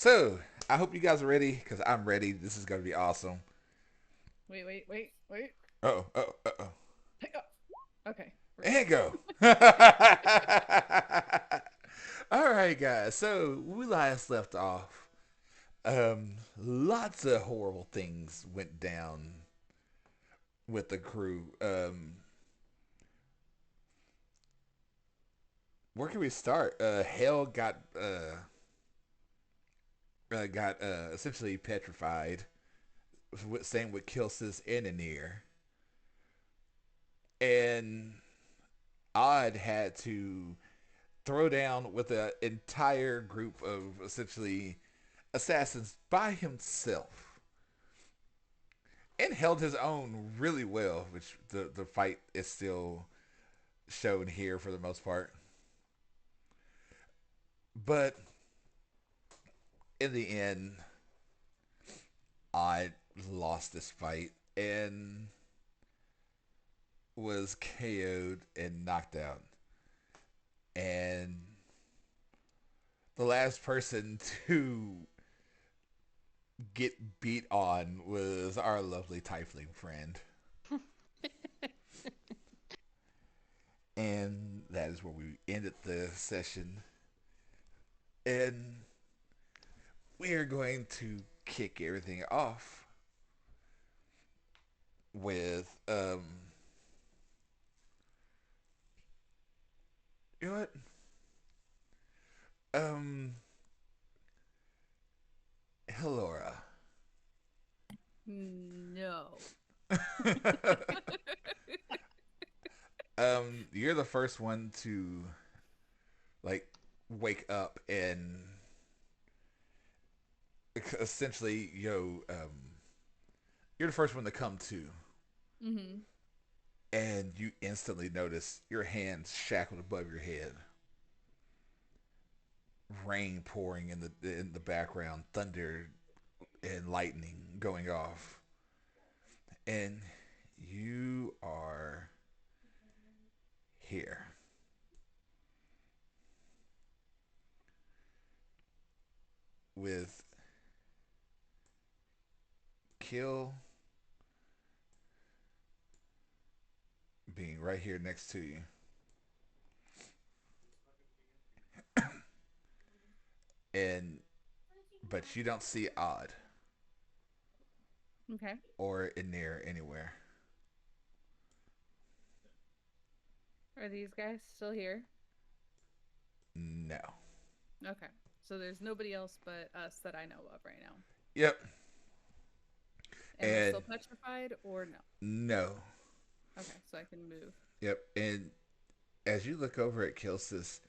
So, I hope you guys are ready because I'm ready. This is going to be awesome. Wait. Oh, oh, oh. Hey, okay, we're good. And go. All right, guys. So, when we last left off, lots of horrible things went down with the crew. Where can we start? Hell got essentially petrified. Same with Kilsis and Anir. And Odd had to throw down with an entire group of essentially assassins by himself and held his own really well, which the fight is still shown here for the most part. But in the end, I lost this fight and was KO'd and knocked out. And the last person to get beat on was our lovely Tiefling friend. And that is where we ended the session. And we are going to kick everything off with you know what? Um Helora. No. You're the first one to like wake up and essentially, you're the first one to come to, hmm and you instantly notice your hands shackled above your head, rain pouring in the background, thunder and lightning going off, and you are here with Kill being right here next to you, and but you don't see Odd Okay. or in there anywhere. Are these guys still here? No. Okay. So there's nobody else but us that I know of right now. Yep. And we're And still petrified or no? no. Okay, so I can move. Yep. And as you look over at Kilsis,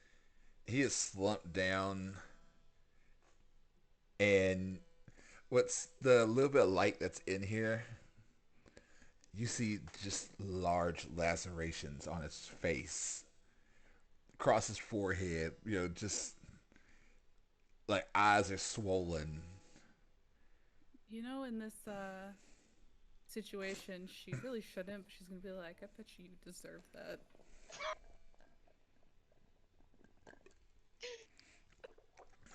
he is slumped down, and what's the little bit of light that's in here, you see just large lacerations on his face, across his forehead. Just like eyes are swollen. In this situation, she really shouldn't, but she's gonna be like, I bet you deserve that.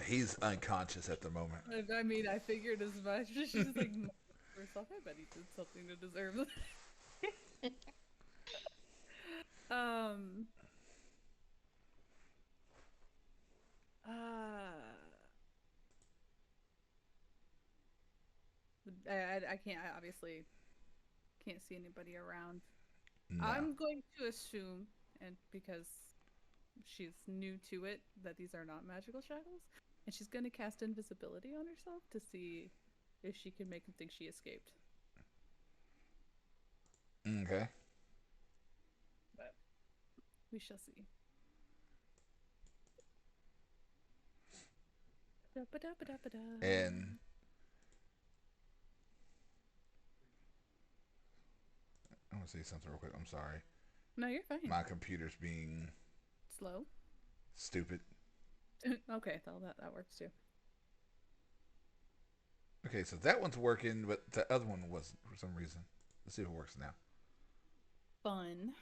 He's unconscious at the moment. I mean, I figured as much. She's like, herself, I bet he did something to deserve that. Um, uh, I can't, I obviously can't see anybody around. No. I'm going to assume, and because she's new to it, that these are not magical shackles, and she's going to cast invisibility on herself to see if she can make him think she escaped. Okay. But we shall see. Da-ba-da-ba-da-ba-da. And I want to say something real quick. I'm sorry. No, you're fine. My computer's being Slow. stupid. Okay, well, that works too. Okay, so that one's working, but the other one wasn't for some reason. Let's see if it works now. Fun.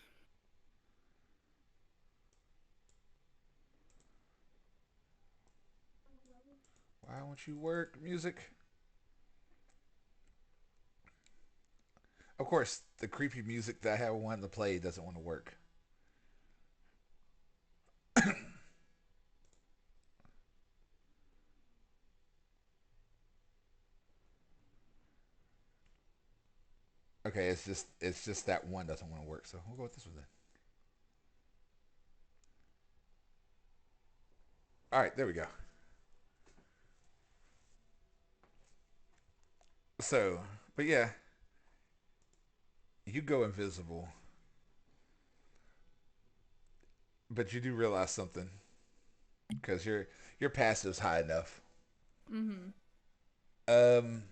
Why won't you work, music? Of course, the creepy music that I have wanted to play doesn't want to work. Okay, it's just that one doesn't want to work. So we'll go with this one then. All right, there we go. So, but yeah, you go invisible, but you do realize something because your passive's high enough. Mm-hmm. Um,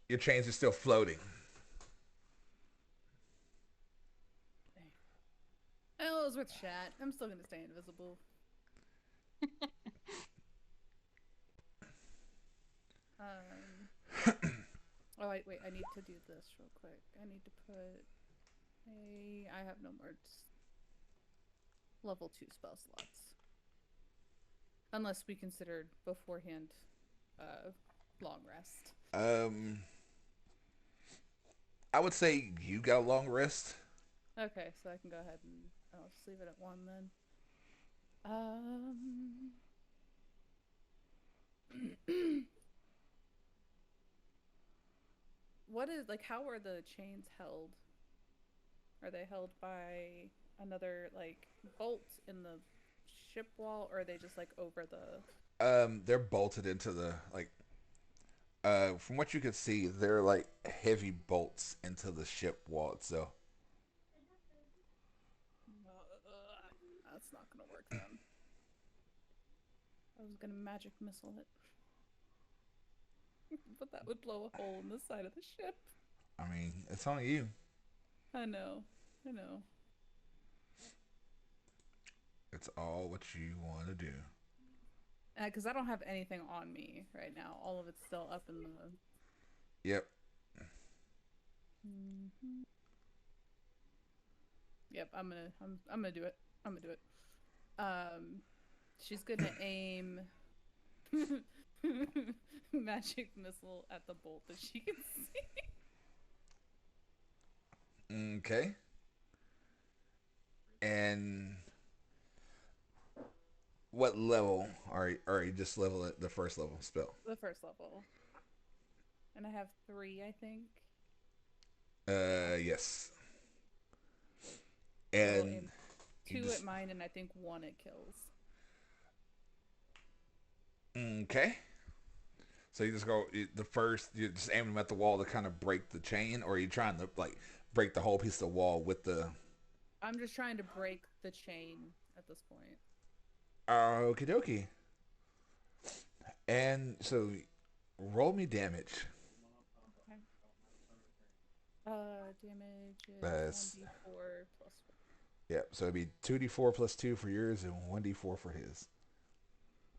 your chains are still floating. Oh, it was with chat. I'm still gonna stay invisible. Um. Oh wait. I need to do this real quick. I need to put a. I have no more level 2 spell slots, unless we considered beforehand, uh, long rest. Um, I would say you got a long rest. Okay, so I can go ahead and I'll just leave it at 1 then. Um. What is like? How are the chains held? Are they held by another like bolt in the ship wall, or are they just like over the? They're bolted into the like. From what you can see, they're like heavy bolts into the ship wall itself. That's not gonna work then. I was gonna magic missile it, but that would blow a hole in the side of the ship. I mean, it's on you. I know. I know. It's all what you want to do. Because I don't have anything on me right now. All of it's still up in the. Yep. Mhm. Yep. I'm gonna do it. I'm gonna do it. Um, she's gonna aim magic missile at the bolt that she can see. Okay. And what level are you just level at the first level spell? The first level, and I have 3, I think. Yes. So we'll And aim you 2 at just mine, and I think 1 at kills. okay. So you just go the first. You just aim them at the wall to kind of break the chain, or are you trying to like break the whole piece of wall with the? I'm just trying to break the chain at this point. Okie dokie. And so roll me damage. Okay. Damage is That's 1d4 plus 4. yep. So it'd be 2d4 + 2 for yours and 1d4 for his.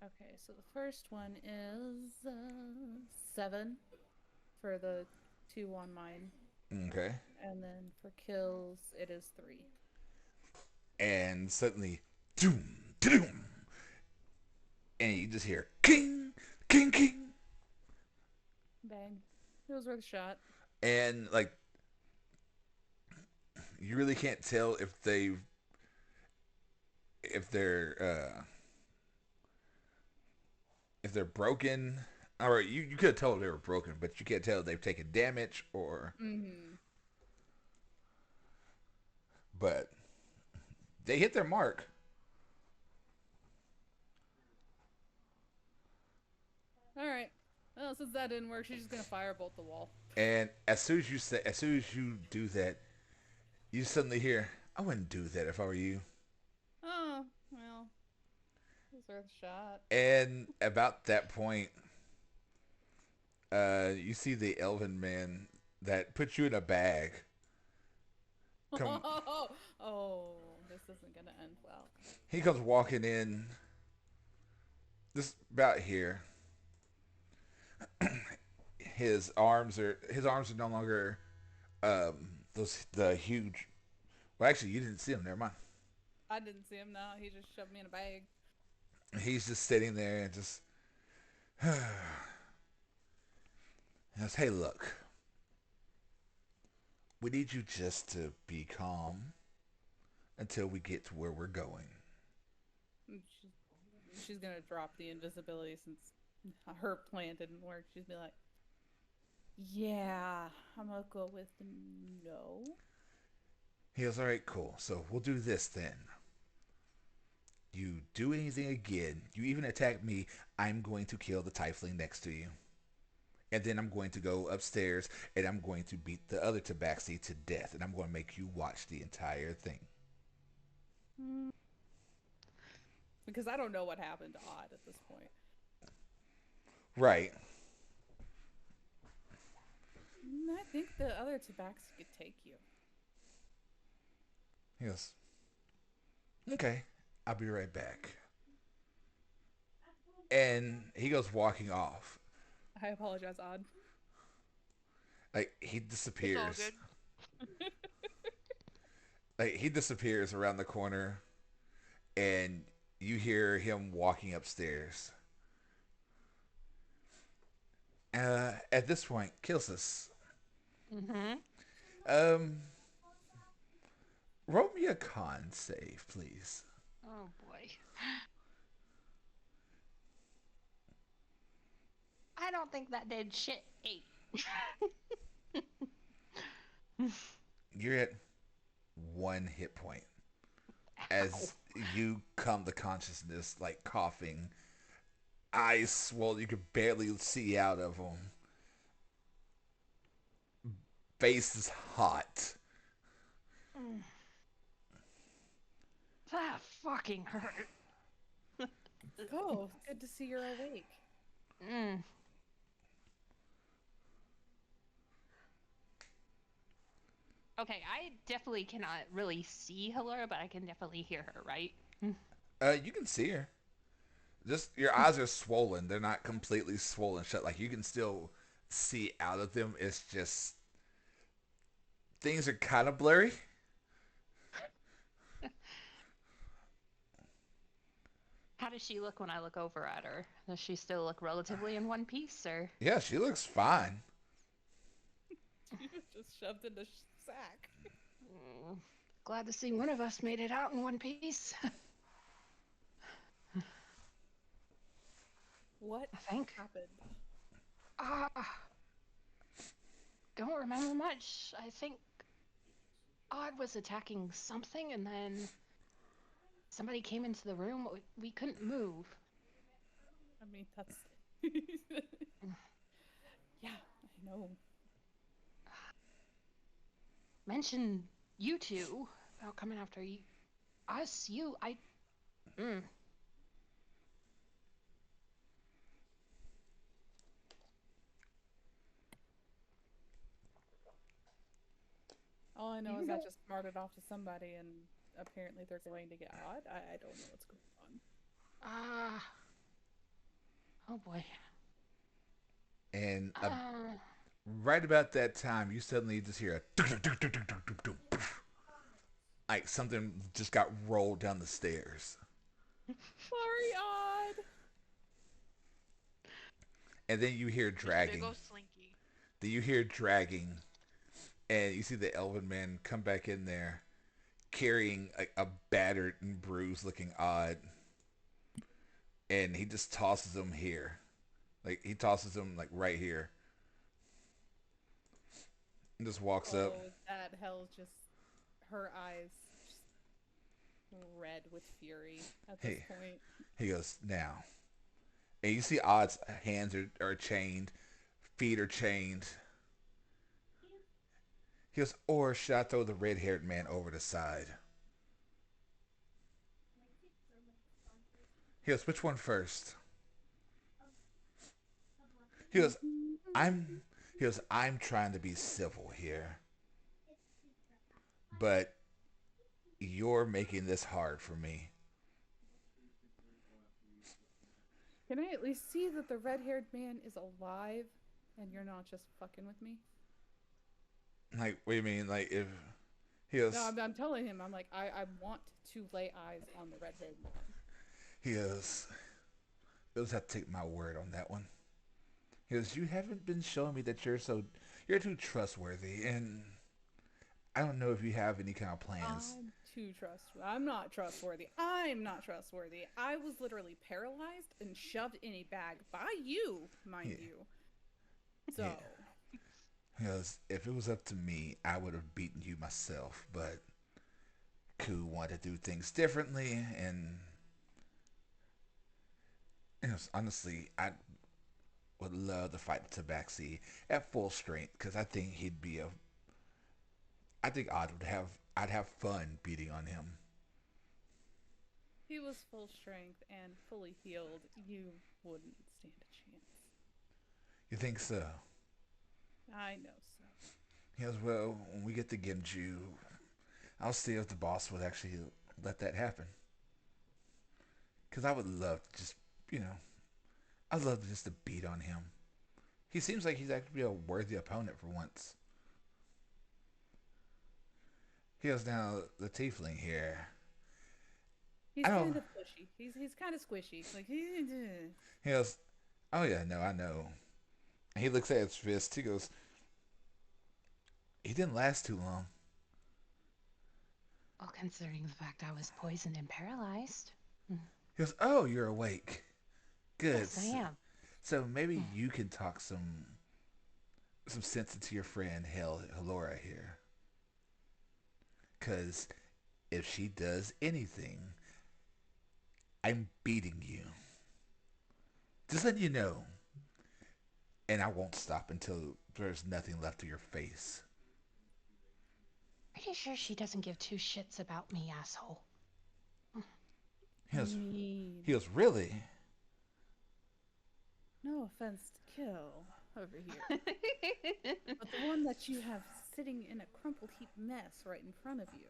Okay, so the first one is 7 for the 2 on mine. Okay. And then for kills, it is 3. And suddenly, doom, doom, and you just hear king, king, king, Bang. It was worth a shot. and like you really can't tell if they're broken. All right, you could have told they were broken, but you can't tell if they've taken damage or. Mm-hmm. But they hit their mark, All right. Well, since that didn't work, she's just gonna firebolt the wall. and as soon as you do that, you suddenly hear, "I wouldn't do that if I were you." Oh, well, it was worth a shot. And about that point, you see the elven man that puts you in a bag. Come, Oh, this isn't gonna end well. he comes walking in, just about here. His arms are no longer those the huge. Well, actually, you didn't see him. Never mind. I didn't see him now. He just shoved me in a bag. He's just sitting there and just He goes, hey, look, we need you just to be calm until we get to where we're going. She's gonna drop the invisibility since her plan didn't work. She's be like, "Yeah, I'm gonna go with no." He goes, all right, cool. So we'll do this then. You do anything again, you even attack me, I'm going to kill the tiefling next to you. And then I'm going to go upstairs and I'm going to beat the other tabaxi to death. And I'm going to make you watch the entire thing. Mm, because I don't know what happened to Odd at this point. Right. I think the other tabaxi could take you. He goes, okay, I'll be right back. And he goes walking off. I apologize, Odd. Like, he It's all disappears. good. Like, he disappears around the corner. And you hear him walking upstairs. At this point, Kilsis, Mm-hmm. um, roll me a con save, please. Oh boy. I don't think that did shit. 8. You're at 1 hit point Ow. as you come to consciousness, like coughing, eyes swollen. You can barely see out of them. Face is hot. Mm. That fucking hurt. Oh, good to see you're awake. Mm. Okay, I definitely cannot really see Hilary, but I can definitely hear her, right? You can see her. Just your eyes are swollen. They're not completely swollen shut. Like, you can still see out of them. It's just things are kind of blurry. How does she look when I look over at her? Does she still look relatively in one piece, or? Yeah, she looks fine. Just shoved in the sack. Mm. Glad to see one of us made it out in one piece. What I think. happened? Ah, don't remember much. I think Odd was attacking something, and then somebody came into the room. We couldn't move. I mean, that's. Yeah, I know. Mention you two about coming after you. Us, you, I. Mm. All I know You is I don't. just smarted off to somebody, and apparently they're going to get Odd. I don't know what's going on. Ah. Oh boy. And Uh, right about that time, you suddenly just hear a like something just got rolled down the stairs. Sorry, Odd. And then you hear this big dragging. old slinky. Then you hear dragging. And you see the elven man come back in there carrying a battered and bruised looking Odd. And he just tosses him here. Like, he tosses him, like, right here. And just walks up. Oh, that hell just. Her eyes just red with fury at this Hey. point. He goes, now. And you see Odd's hands are chained. Feet are chained. He goes, or should I throw the red-haired man over the side? He goes, which one first? He goes, I'm he goes, I'm trying to be civil here. But you're making this hard for me. Can I at least see that the red-haired man is alive, and you're not just fucking with me? Like, what do you mean? Like, if he goes, No, I'm telling him. I'm like, I want to lay eyes on the red-haired man. he goes, you'll just have to take my word on that one. Because you haven't been showing me that you're too trustworthy, and I don't know if you have any kind of plans. I'm not trustworthy. I'm not trustworthy. I was literally paralyzed and shoved in a bag by you, mind Yeah, you. yeah. So, Because if it was up to me, I would have beaten you myself. But Ku wanted to do things differently, and honestly, I would love to fight Tabaxi at full strength because I think he'd be a. I think I'd have fun beating on him. he was full strength and fully healed. You wouldn't stand a chance. You think so? I know so. He goes, well, when we get to Genju, I'll see if the boss would actually let that happen. Because I would love to just, you know, I'd love just to beat on him. He seems like he's actually a worthy opponent for once. He goes, now, the tiefling here. He's I don't. kind of pushy. He's kind of squishy. Like He goes, oh yeah, no, I know. And he looks at his fist. He goes, he didn't last too long. Well, considering the fact I was poisoned and paralyzed. Mm. He goes, oh, you're awake. Good. Yes, I am. So maybe Mm. you can talk some sense into your friend Helora here. Because if she does anything, I'm beating you. Just letting you know. And I won't stop until there's nothing left of your face. Pretty sure she doesn't give two shits about me, asshole. He I goes, mean, he goes, really? no offense to kill over here, but the one that you have sitting in a crumpled heap mess right in front of you.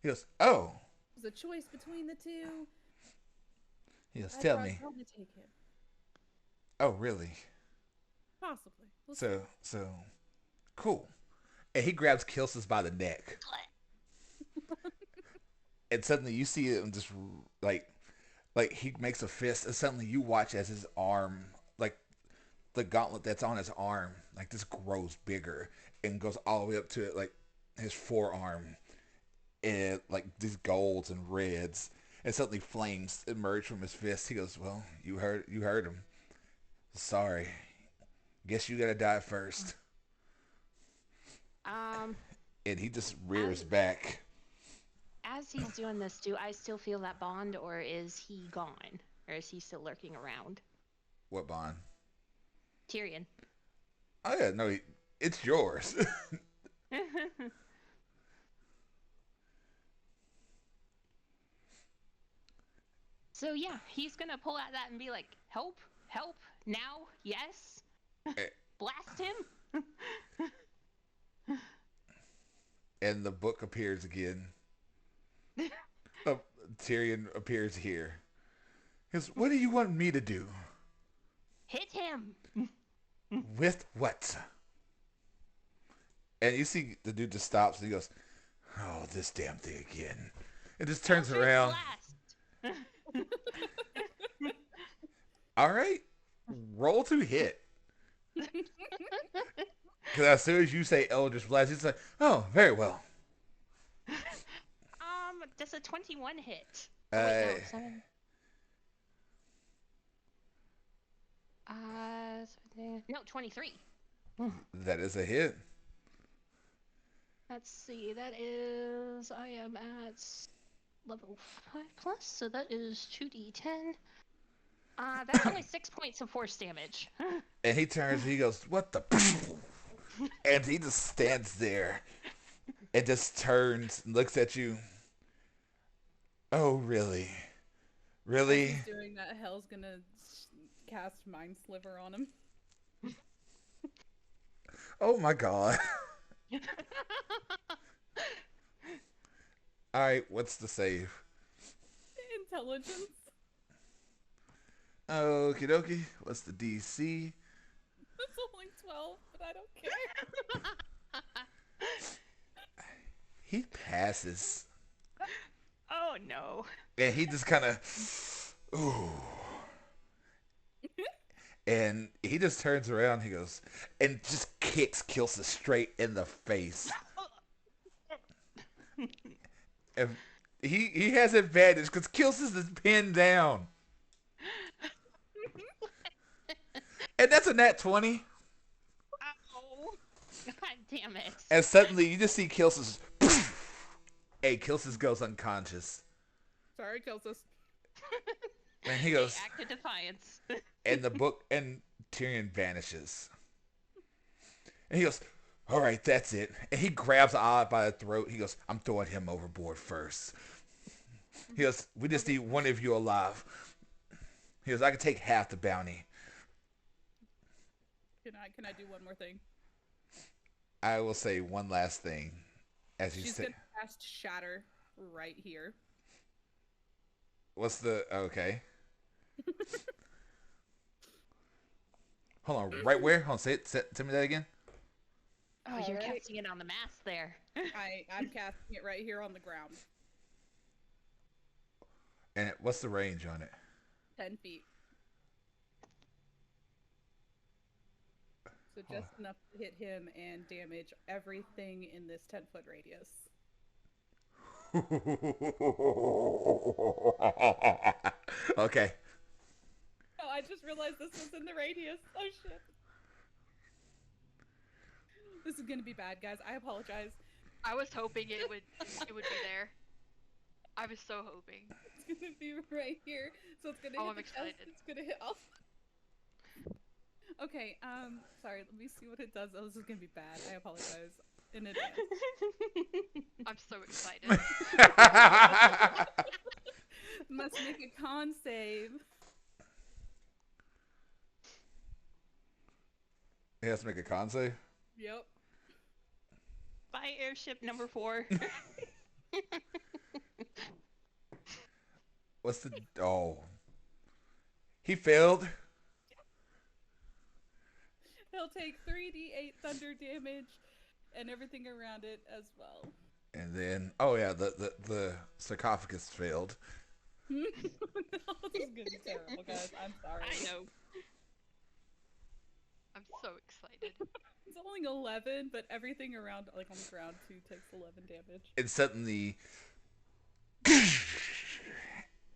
He goes, oh. There's a choice between the two. He goes, I'd tell me. probably take him. Oh, really? Possibly. We'll see. So, cool. And he grabs Kilsis by the neck. And suddenly you see him just like he makes a fist, and suddenly you watch as his arm, like the gauntlet that's on his arm, like this grows bigger and goes all the way up to like his forearm, and like these golds and reds, and suddenly flames emerge from his fist. He goes, "Well, you heard him. Sorry. Guess you gotta die first." Um, And he just rears as back. as he's doing this, do I still feel that bond, or is he gone, or is he still lurking around? What bond? Tyrion. Oh yeah, no, it's yours. So yeah, he's gonna pull out that and be like, "Help! Help! Now! Yes! Blast him!" And the book appears again. Tyrion appears here. He goes, what do you want me to do? Hit him! With what? And you see the dude just stops and he goes, oh, this damn thing again. And just turns Eldritch around. Blast! All right, roll to hit. Because as soon as you say Eldritch Blast, he's like, oh, very well. Does a 21 hit? Oh, wait, no, 7. No, 23. That is a hit. Let's see, I am at level 5 plus, so that is 2d10. That's only 6 points of force damage. And he turns and he goes, what the? And he just stands there and just turns and looks at you. Oh, really? As Really? he's doing that, Hell's gonna cast Mind Sliver on him. Oh my god. Alright, what's the save? Intelligence. Okie dokie. What's the DC? It's only 12, but I don't care. He passes. Oh no. And he just kind of, ooh. And he just turns around. He goes and just kicks Kilsis straight in the face. And he has advantage because Kilsis is pinned down, and that's a nat 20. Ow! God damn it. And suddenly you just see Kilsis. Hey, Kilsis goes unconscious. Sorry, Kilsis. And he A goes, act of defiance. and the book and Tyrion vanishes. And he goes, all right, that's it. And he grabs Odd by the throat. He goes, I'm throwing him overboard first. He goes, we just need one of you alive. He goes, I can take half the bounty. Can I do one more thing? I will say one last thing. As you She's say, gonna cast Shatter right here. what's the, okay. Hold on, right where? Hold on, tell me that again. Oh, you're Alright. casting it on the mass there. I'm casting it right here on the ground. And what's the range on it? 10 feet. So just enough to hit him and damage everything in this 10-foot radius. Okay. Oh, I just realized this was in the radius. Oh shit. This is gonna be bad, guys. I apologize. I was hoping it would be there. I was so hoping. It's gonna be right here. So it's gonna Oh, hit I'm the chest, excited. it's gonna hit off. Okay, sorry, let me see what it does. Oh, this is gonna be bad. I apologize in advance. I'm so excited. Must make a con save. He has to make a con save? Yep. Bye, airship number 4. What's the... Oh. He failed. He'll take 3d8 thunder damage and everything around it as well. And then... Oh, yeah, the sarcophagus failed. No, this is gonna be terrible, guys. I'm sorry. I know. I'm so excited. It's only 11, but everything around, like on the ground too, takes 11 damage. And suddenly...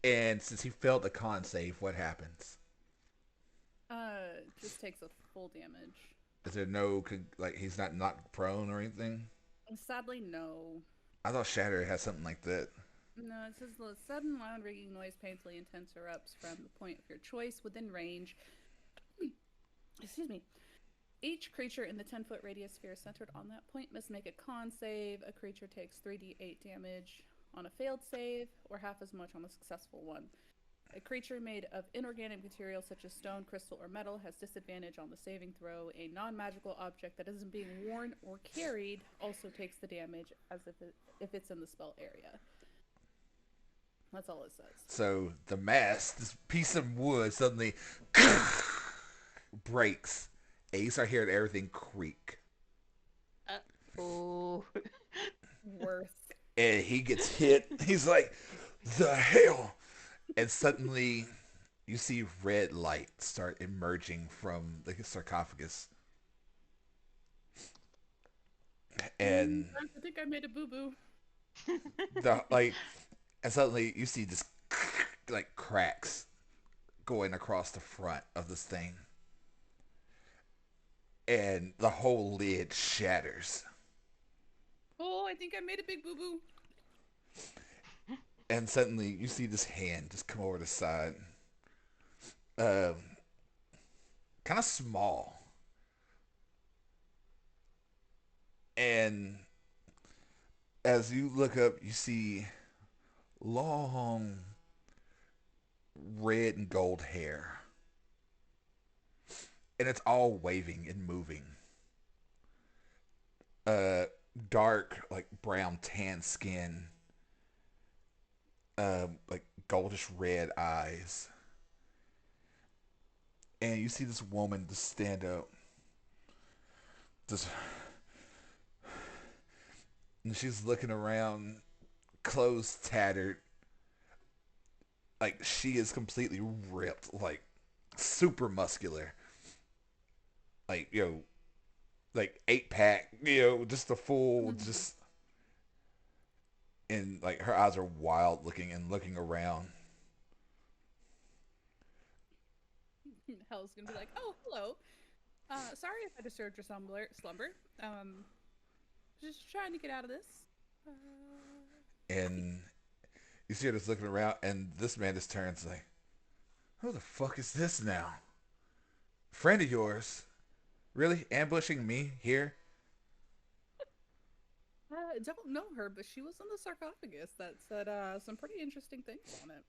And since he failed the con save, what happens? Just takes a full damage. Is there no... Like, he's not knocked prone or anything? Sadly, no. I thought Shatter had something like that. No, it says the sudden loud ringing noise painfully intense erupts from the point of your choice within range. Excuse me. Each creature in the 10-foot radius sphere centered on that point must make a con save. A creature takes 3d8 damage on a failed save, or half as much on a successful one. A creature made of inorganic material such as stone, crystal, or metal has disadvantage on the saving throw. A non-magical object that isn't being worn or carried also takes the damage as if it's in the spell area. That's all it says. So the mast, this piece of wood, suddenly breaks. And you start hearing everything creak. Oh. Worth. And he gets hit. He's like, the hell? And suddenly you see red light start emerging from the sarcophagus. And I think I made a boo-boo. and suddenly you see this like cracks going across the front of this thing. And the whole lid shatters. Oh, I think I made a big boo-boo. And suddenly you see this hand just come over the side. Kind of small. And as you look up, you see long red and gold hair. And it's all waving and moving. Dark, like brown tan skin. Like goldish red eyes. And you see this woman just stand up. Just... And she's looking around, clothes tattered. Like, she is completely ripped. Like, super muscular, like like 8 pack, just the full, Mhm. just and like her eyes are wild looking and looking around. Hell's gonna be like, "Oh, hello. Sorry if I disturbed your slumber. Um, just trying to get out of this." Uh, And you see her just looking around, and this man just turns like, "Who the fuck is this now? Friend of yours? Really ambushing me here?" don't know her, but she was on the sarcophagus that said some pretty interesting things on it.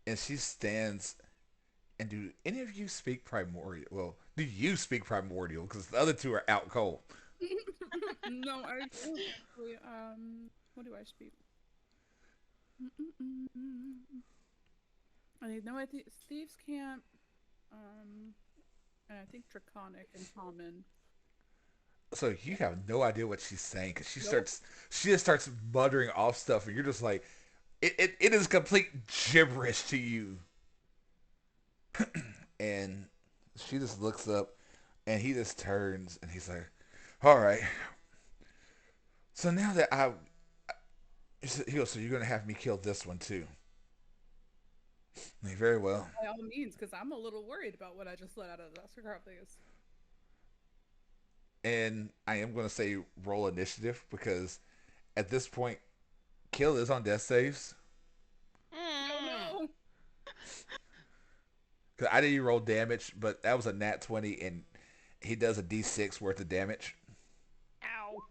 And she stands. And do any of you speak primordial? Well, do you speak primordial? Because the other two are out cold. No, I don't actually. What do I speak? Mm-mm-mm. I know. I think thieves can't. Um, and I think draconic and common. So you have no idea what she's saying because Nope. she just starts muttering off stuff, and you're just like, it is complete gibberish to you. And she just looks up, and he just turns, and he's like, "All right. So now that he goes, so you're gonna have me kill this one too." Like, very well. By all means, because I'm a little worried about what I just let out of the sarcophagus. And I am gonna say roll initiative because at this point, Kill is on death saves. Oh Mm. no! Cause I didn't roll damage, but that was a nat 20, and he does a d6 worth of damage. Ow.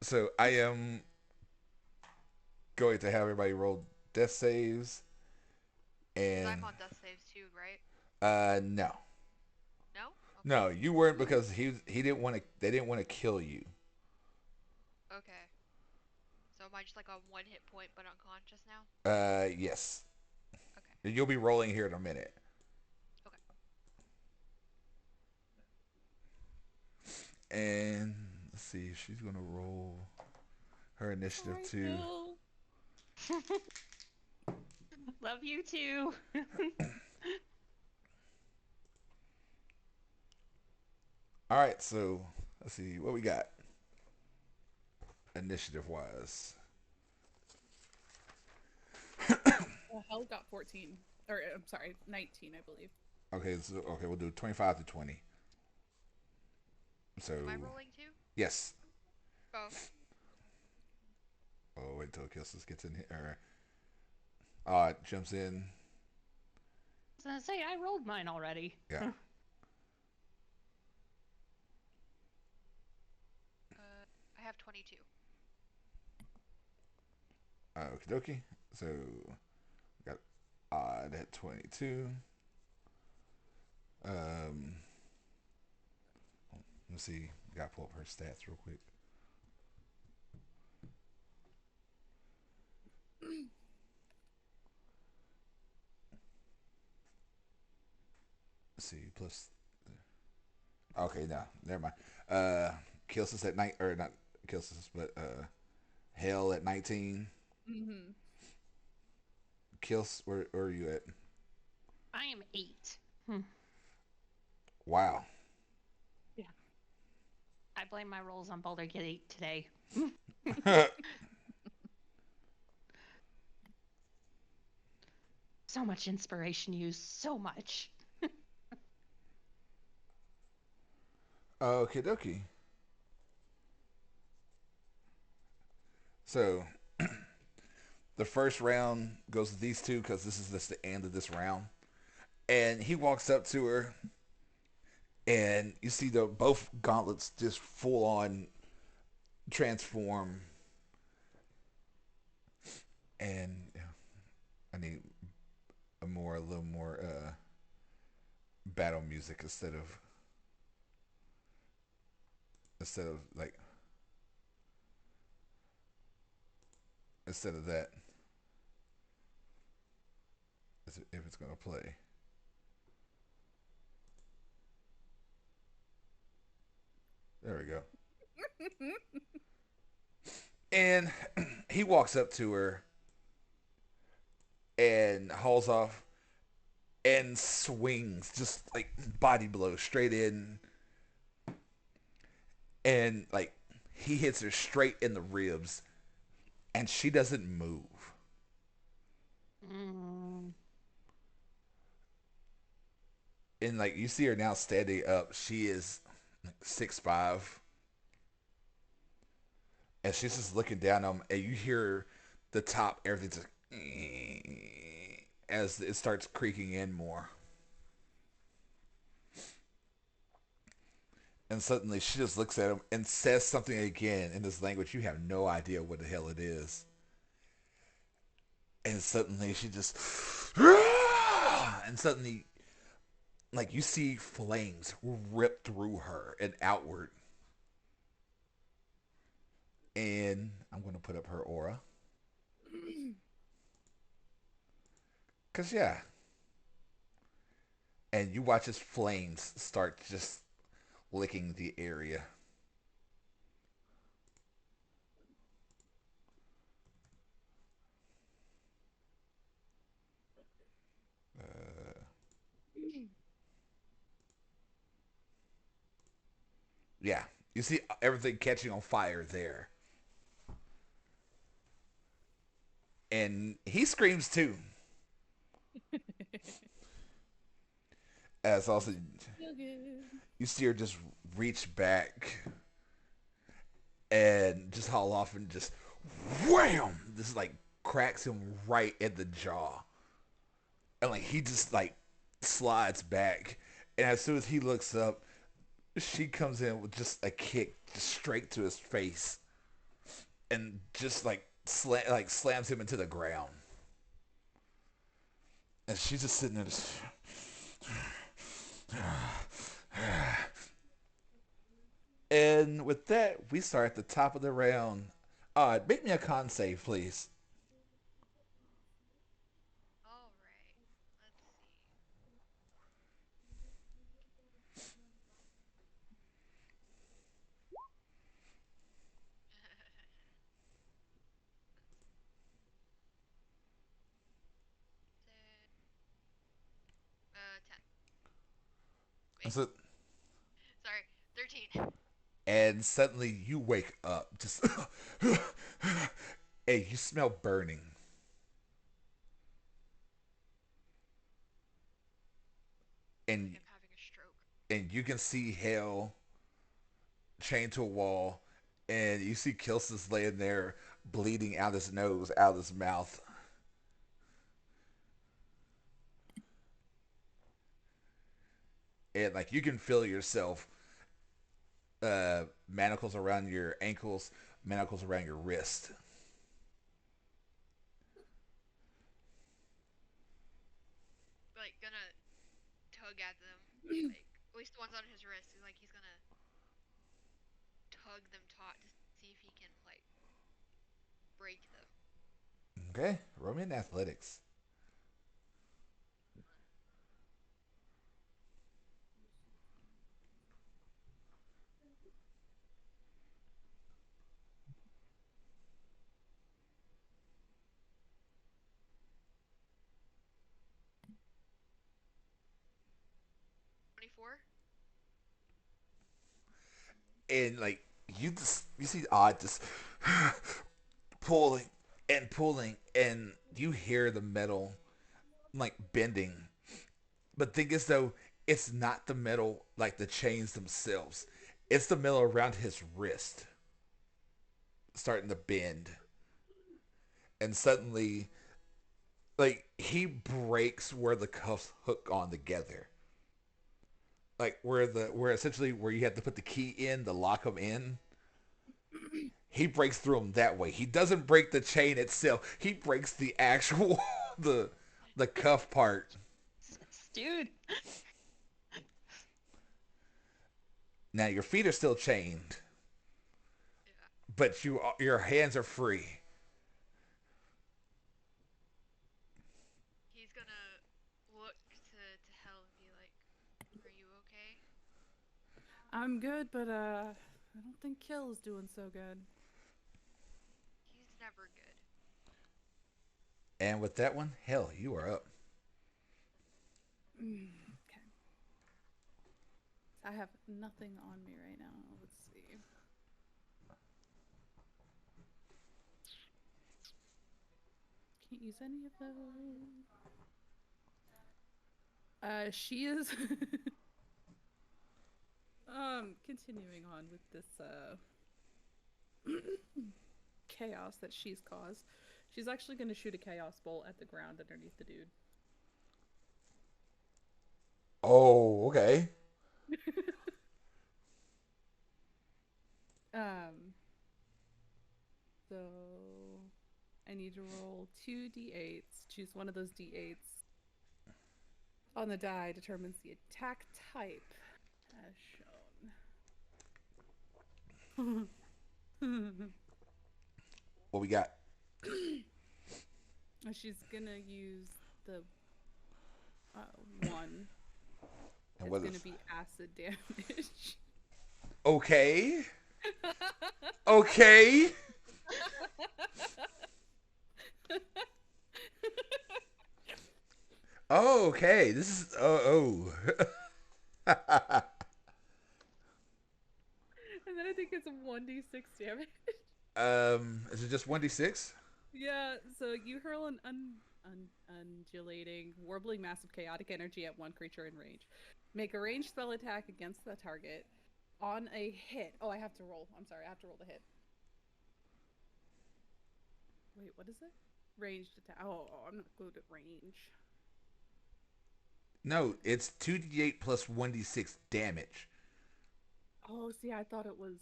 So I am going to have everybody roll death saves, Because and I'm on death saves too, right? no, No? Okay. no, you weren't because he didn't want to. They didn't want to kill you. Okay. So am I just like on 1 hit point but unconscious now? Yes, Okay. you'll be rolling here in a minute, Okay. and let's see. She's gonna roll her initiative Sorry, too. Bill. Love you too. All right, so let's see what we got initiative wise. Hell got 14. Or, I'm sorry, 19, I believe. Okay, so okay, we'll do 25 to 20. So Am I rolling too? yes. Oh, okay. Oh, wait till Kilsis gets in here. Jumps in. I was gonna say I rolled mine already. Yeah. I have 22. Okie dokie. So got odd at 22. Um, let's see. Gotta pull up her stats real quick. Let's see. Plus. Okay, no, never mind. Kilsis at night or not Kilsis, but Hell at 19. Mm-hmm. Kills, where are you at? I am 8. Wow. Yeah. I blame my rolls on Baldur Gate today. So much inspiration used. So much. Okay, dokie. So the first round goes to these two because this is just the end of this round. And he walks up to her, and you see the both gauntlets just full on transform. And I need a little more battle music instead of like instead of that. If it's gonna play, there we go. And he walks up to her, and hauls off and swings just like body blow straight in, and like he hits her straight in the ribs, and she doesn't move. Mm. And like you see her now standing up, she is like 6'5", and she's just looking down on him, and you hear the top, everything's just as it starts creaking in more. And suddenly she just looks at him and says something again in this language you have no idea what the hell it is. And suddenly she just and suddenly like you see flames rip through her and outward. And I'm going to put up her aura. Cause yeah. And you watch as flames start just licking the area. Uh, yeah. You see everything catching on fire there. And he screams too. As also So good. you see her just reach back and just haul off and just wham! This like cracks him right in the jaw. And like he just like slides back. And as soon as he looks up, she comes in with just a kick just straight to his face and just like slams him into the ground. And she's just sitting there just and with that, we start at the top of the round. Make me a con save, please. Alright. Let's see. Say, 10. And, Wait. so, Sorry. 13. and suddenly you wake up, just and you smell burning, Like and I'm having a stroke. you can see hell chained to a wall, and you see Kilsis laying there, bleeding out his nose, out his mouth, and like you can feel yourself, manacles around your ankles, manacles around your wrist. Like, gonna tug at them. Like, at least the ones on his wrist. Like, he's gonna tug them taut to see if he can, like, break them. Okay, roll me in athletics. 24? And like you see Odd just pulling and pulling, and you hear the metal like bending. But think as though it's not the metal like the chains themselves. It's the metal around his wrist starting to bend. And suddenly like he breaks where the cuffs hook on together. Like where essentially where you have to put the key in to lock them in. He breaks through them that way. He doesn't break the chain itself. He breaks the actual the the cuff part. Dude. Now your feet are still chained, Yeah. but your hands are free. He's gonna look to Hell and be like, are you okay? I'm good, but I don't think Kill is doing so good. He's never good. And with that one, hell, you are up. Okay. I have nothing on me right now. Let's see. Can't use any of those. She is continuing on with this chaos that she's caused. She's actually going to shoot a chaos bolt at the ground underneath the dude. Oh, okay. um so I need to roll 2d8s. Choose one of those d8s. On the die determines the attack type as shown. What we got? She's gonna use the one. And It's what gonna is? be acid damage. Okay. Okay. Oh, okay. This is oh. And then I think it's 1d6 damage. Is it just 1d6? Yeah, so you hurl an undulating, warbling mass of chaotic energy at one creature in range. Make a ranged spell attack against the target. On a hit. Oh, I have to roll. I'm sorry, I have to roll the hit. Wait, what is it? Ranged attack. Oh, I'm not good at range. No, it's 2d8 plus 1d6 damage. Oh, see, I thought it was.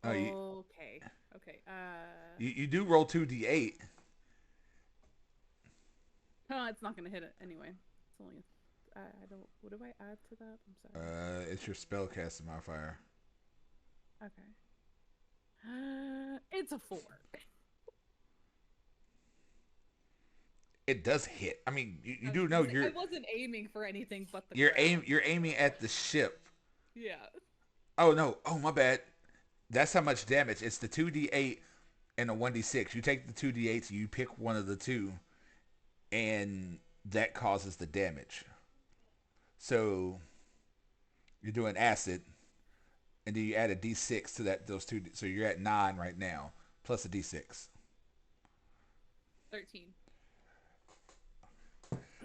Oh, Okay. Okay. You do roll 2d8. Oh, it's not gonna hit it anyway. It's only. I don't. What do I add to that? I'm sorry. It's your spellcasting modifier. Okay. It's a 4. It does hit. I mean, you I do was know gonna say, I wasn't aiming for anything but the ground. you're aiming at the ship. Yeah. Oh no. Oh my bad. That's how much damage. It's the 2d8 and a 1d6. You take the 2d8s, you pick one of the two, and that causes the damage. So you're doing acid, and then you add a d6 to those two. So you're at 9 right now, plus a d6. 13.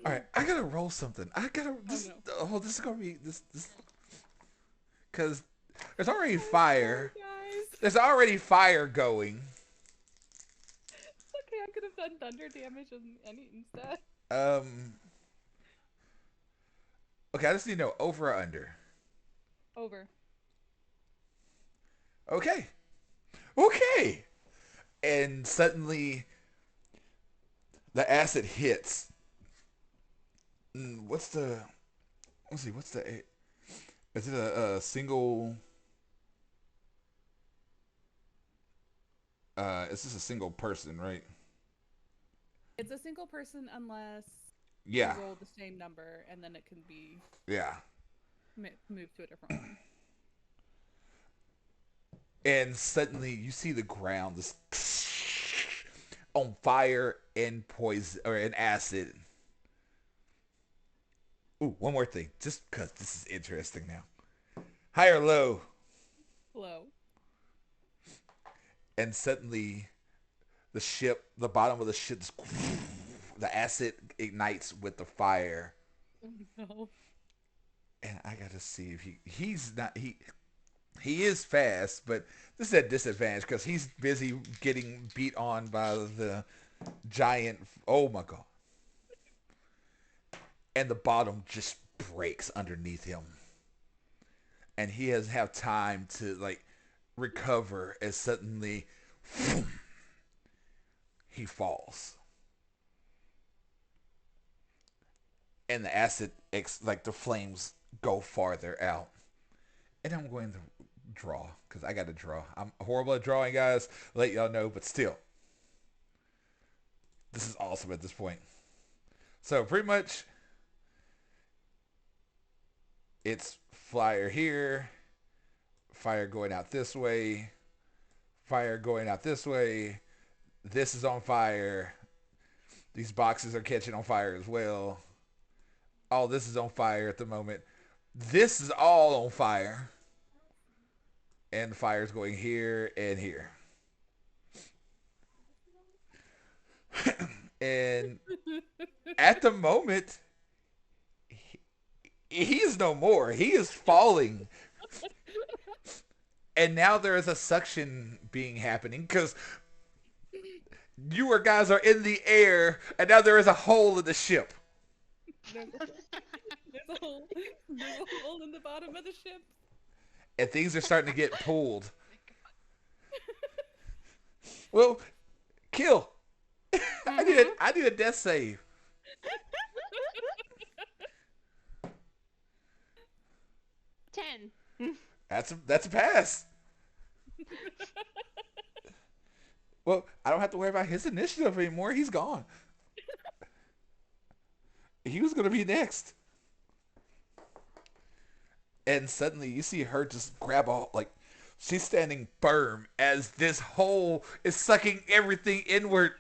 All right, I gotta roll something. I gotta. This, Oh, no. this is gonna be this because there's already fire. Guys. There's already fire going. Okay, I could have done thunder damage instead. Okay, I just need to know over or under. Over. Okay. Okay. And suddenly the acid hits. What's the? Let's see. What's the? Is it a single? It's just a single person, right? It's a single person unless Yeah. you roll the same number, and then it can be Yeah. moved to a different one. And suddenly you see the ground just on fire and poison or in acid. Ooh, one more thing, just because this is interesting now. High or low? Low. And suddenly the bottom of the ship, the acid ignites with the fire. Oh, no. And I gotta see if he is fast, but this is at disadvantage because he's busy getting beat on by the giant. Oh my god! And the bottom just breaks underneath him, and he has have time to recover as suddenly he falls, and the acid the flames go farther out. And I'm going to draw because I got to draw. I'm horrible at drawing, guys. Let y'all know, but still, this is awesome at this point. So pretty much, it's fire here, fire going out this way, fire going out this way. This is on fire. These boxes are catching on fire as well. All this is on fire at the moment. This is all on fire. And the fire's going here and here. And at the moment, he's no more. He is falling. And now there is a suction being happening because you guys are in the air, and now there is a hole in the ship. There's a hole. There's a hole in the bottom of the ship. And things are starting to get pulled. Well, kill. I need a death save. That's a pass. Well, I don't have to worry about his initiative anymore. He's gone. He was going to be next. And suddenly you see her just grab all, like, she's standing firm as this hole is sucking everything inward.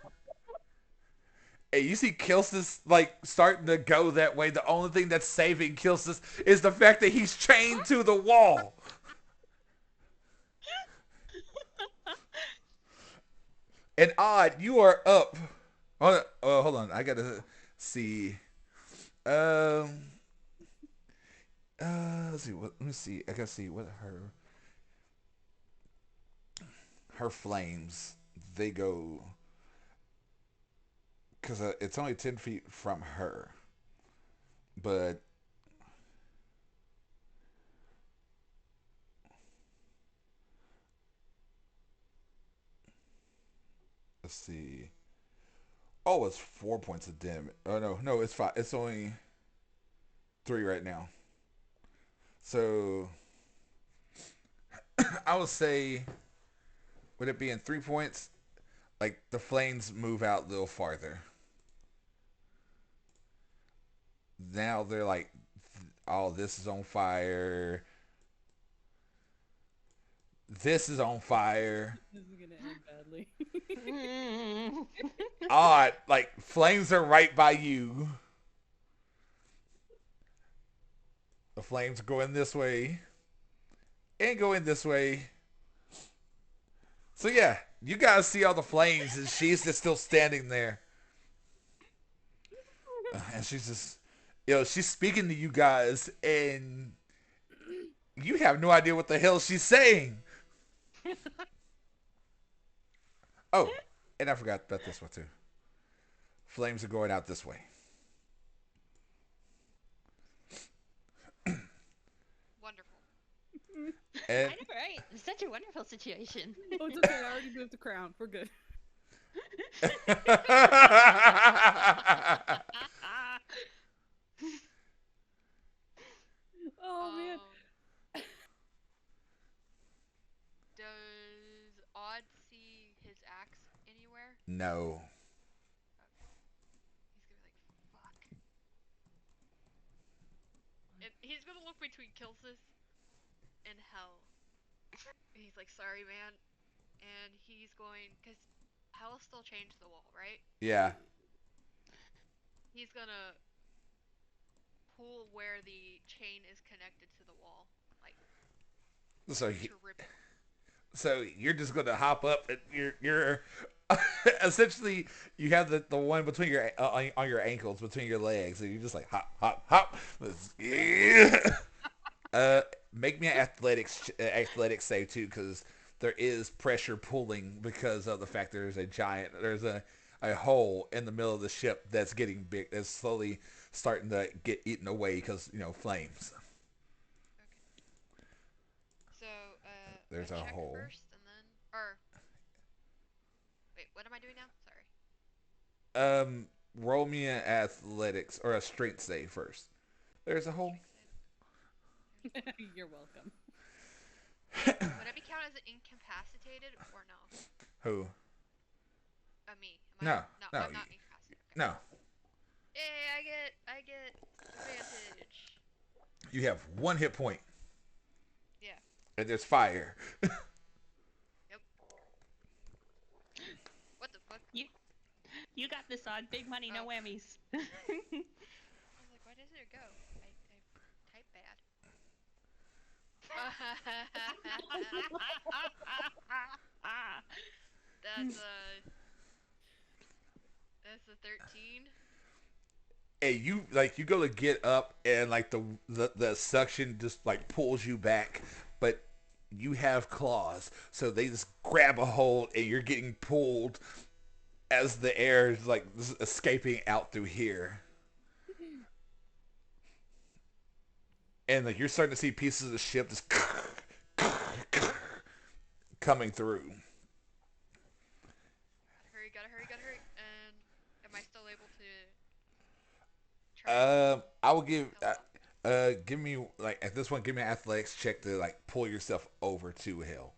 And you see Kilsis, like, starting to go that way. The only thing that's saving Kilsis is the fact that he's chained to the wall. And Odd, you are up. Hold on. I gotta see. Let's see. Let me see. I gotta see what her flames. They go because it's only 10 feet from her, but let's see. Oh, it's 4 points of damage. Oh no, it's 5. It's only 3 right now. So I would say, would it be in 3 points? Like the flames move out a little farther. Now they're like, oh, this is on fire. This is on fire. This is gonna end badly. Odd, like flames are right by you. The flames go in this way and go in this way. So yeah, you guys see all the flames, and she's just still standing there. And she's just, she's speaking to you guys, and you have no idea what the hell she's saying. Oh, and I forgot about this one too. Flames are going out this way. Wonderful. And I know, right? It's such a wonderful situation. Oh, it's okay. I already moved the crown. We're good. Oh man. Does Odd see his axe anywhere? no. He's gonna be like, fuck. And he's gonna look between Kilsis and Hell. And he's like, sorry, man. And he's going, because Hell still chained to the wall, right? Yeah. He's gonna pull where the chain is connected to the wall. Like, So to rip it. So you're just gonna hop up, and you're essentially you have the one between your on your ankles between your legs, and you're just like hop hop hop. Make me an athletics save too, because there is pressure pulling because of the fact there's a hole in the middle of the ship that's getting big, that's slowly starting to get eaten away because flames. So, There's a check hole. first, and then, or wait, what am I doing now? Sorry. Roll me an athletics or a strength save first. There's a hole. You're welcome. Would I be counted as incapacitated or no? Who? Me. No, no, I'm not incapacitated. Okay. No. Yay! I get advantage. You have 1 hit point. Yeah. And there's fire. Yep. What the fuck? You got this, on. Big money, no Oh. whammies. I was like, why doesn't it go? I type bad. That's a 13. And you go to get up, and like the suction just like pulls you back, but you have claws, so they just grab a hold, and you're getting pulled as the air is like escaping out through here. And like you're starting to see pieces of the ship just coming through. Gotta hurry. And am I still able to try? I will give me like at this one, give me an athletics check to like pull yourself over to hell,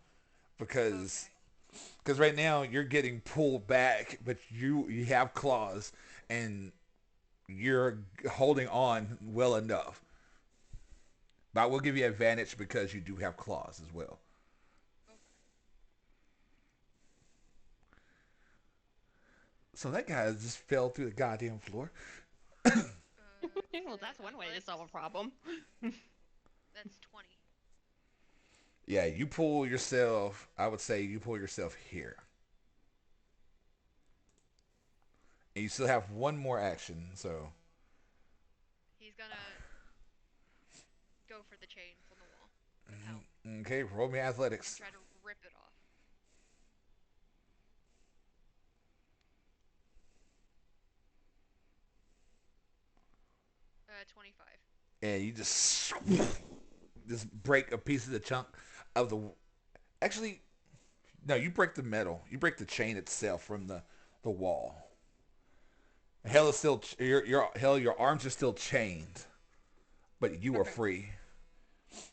because right now you're getting pulled back, but you have claws and you're holding on well enough. But I will give you advantage because you do have claws as well. So that guy just fell through the goddamn floor. Well, that's one way to solve a problem. That's 20. Yeah, you pull yourself. I would say you pull yourself here, and you still have one more action. So He's gonna go for the chains on the wall and help okay, roll me athletics. try to rip it off. 25. And you just break a piece of the chunk of the. Actually, no, you break the metal. You break the chain itself from the wall. Hell is still your arms are still chained, but you are free.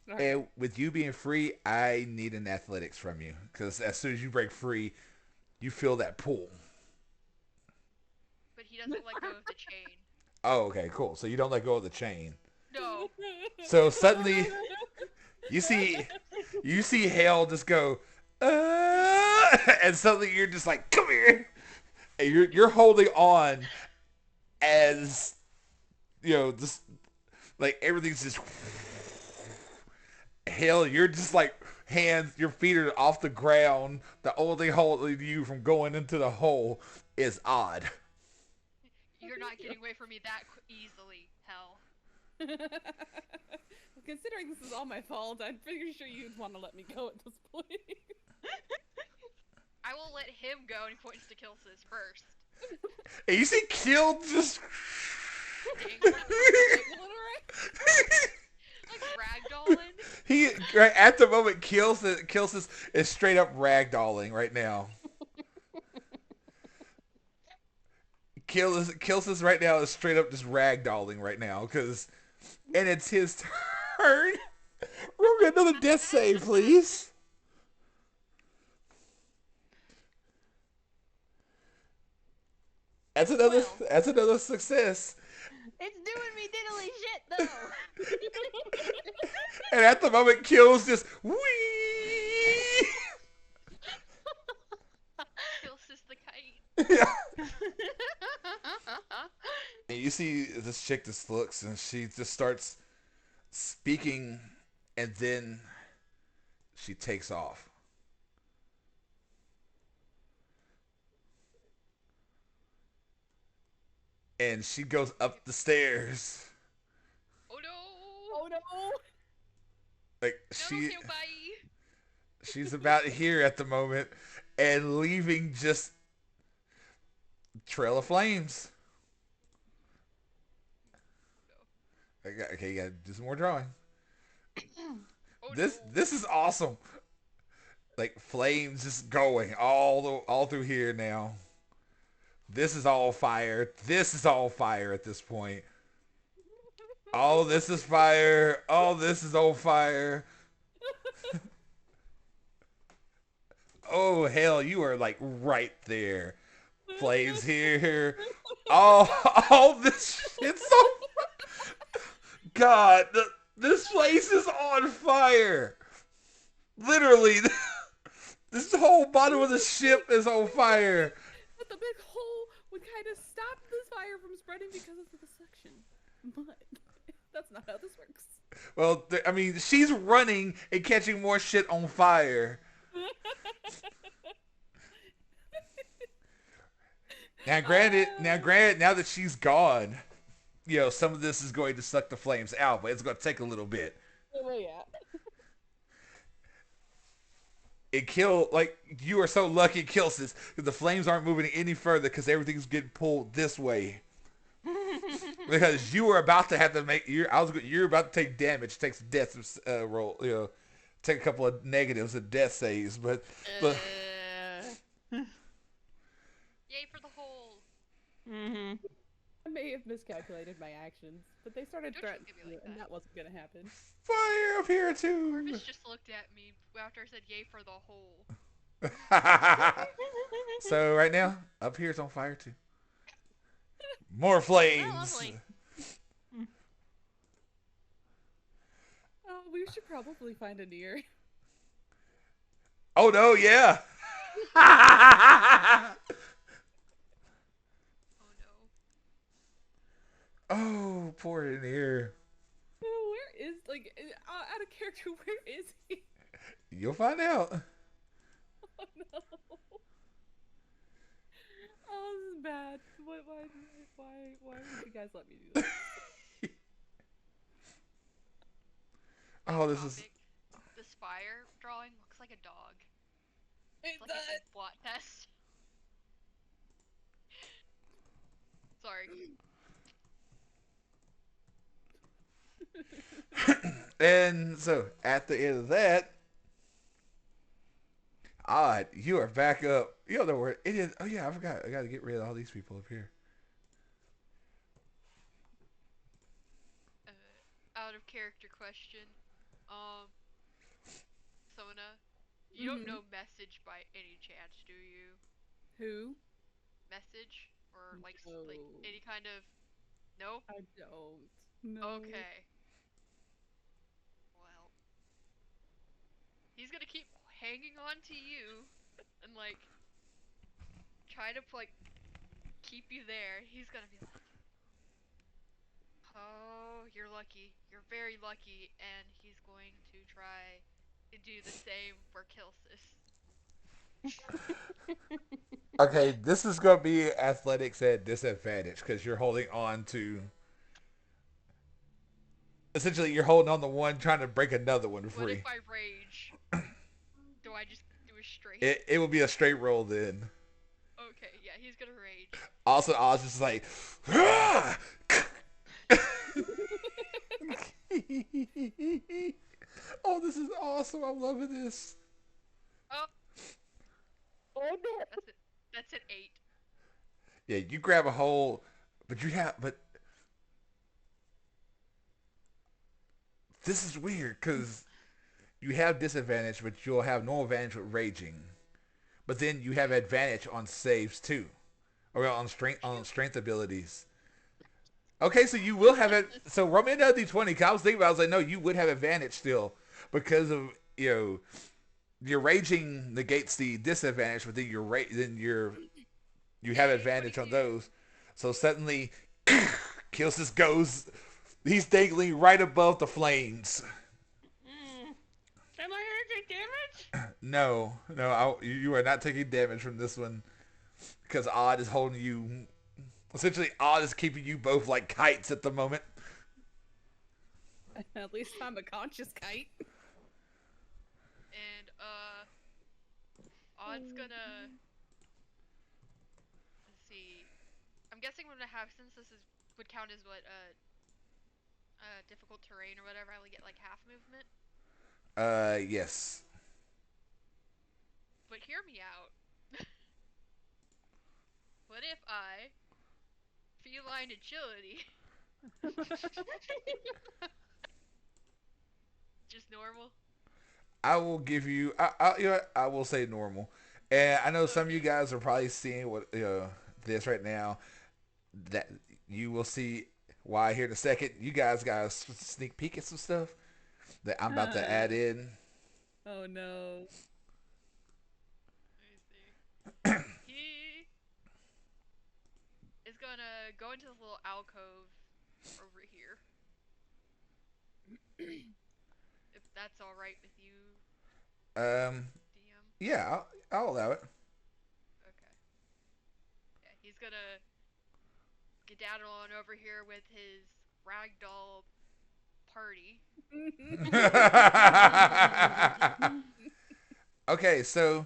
All right. And with you being free, I need an athletics from you, because as soon as you break free, you feel that pull. But he doesn't let go of the chain. Oh, okay, cool. So you don't let go of the chain. No. So suddenly, you see Hale just go, and suddenly you're just like, come here, and you're holding on as just like everything's just. Hale, you're just like your feet are off the ground. The only holding you from going into the hole is Odd. You're not getting away from me that easily, hell. Considering this is all my fault, I'm pretty sure you'd want to let me go at this point. I will let him go, and he points to Kilsis first. And you see Kill just. Like ragdolling. He right at the moment Kilsis is straight up ragdolling right now. Kilsis right now is straight up just ragdolling right now, and it's his turn. Roll me another death save, please. That's another success. It's doing me diddly shit, though. And at the moment, Kills just wee. Kilsis the kite. Yeah. And you see this chick just looks, and she just starts speaking, and then she takes off. And she goes up the stairs. Oh no! Oh no! Like No, bye. she's about here at the moment, and leaving just trail of flames. Okay, you gotta do some more drawing. Oh, This is awesome. Like flames just going all through here now. This is all fire. This is all fire at this point. Oh, this is fire. Oh, this is all fire. Oh, hell, you are like right there. Flames here. All this shit's so... God, this place is on fire. Literally, this whole bottom of the ship is on fire. But the big hole would kind spreading because of the suction, but that's not how this works. Well, I mean, she's running and catching more shit on fire. Now that she's gone, some of this is going to suck the flames out, but it's going to take a little bit. Oh yeah. You are so lucky, Kilsis, because the flames aren't moving any further because everything's getting pulled this way. Because you were about to have to you're about to take damage, take some death roll, take a couple of negatives and death saves, but Yay for the hole. Mm-hmm. I may have miscalculated my actions, but they started Don't you threatening give me me, like and that. that wasn't gonna happen. fire up here too. Purvis just looked at me after I said yay for the hole. So right now, up here is on fire too. More flames. lovely. Oh, we should probably find a near. Oh no, yeah. Oh no. Oh, poor in here. Where is out of character? Where is he? You'll find out. Oh no! Oh, this is bad. Why would you guys let me do this? Oh, this is. Topic. The spire drawing looks like a dog. It It's like a blot test. Sorry. And so at the end of that, Odd, you are back up. You don't know where it is. Oh yeah, I forgot. I got to get rid of all these people up here. Out of character question. Sona, you don't know message by any chance, do you? Who? Message or like No. any kind of no? I don't. No. Okay. Well, he's gonna keep hanging on to you and try to keep you there. He's gonna be like, "Oh, you're lucky. You're very lucky," and he's going to try to do the same for Kilsis. Okay, this is going to be athletics at disadvantage because you're holding on to. Essentially, you're holding on to one, trying to break another one What free. if I rage? Do I just do a straight? It will be a straight roll then. Okay, yeah, he's gonna rage. Also, Oz just like. "Ah!" Oh, this is awesome! I'm loving this. Oh, Oh no! that's it. That's an 8. Yeah, you grab a hole, but this is weird because you have disadvantage, but you'll have no advantage with raging. But then you have advantage on saves too, or on strength abilities. Okay, so you will have it. So roll me another d20. Cause I was thinking about, I was like, no, you would have advantage still because of your raging negates the disadvantage, but then you have advantage on those. So suddenly, Kilsis goes. He's dangling right above the flames. Am I gonna take damage? No, you are not taking damage from this one because Odd is holding you. Essentially, Odd is keeping you both like kites at the moment. At least I'm a conscious kite. And Odd's gonna let's see. I'm guessing I'm gonna have, since this would count as what difficult terrain or whatever, I would get like half movement. Yes. But hear me out. What if I feline agility? Just normal? I will give you. I will say normal, and I know some of you guys are probably seeing what this right now. That you will see why here in a second. You guys got a sneak peek at some stuff that I'm about to add in. Oh no. Let me see. He is gonna go into this little alcove over here. If that's all right with you, Um, DM. yeah, I'll allow it. Okay. Yeah, he's gonna skedaddle on over here with his ragdoll party. Okay, so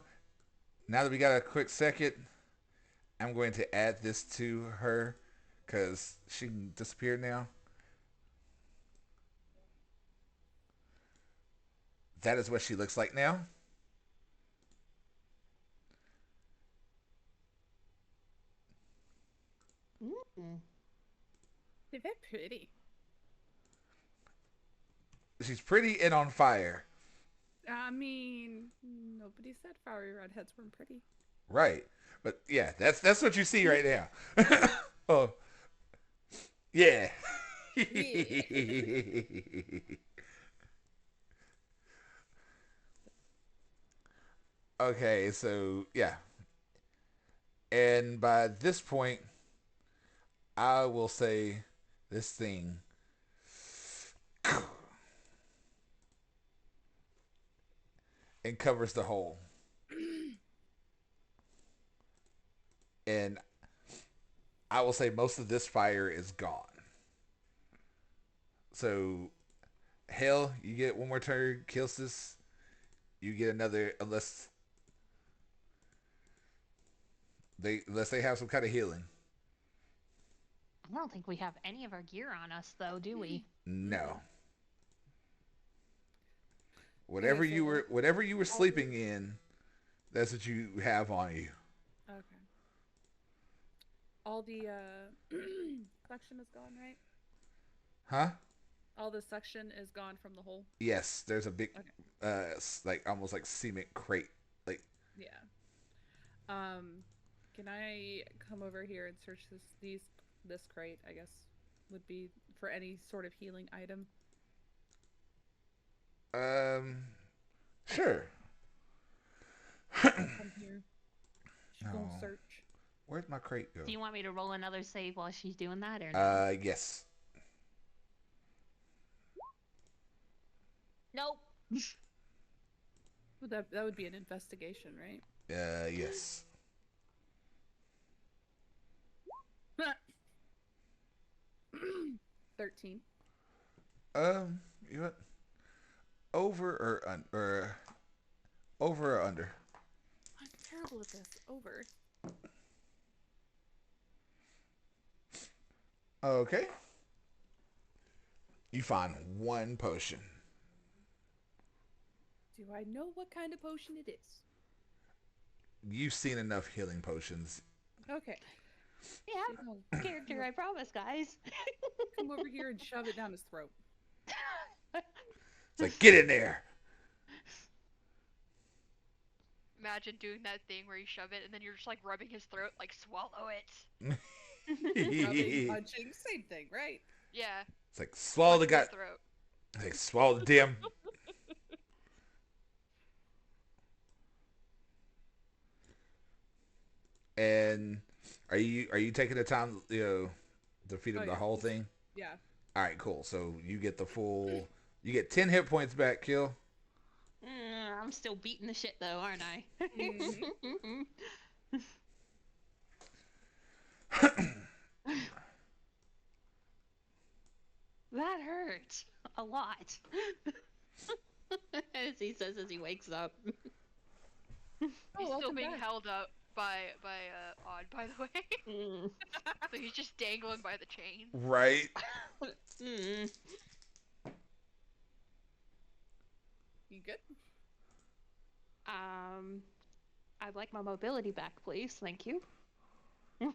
now that we got a quick second, I'm going to add this to her because she can disappear now. That is what she looks like now. Mm. They're very pretty. She's pretty and on fire. I mean, nobody said fiery redheads weren't pretty. Right. But yeah, that's what you see right now. Oh, yeah. Yeah. Okay, so yeah. And by this point, I will say this thing and covers the hole. And I will say most of this fire is gone. So, hell, you get one more turn, Kilsis. You get another, unless they have some kind of healing. I don't think we have any of our gear on us, though, do we? No. Okay, so Whatever you were sleeping in, that's what you have on you. okay. All the suction is gone, right? Huh? All the suction is gone from the hole. Yes, there's a big, Okay. like almost like cement crate. Like, Yeah. Can I come over here and search this crate? I guess would be for any sort of healing item. Sure. Come here. She's gonna No. search. Where'd my crate go? Do you want me to roll another save while she's doing that, or no? Yes. Nope. Well, that would be an investigation, right? Yes. 13. You what? Over or under? I'm terrible at this. Over. Okay. You find one potion. Do I know what kind of potion it is? You've seen enough healing potions. Okay. Yeah, character, I promise, guys. Come over here and shove it down his throat. It's like, get in there. Imagine doing that thing where you shove it and then you're just like rubbing his throat, like swallow it. Rubbing, punching, same thing, right? Yeah. It's like, swallow the punch his gut. throat. It's like, swallow the damn. And are you taking the time, to feed him Oh, the yeah. whole thing? Yeah. All right, cool. So you get the full. You get 10 hit points back, Kill. I'm still beating the shit, though, aren't I? That hurt a lot. As he says as he wakes up. He's still welcome being back. held up by Odd, by the way. Mm. So he's just dangling by the chain. Right. Mm. You good? I'd like my mobility back, please. Thank you. And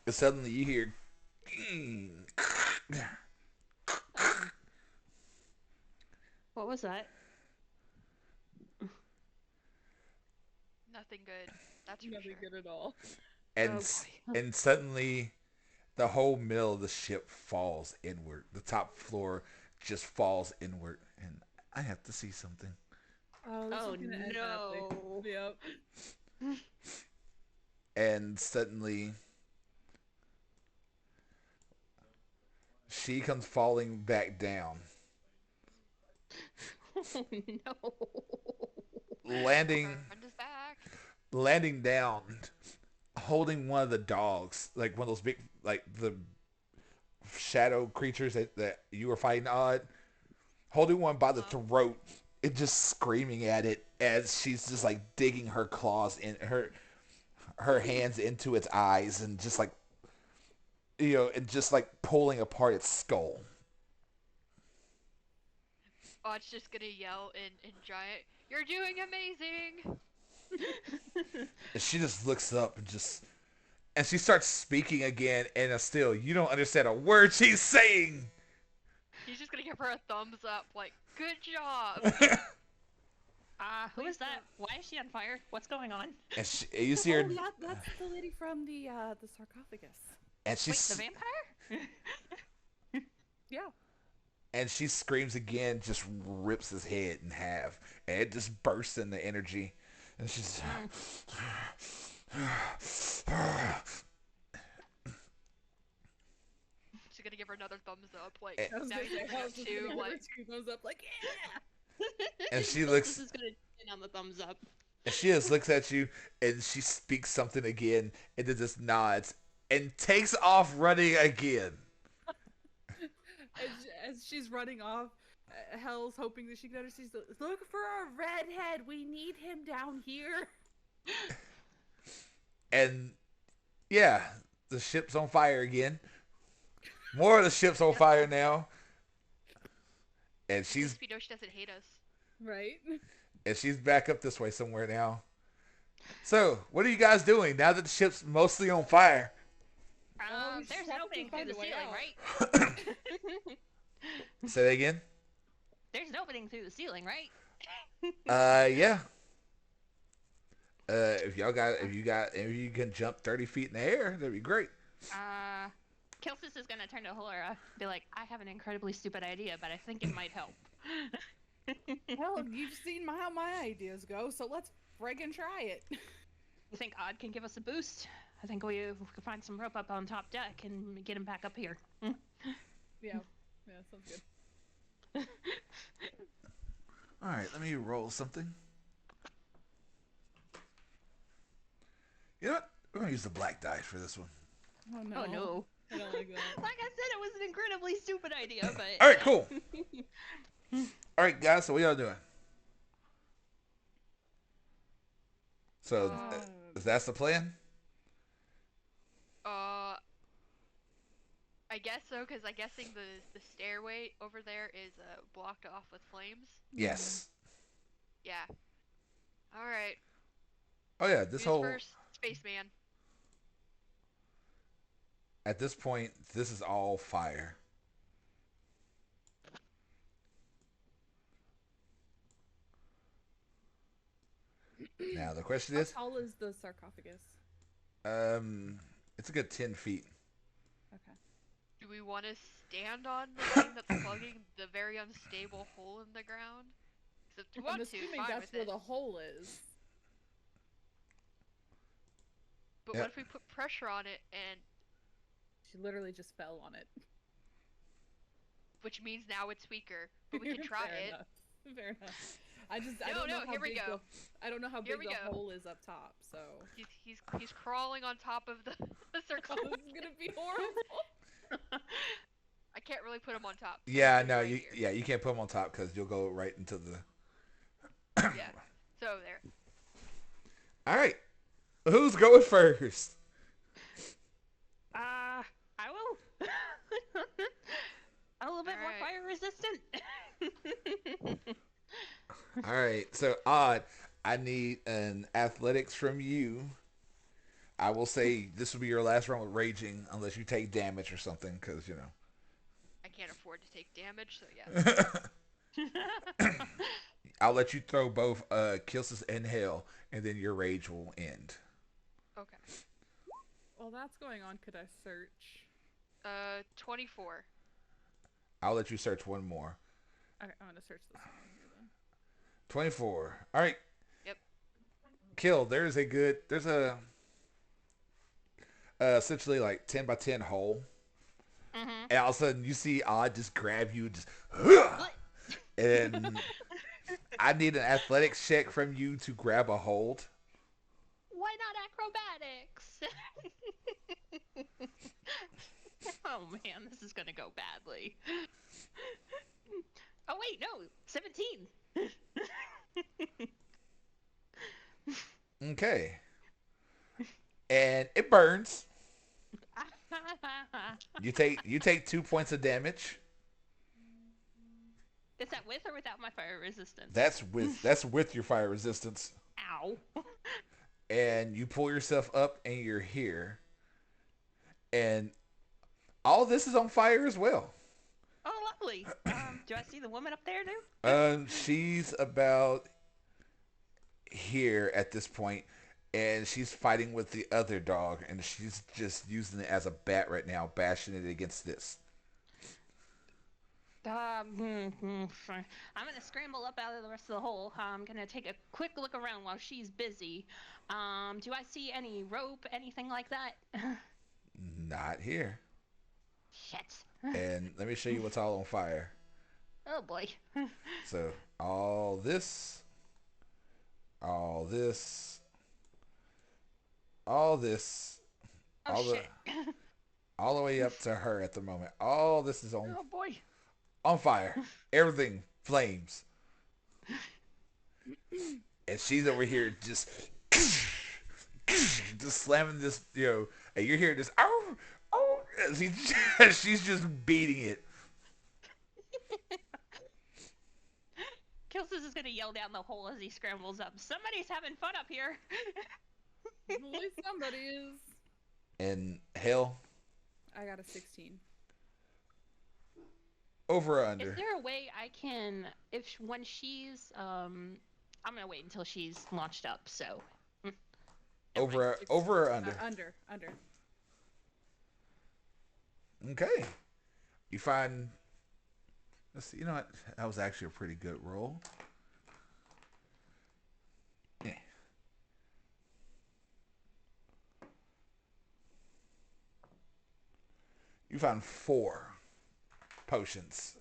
suddenly you hear. What was that? Nothing good. That's for Nothing sure. good at all. And Oh, s- boy. and suddenly, the whole middle of the ship falls inward. The top floor just falls inward, and I have to see something. Oh, this Oh, is gonna end badly. no. Yep. And suddenly, she comes falling back down, Oh no. landing Friend is back. landing down, holding one of the dogs, like one of those big, like the shadow creatures that you were fighting, Odd, holding one by the throat and just screaming at it as she's just like digging her claws in her hands into its eyes and just like and just like pulling apart its skull. Odd's just gonna yell in giant, "You're doing amazing!" And she just looks up and she starts speaking again, and still you don't understand a word she's saying. He's just gonna give her a thumbs up, like, "Good job!" Who is that? Why is she on fire? What's going on? And you see her, Oh, that's the lady from the sarcophagus. and Wait, the vampire? Yeah. and she screams again, just rips his head in half, and it just bursts into energy. And she's She's gonna give her another thumbs up, like, Eh. I was now gonna he's say, gonna I have was just two, gonna give her like, 2 thumbs up, like, yeah. and she This looks is gonna end on the thumbs up. and she just looks at you, and she speaks something again, and then just nods and takes off running again. As she's running off, Hell's hoping that she can understand. Look for our redhead. We need him down here. And yeah, the ship's on fire again. More of the ship's on fire now. And she's we know she doesn't hate us. Right? back up this way somewhere now. So, what are you guys doing now that the ship's mostly on fire? we There's should an probably opening through find the a way ceiling, out. right? Say that again? There's an opening through the ceiling, right? Yeah. If you can jump 30 feet in the air, that'd be great. Kilsis is gonna turn to Halora, be like, I have an incredibly stupid idea, but I think it might help. Well, you've seen how my ideas go, so let's friggin' try it. You think Odd can give us a boost? I think we could find some rope up on top deck and get him back up here. Yeah, sounds good. All right, let me roll something. You know what? We're gonna use the black die for this one. Oh no. Oh no. I don't like that. Like I said, it was an incredibly stupid idea, but... All right, cool. All right, guys. So what y'all doing? So that's the plan. I guess so, because I'm guessing the stairway over there is blocked off with flames. Yes. Yeah. All right. Oh yeah. This Who's whole first? Spaceman. at this point, this is all fire. Now the question How is, tall is the sarcophagus? it's a good 10 feet. Okay. Do we want to stand on the thing that's plugging the very unstable hole in the ground? If we want I'm to, assuming fine that's with where it. the hole is. But Yeah. what if we put pressure on it, and She literally just fell on it. which means now it's weaker? But we can try Fair it. enough. Fair enough. I No, don't know no, how here we big go. I don't know how Here big we the go. hole is up top, so He's crawling on top of the circle. this is gonna be horrible. I can't really put him on top. so Yeah, he's no, right you here. you can't put them on top because you'll go right into the. Yeah. So there. All right, who's going first? I will. A little bit more Alright. fire resistant. All right, so Odd, I need an athletics from you. I will say this will be your last round with raging unless you take damage or something, because you know. I can't afford to take damage, so yeah. I'll let you throw both Kilsis and Hell, and then your rage will end. Okay. While that's going on, could I search? 24. I'll let you search one more. Okay, I'm gonna search this one here then. 24. All right. Yep. Kill. There's a essentially like 10 by 10 hole Mm-hmm. and all of a sudden you see Odd just grab you, just What? and I need an athletics check from you to grab a hold. Why not acrobatics? Oh man, this is gonna go badly. Oh wait, no, 17. Okay, and it burns. You take 2 points of damage. Is that with or without my fire resistance? That's with your fire resistance, Ow. and you pull yourself up, and you're here, and all this is on fire as well. Oh, lovely. Do I see the woman up there too? She's about here at this point, and she's fighting with the other dog, and she's just using it as a bat right now, bashing it against this. Fine. I'm gonna scramble up out of the rest of the hole. I'm gonna take a quick look around while she's busy. Do I see any rope, anything like that? Not here. Shit. And let me show you what's all on fire. Oh boy. So all this, all this, all this, Oh all shit. all the way up to her at the moment. All this is Oh boy. on fire. Everything flames. And she's over here just slamming this, and you're hearing this, oh, oh, and she's just beating it. Kilsis is gonna yell down the hole as he scrambles up. Somebody's having fun up here. At least somebody is. And hell, I got a 16. over or under? Is there a way I can, when she's, I'm gonna wait until she's launched up. So. Never mind. Over or under? Under. Okay. You find. Let's see. You know what? That was actually a pretty good roll. Yeah. You found 4 potions.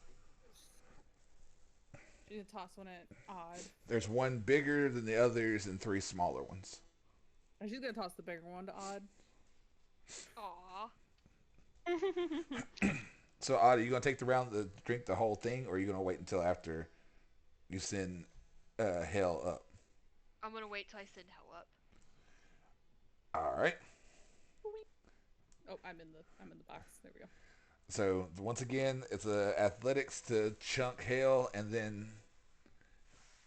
She's gonna toss one at Odd. There's one bigger than the others and 3 smaller ones. And she's gonna toss the bigger one to Odd. Aw. So, Odd, are you gonna take the round to drink the whole thing, or are you gonna wait until after you send Hell up? I'm gonna wait till I send Hell up. All right. Oh, I'm in the box. There we go. So once again, it's athletics to chunk Hell, and then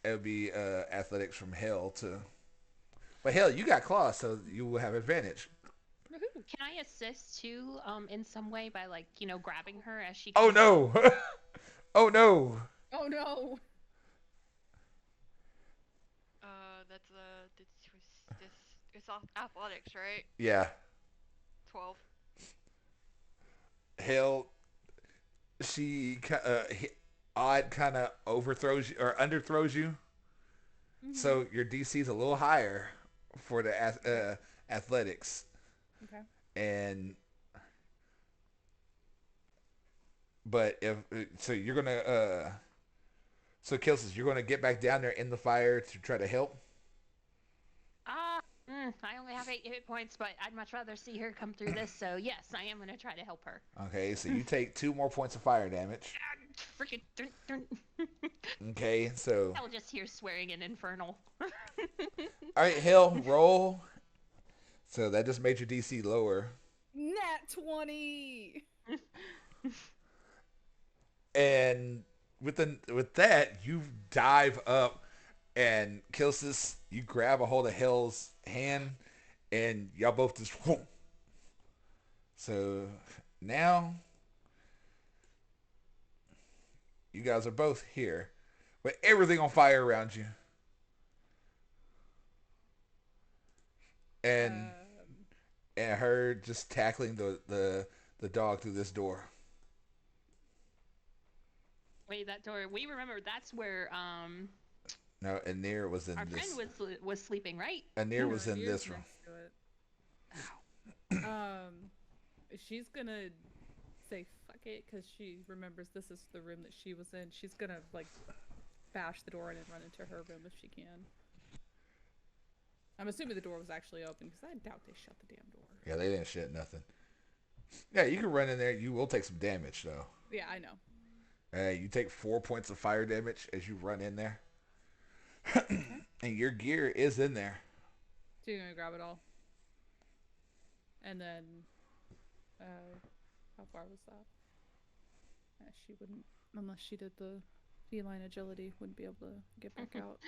it'll be athletics from Hell to. But Hell, you got claws, so you will have advantage. Woohoo! Can I assist too, in some way by grabbing her as she? Oh no! Oh no! Oh no! It's off athletics, right? Yeah. 12. Hell, Odd kind of overthrows you or underthrows you, so your DC is a little higher for the athletics. Okay. But you're gonna so Kilsis, you're gonna get back down there in the fire to try to help. I only have 8 hit points, but I'd much rather see her come through this. So yes, I am gonna try to help her. Okay, so you take 2 more points of fire damage. Freaking. Okay, so I'll just hear swearing in infernal. all right, Hell, roll. So that just made your DC lower. Nat 20. And with that, you dive up, and Kilsis, you grab a hold of Hell's hand, and y'all both just whoop. So now you guys are both here, with everything on fire around you, and her just tackling the dog through this door. Wait, that door. We remember that's where No, Anir was in our this. friend was sleeping, right? Anir was in Ears this room. next to it. She's gonna say gate because she remembers this is the room that she was in. She's gonna like bash the door in and run into her room if she can. I'm assuming the door was actually open because I doubt they shut the damn door. Yeah, they didn't shit nothing. Yeah, you can run in there. You will take some damage though. Yeah, I know. You take 4 points of fire damage as you run in there, and your gear is in there. So you're gonna grab it all, and then, how far was that? She wouldn't, unless she did the feline agility, wouldn't be able to get back out.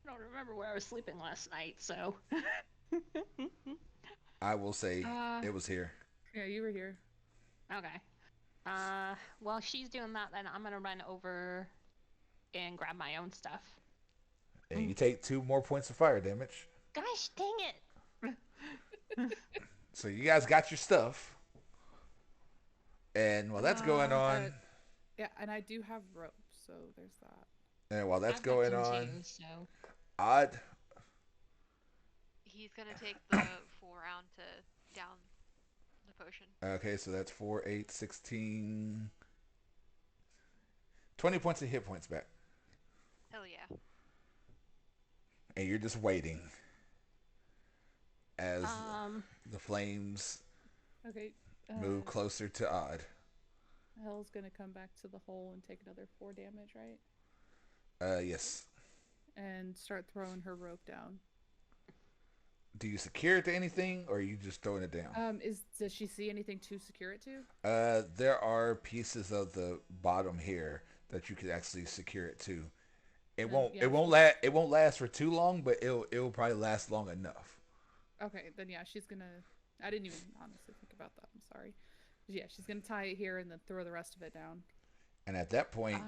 I don't remember where I was sleeping last night, so. I will say it was here. Yeah, you were here. Okay. While she's doing that, then I'm gonna run over and grab my own stuff. And you take 2 more points of fire damage. Gosh dang it! So you guys got your stuff. And while that's going on... yeah, and I do have rope, so there's that. And while that's I've got going some on... too, so. Odd. He's gonna take the full round to down the potion. Okay, so that's 4, 8, 16... 20 points of hit points back. Hell yeah. And you're just waiting. As the flames Okay. move closer to Odd. Hell's gonna come back to the hole and take another 4 damage, right? Yes. And start throwing her rope down. Do you secure it to anything, or are you just throwing it down? Does she see anything to secure it to? There are pieces of the bottom here that you could actually secure it to. It won't. Yeah, It won't last for too long, but it'll probably last long enough. Okay, then yeah, she's gonna. I didn't even honestly think about that. I'm sorry. Yeah, she's gonna tie it here and then throw the rest of it down. And at that point,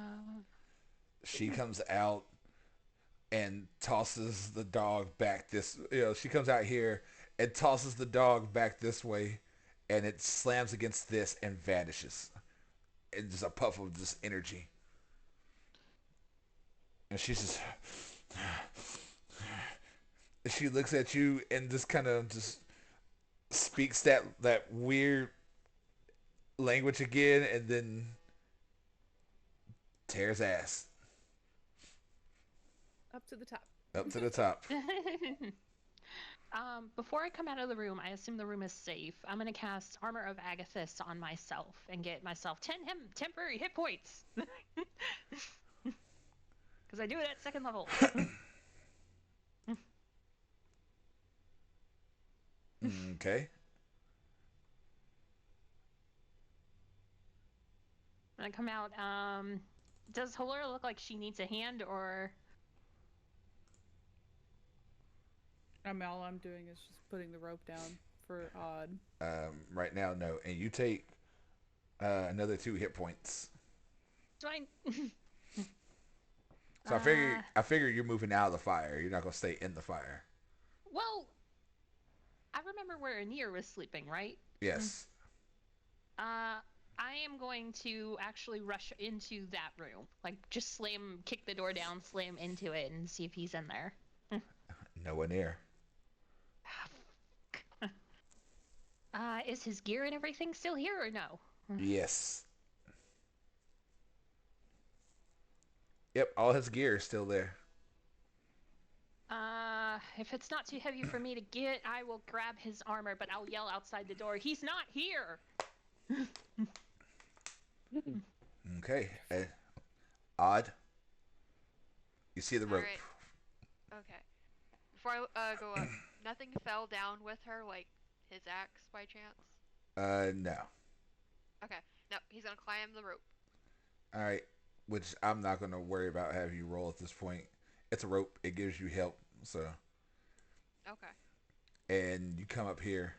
she comes out and tosses the dog back this. She comes out here and tosses the dog back this way, and it slams against this and vanishes. And just a puff of this energy. And she's just... She looks at you and just kind of just speaks that weird language again, and then tears ass. Up to the top. Up to the top. Before I come out of the room, I assume the room is safe. I'm gonna cast Armor of Agathis on myself and get myself 10 temporary hit points. Because I do it at 2nd level. Okay. When I come out, does Halora look like she needs a hand, or? All I'm doing is just putting the rope down for Odd. Right now, no. And you take another 2 hit points. Do I? So I figure you're moving out of the fire. You're not gonna stay in the fire. Well, I remember where Anir was sleeping, right? Yes. I am going to actually rush into that room. Like, just kick the door down, slam into it, and see if he's in there. No one here. Is his gear and everything still here, or no? Yes. Yep, all his gear is still there. If it's not too heavy for me to get, I will grab his armor, but I'll yell outside the door, "He's not here!" Okay. Odd. You see the rope. Alright. Okay. Before I go up, nothing fell down with her, like his axe by chance? No. Okay. No, he's gonna climb the rope. Alright. Which I'm not going to worry about having you roll at this point. It's a rope. It gives you help, so. Okay. And you come up here.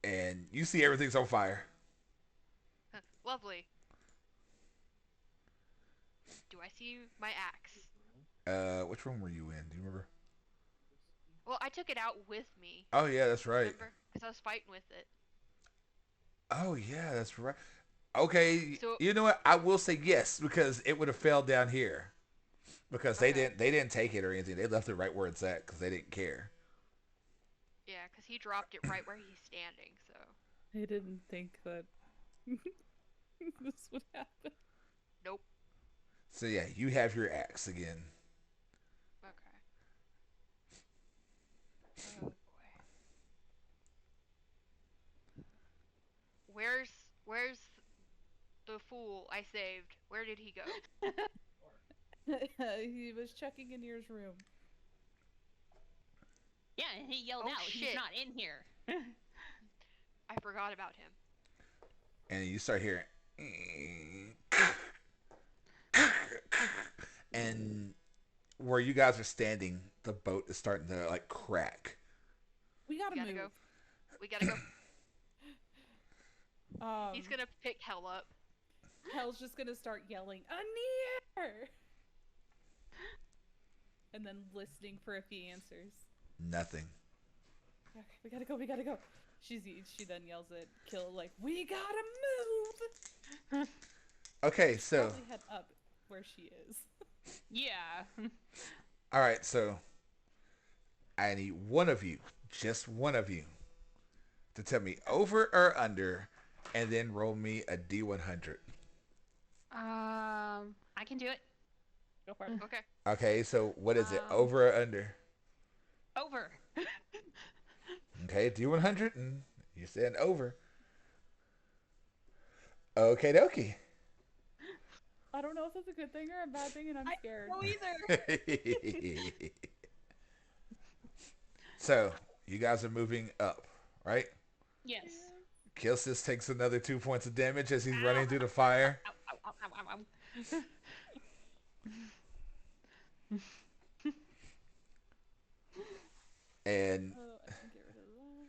And you see everything's on fire. Lovely. Do I see my axe? Which room were you in? Do you remember? Well, I took it out with me. Oh, yeah, that's right. Remember? Because I was fighting with it. Oh, yeah, that's right. Okay, So, you know what? I will say yes, because it would have fell down here. Because they didn't take it or anything. They left it right where it's at because they didn't care. yeah, because he dropped it right where he's standing, so. I didn't think that This would happen. Nope. So yeah, you have your axe again. Okay. Oh boy. Where's the fool I saved? Where did he go? He was checking in your room. Yeah, and he yelled Oh, out, shit. he's not in here. I forgot about him. And you start hearing, and where you guys are standing, the boat is starting to like crack. We gotta We gotta move. go. We gotta go. Um, He's gonna pick Hell up. Hell's just gonna start yelling, Anir! And then listening for if he answers. Nothing. Okay, we gotta go. She then yells at Kill like, we gotta move! Okay, so Probably head up where she is. Yeah. all right, so I need one of you, just one of you, to tell me over or under, and then roll me a D100. I can do it. Go for it. Okay. Okay, so what is it, Um, over or under? Over. Okay, D100, and you said over. Okay, dokie. I don't know if that's a good thing or a bad thing, and I'm scared. No either. So you guys are moving up, right? Yes. Kilsis takes another 2 points of damage as he's running through the fire. Ow, ow, ow, ow, ow, ow. And Oh, I can get rid of that.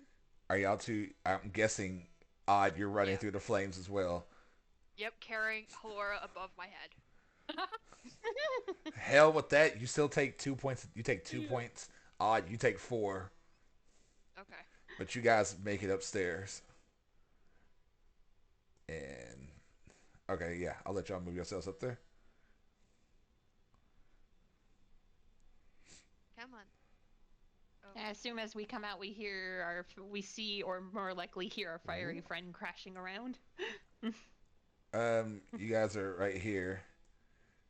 are y'all two? I'm guessing, Odd, you're running Yeah. through the flames as well. Yep, carrying Halora above my head. Hell with that. You still take 2 points. You take 2 Yeah. points. Odd, you take 4. Okay. But you guys make it upstairs. And okay, yeah, I'll let y'all move yourselves up there. Come on. Oh. As soon as we come out, we see, or more likely hear our fiery friend crashing around. You guys are right here.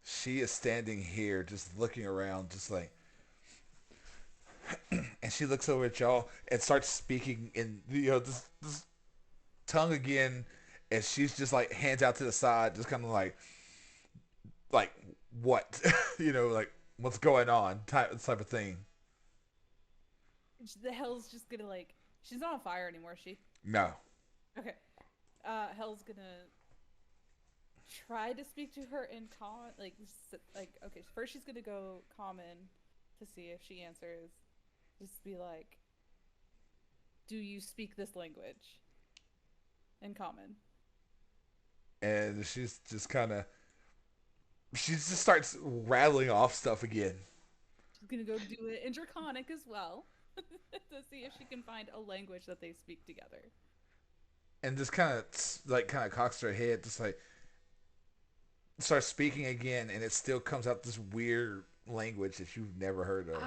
She is standing here, just looking around, just like, and she looks over at y'all and starts speaking in this tongue again, and she's just like hands out to the side, just kind of like what, like what's going on, type of thing. The Hell's just gonna like, she's not on fire anymore, is she? No. Okay. Hell's gonna try to speak to her in common, okay, first she's gonna go common to see if she answers. Just be like, do you speak this language? In common. And she just starts rattling off stuff again. She's gonna go do it in Draconic as well. To see if she can find a language that they speak together. And just kind of cocks her head, just like starts speaking again, and it still comes out this weird language that you've never heard of.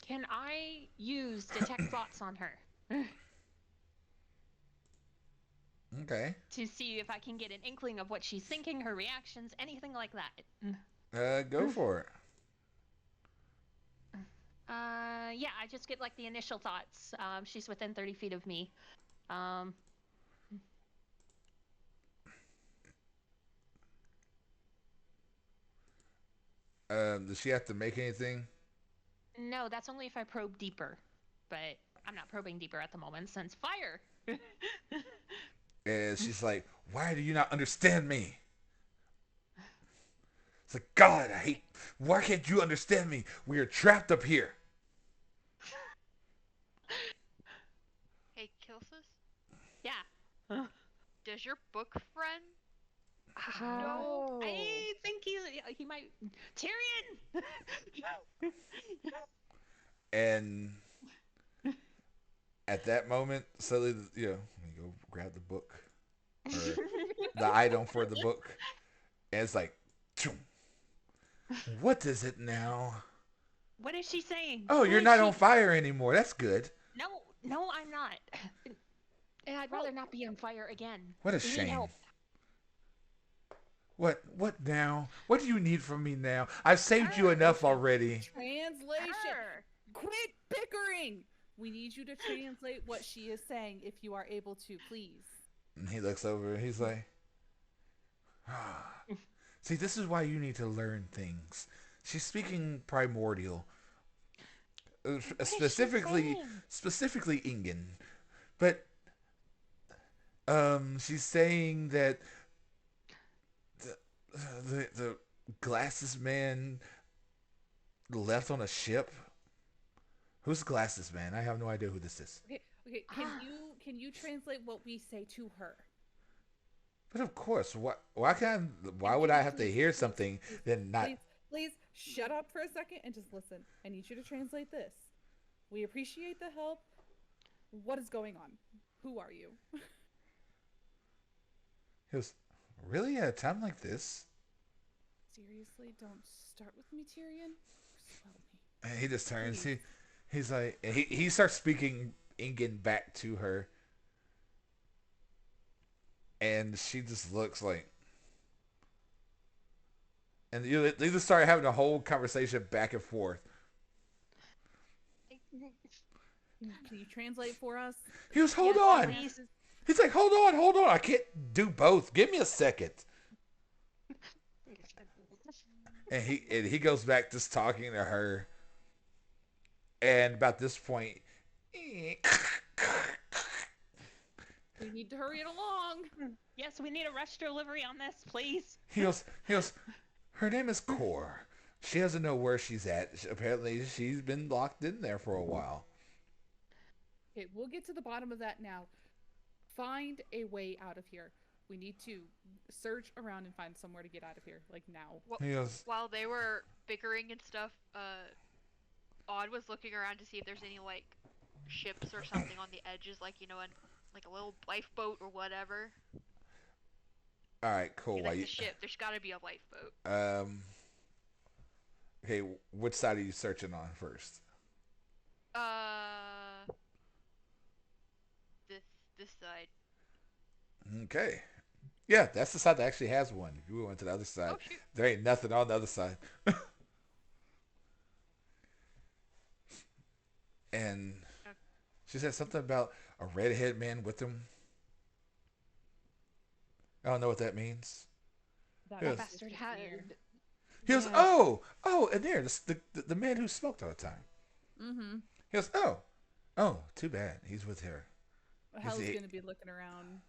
Can I use detect thoughts on her Okay. to see if I can get an inkling of what she's thinking, her reactions, anything like that? Go for it. Yeah, I just get like the initial thoughts. She's within 30 feet of me. Does she have to make anything? No, that's only if I probe deeper. But I'm not probing deeper at the moment since fire. And she's like, "Why do you not understand me?" It's like, God, I hate. Why can't you understand me? We are trapped up here. Hey, Kilsis? Yeah. Does your book friend? No, I think he might. Tyrion. And at that moment, suddenly, let me go grab the book or the item for the book, and it's like, "Choom. What is it now? What is she saying? Oh, Who you're is not she? on fire anymore. That's good." No, I'm not. And I'd rather not be on fire again. What a We need shame. help. What now? What do you need from me now? I've saved you enough already. Translation. Arr. Quit bickering. We need you to translate what she is saying if you are able to, please. And he looks over. He's like, see, this is why you need to learn things. She's speaking primordial, What is she specifically saying? specifically Ingen, but she's saying that the glasses man left on a ship. Who's the glasses man? I have no idea who this is. Okay. Can you translate what we say to her? But of course, why would I have to hear something then not? Please shut up for a second and just listen. I need you to translate this. We appreciate the help. What is going on? Who are you? He goes, really at a time like this? Seriously, don't start with me, Tyrion. Swell me. And he just turns. Please. He's like, he starts speaking Ingen back to her, and she just looks like, and they just start having a whole conversation back and forth. Can you translate for us? He goes, hold Yes, on. please. He's like, hold on. I can't do both. Give me a second. And he goes back just talking to her. And about this point, We need to hurry it along. Yes, we need a rush delivery on this, please. he goes, her name is Core. She doesn't know where she's at. Apparently, she's been locked in there for a while. Okay, we'll get to the bottom of that now. Find a way out of here. We need to search around and find somewhere to get out of here, like now. He goes, While they were bickering and stuff, Odd was looking around to see if there's any like ships or something on the edges, like like a little lifeboat or whatever. all right, cool. See, Why like you, the ship, there's got to be a lifeboat. okay, which side are you searching on first? This side. Okay. Yeah, that's the side that actually has one. If you went to the other side, Oh shoot. there ain't nothing on the other side. And she said something about a redhead man with him. I don't know what that means. That Yes. Bastard had. He goes, Yeah. oh, and there, the man who smoked all the time. Mm-hmm. He goes, too bad. He's with her. Hell's it- gonna be looking around,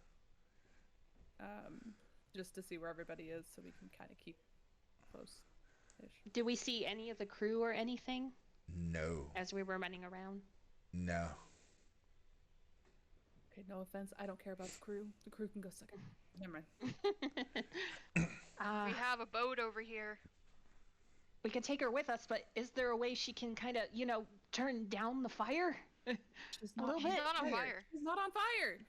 just to see where everybody is, so we can kind of keep close-ish. Did we see any of the crew or anything No, as we were running around? no. Okay, no offense. I don't care about the crew. The crew can go suck it. Never mind. We have a boat over here. We could take her with us, but is there a way she can kind of, turn down the fire? She's A little She's bit. not on fire. She's not on fire.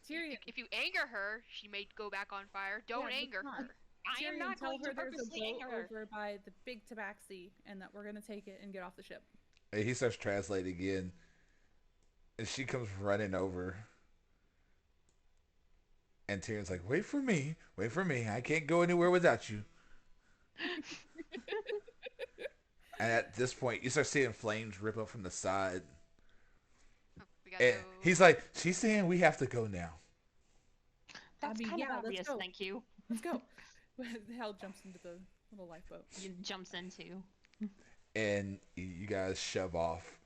Tyrion, If you anger her, she may go back on fire. Don't Yeah, anger but her. I am Tyrion, not tell going to her there's a purposely boat anger her. over by the big tabaxi, and that we're gonna take it and get off the ship. And he starts translating again. And she comes running over. And Tyrion's like, wait for me. I can't go anywhere without you. And at this point, you start seeing flames rip up from the side. We gotta And go. he's like, she's saying we have to go now. That's mean, kind yeah, of let's obvious, go. thank you. Let's go. Hal jumps into the little lifeboat. He jumps into. And you guys shove off.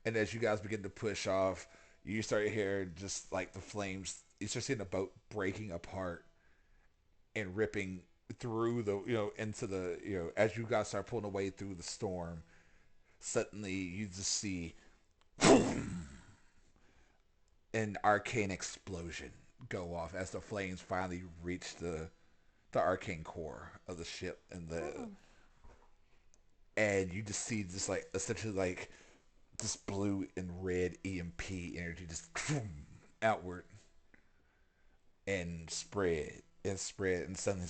And as you guys begin to push off, you start hearing just like the flames. You start seeing the boat breaking apart and ripping through the, into the, as you guys start pulling away through the storm, suddenly you just see an arcane explosion go off as the flames finally reach the arcane core of the ship, and you just see just like essentially like this blue and red EMP energy just outward and spread and suddenly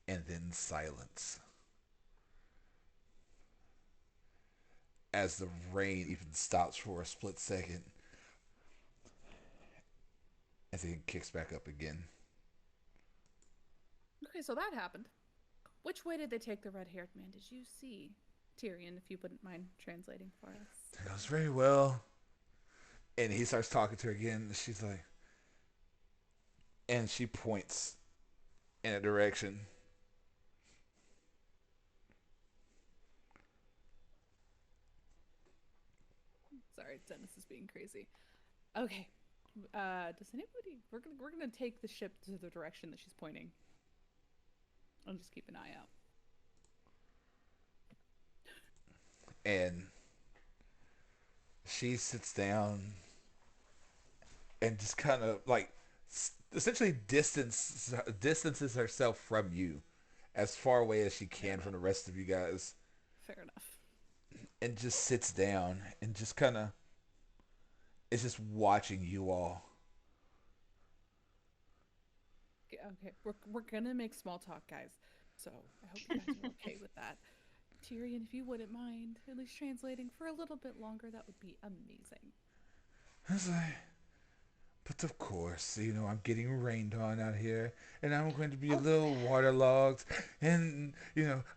and then silence. as the rain even stops for a split second, and then kicks back up again. Okay, so that happened. Which way did they take the red-haired man? Did you see? Tyrion, if you wouldn't mind translating for us. It goes very well. And he starts talking to her again. She's like, and she points in a direction. Sorry, Dennis is being crazy. Okay. Does anybody? We're gonna take the ship to the direction that she's pointing. I'll just keep an eye out. And she sits down and just kind of like essentially distances herself from you as far away as she can from the rest of you guys, Fair enough. and just sits down and just kind of is just watching you all. Okay, we're gonna make small talk, guys. So I hope you guys are okay with that. Tyrion, if you wouldn't mind at least translating for a little bit longer, that would be amazing. I was like, but of course, I'm getting rained on out here, and I'm going to be a little waterlogged, and,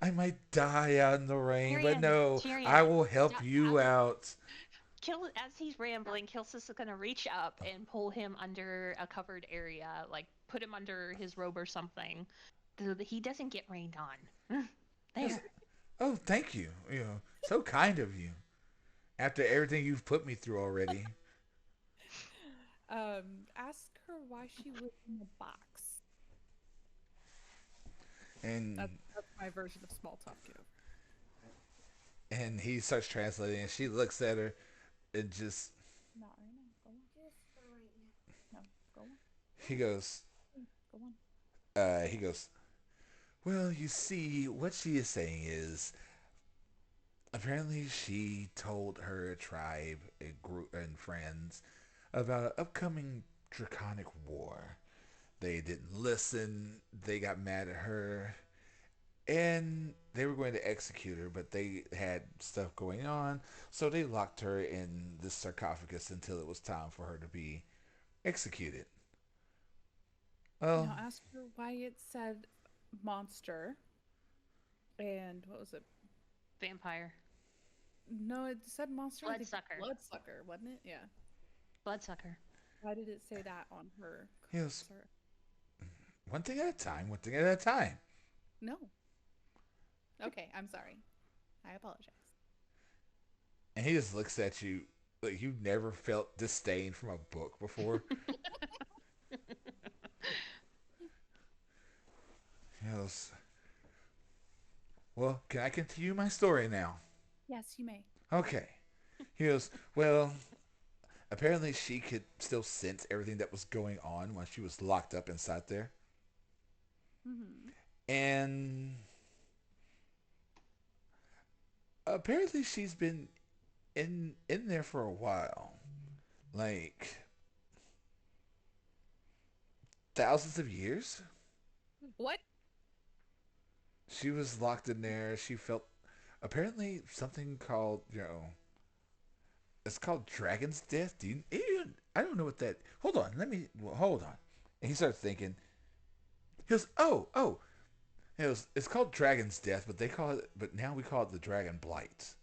I might die out in the rain, but Tyrion, no, Tyrion, I will help stop- you out. As he's rambling, Kilsis is gonna reach up and pull him under a covered area, like put him under his robe or something, so that he doesn't get rained on. There. Yes. Oh, thank you. So kind of you. After everything you've put me through already. Ask her why she was in the box. And That's my version of small talk. and he starts translating, and she looks at her and just Not right now. Go on. Just for right now. No, go on. he goes Go on. he goes, well, you see, what she is saying is apparently she told her tribe and group and friends about an upcoming draconic war. They didn't listen. They got mad at her, and they were going to execute her, but they had stuff going on, so they locked her in this sarcophagus until it was time for her to be executed. Well, Now ask her why it said monster. And what was it? Vampire. No, it said monster. I think Bloodsucker. Bloodsucker, wasn't it? Yeah. Bloodsucker. Why did it say that on her? Yes. Sorry. One thing at a time, one thing at a time. No. Okay, I'm sorry. I apologize. And he just looks at you like you've never felt disdain from a book before. He goes, well, can I continue my story now? Yes, you may. Okay. He goes, well, apparently she could still sense everything that was going on when she was locked up inside there. Mm-hmm. And apparently she's been in there for a while. Like thousands of years. What? She was locked in there. She felt apparently something called, it's called Dragon's Death. I don't know what that. Hold on. Hold on. And he starts thinking. He goes, oh. It's called Dragon's Death, but now we call it the Dragon Blight.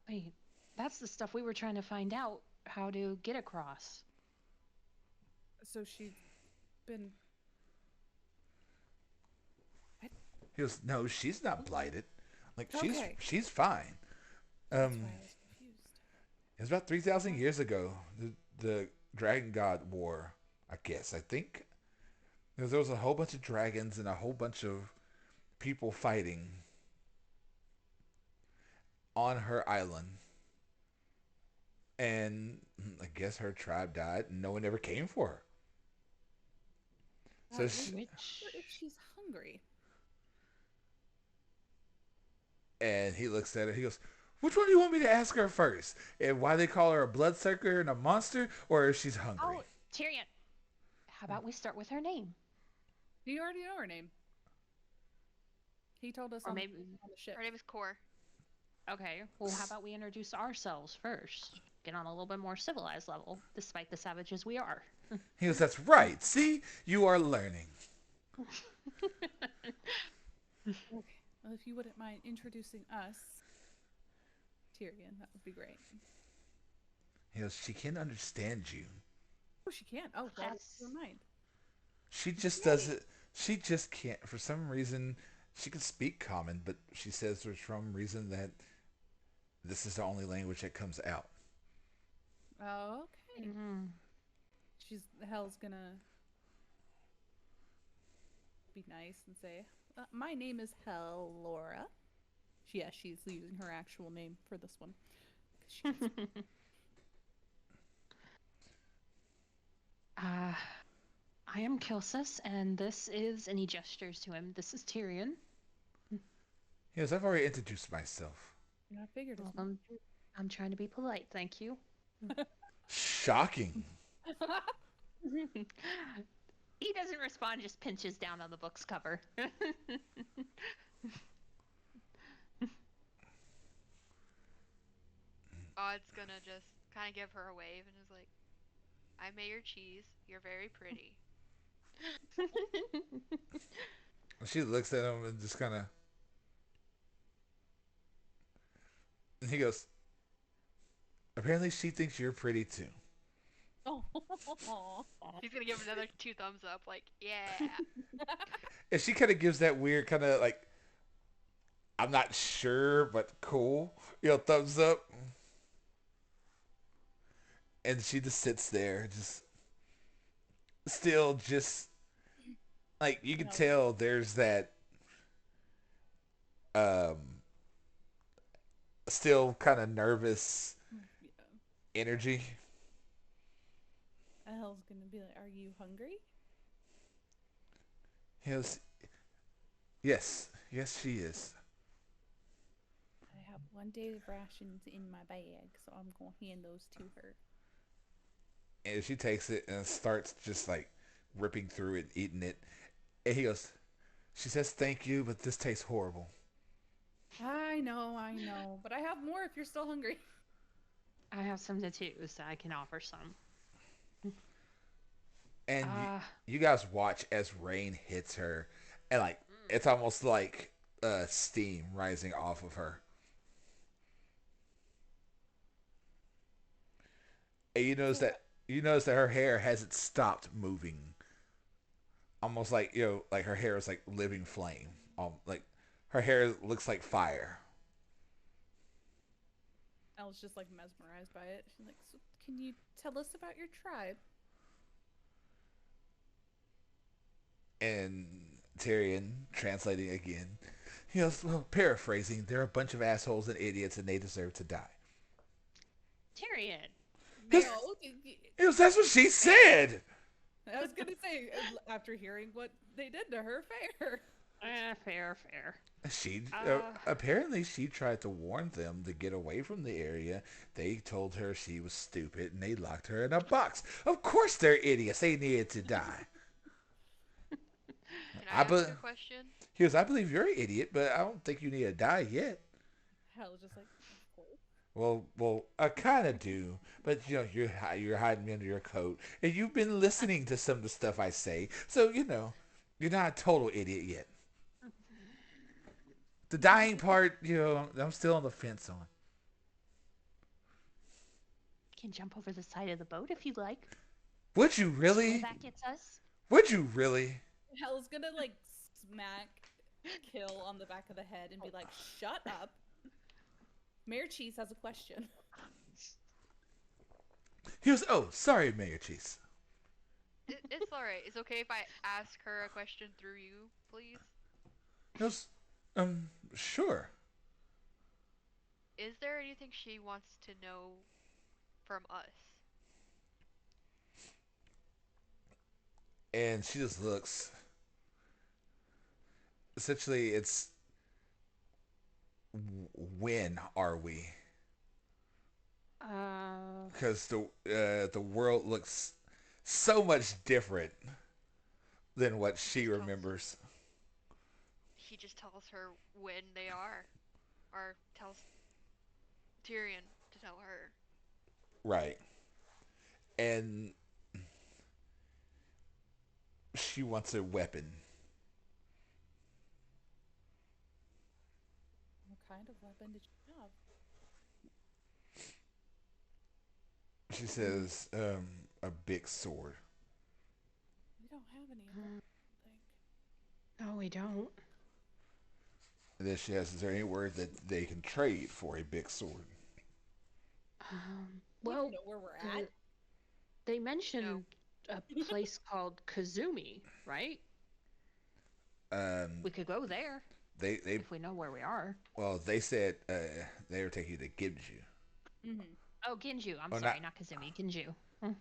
Wait, that's the stuff we were trying to find out how to get across. So she's been. He goes, no, she's not blighted. Like Okay. she's fine. That's why I was confused. It was about 3,000 years ago. The Dragon God War, I guess. I think there was a whole bunch of dragons and a whole bunch of people fighting on her island. And I guess her tribe died and no one ever came for her. So Which What if she's hungry? and he looks at her. He goes, which one do you want me to ask her first? And why they call her a bloodsucker and a monster, or if she's hungry? Oh, Tyrion. How about we start with her name? You already know her name. He told us Or on, maybe- on the ship. Her name is Core. Okay, well, how about we introduce ourselves first? Get on a little bit more civilized level, despite the savages we are. He goes, that's right. See, you are learning. Okay. Well, if you wouldn't mind introducing us, Tyrion, that would be great. He goes, she can understand you. Oh, she can. Oh, well, Yes. never mind. She just doesn't. She just can't. For some reason, she can speak common, but she says there's some reason that this is the only language that comes out. Oh, okay. Mm-hmm. Hell's gonna be nice and say, "My name is Hell Laura." Yeah, she's using her actual name for this one. uh, I am Kilsis, and this is, and he gestures to him, this is Tyrion. He goes, I've already introduced myself. I figured as Well, I'm trying to be polite, thank you. Shocking. He doesn't respond, just pinches down on the book's cover. Odd's gonna just kind of give her a wave and is like, "I'm Mayor Cheese. You're very pretty." She looks at him and just kind of. And he goes, apparently she thinks you're pretty too. Oh. He's gonna give another two thumbs up, like, "Yeah." And she kind of gives that weird kind of like, I'm not sure, but cool. Thumbs up. And she just sits there, just still just like you can tell there's that um still kind of nervous Yeah. energy. Hell's gonna be like, "Are you hungry?" He goes, yes, yes, she is. I have one day of rations in my bag, so I'm gonna hand those to her. And she takes it and starts just like ripping through it, eating it. And he goes, she says, thank you, but this tastes horrible. I know, but I have more if you're still hungry. I have some too, so I can offer some. And you guys watch as rain hits her, and like it's almost like steam rising off of her. And you notice that her hair hasn't stopped moving. Almost like like her hair is like living flame. Like her hair looks like fire. I was just like mesmerized by it. She's like, "So can you tell us about your tribe?" And Tyrion translating again. He goes, well, paraphrasing, they're a bunch of assholes and idiots, and they deserve to die. Tyrion. No, That's what she said. I was gonna say after hearing what they did to her, fair. Fair. She apparently she tried to warn them to get away from the area. They told her she was stupid, and they locked her in a box. Of course, they're idiots. They needed to die. Can I ask you a question? He goes, I believe you're an idiot, but I don't think you need to die yet. Hell, just like, of course. Well, I kind of do, but you're hiding me under your coat, and you've been listening to some of the stuff I say, so you're not a total idiot yet. The dying part, I'm still on the fence on. Can jump over the side of the boat if you'd like. Would you really? That gets us. Would you really? Hell's gonna like smack Kill on the back of the head and be like, "Shut up." Mayor Cheese has a question. He goes, oh, sorry, Mayor Cheese. It's alright. It's okay if I ask her a question through you, please? He goes, sure. Is there anything she wants to know from us? And she just looks. Essentially, it's when are we? Because the world looks so much different than what she remembers. He just tells her when they are, or tells Tyrion to tell her. Right. And she wants a weapon. What kind of weapon did you have? She says, a big sword. We don't have any of that, Mm, I think. no, we don't. And then she asks, is there any word that they can trade for a big sword? We don't Well, know where we're the, at. they No. mentioned a place called Kazumi, right? Um, We could go there they if we know where we are. well, they said they were taking you to Gimju. Mm-hmm. Oh, Ginju. I'm Oh, sorry, not Kazumi. Ginju. Mm.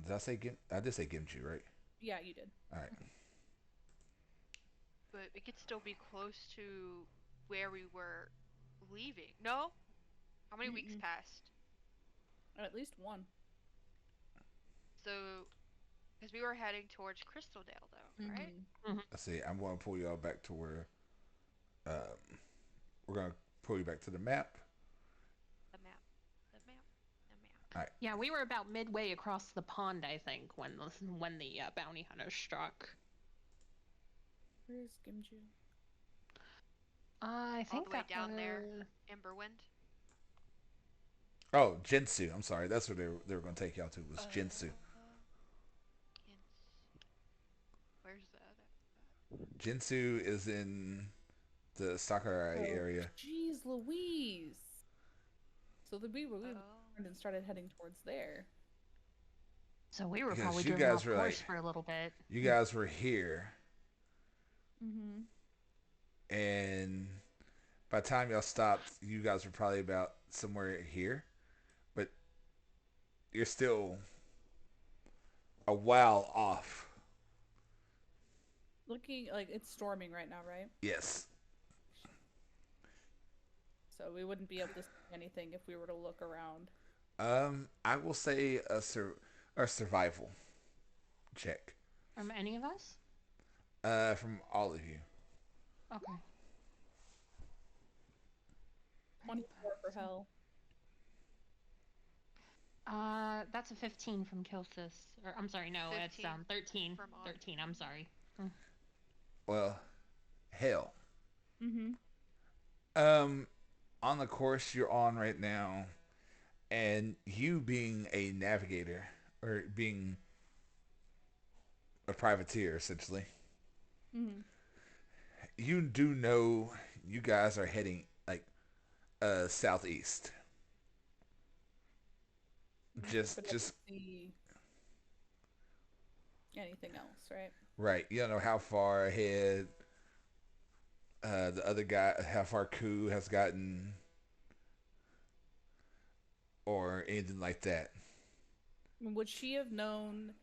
did I say Gim? I did say Gimju, right? Yeah, you did. All right. But we could still be close to where we were leaving. No? How many weeks Mm-mm. passed? At least one. So, because we were heading towards Crystaldale, though, right? Mm-hmm. Let's see. I'm going to pull y'all back to where um, we're going to pull you back to the map. The map. The map. The All map. right. Yeah, we were about midway across the pond, I think, when the bounty hunter struck. Where's Gimju? I All think the way that down there. was... Emberwind. Oh, Jinsu. I'm sorry. That's where they were going to take y'all to was Jinsu. Where's that? Jinsu is in the Sakurai Oh, area. jeez, Louise. So we Oh. turned and started heading towards there. So we were Because probably you driven guys off were course like- for a little bit. You guys were here, Mm-hmm. and by the time y'all stopped, you guys were probably about somewhere here, but you're still a while off. Looking like it's storming right now, right? Yes. So we wouldn't be able to see anything if we were to look around. I will say a survival check. From any of us? From all of you. Okay. 24 for hell. That's a 15 from Kilsis. Or I'm sorry, no, it's 15 13. from Aud. 13, I'm sorry. Well, hell. Mm-hmm. On the course you're on right now, and you being a navigator or being a privateer, essentially, Mm-hmm. you do know you guys are heading like southeast. Just But I don't see anything else, right? right. You don't know how far ahead the other guy, how far Ku has gotten, or anything like that. I mean, would she have known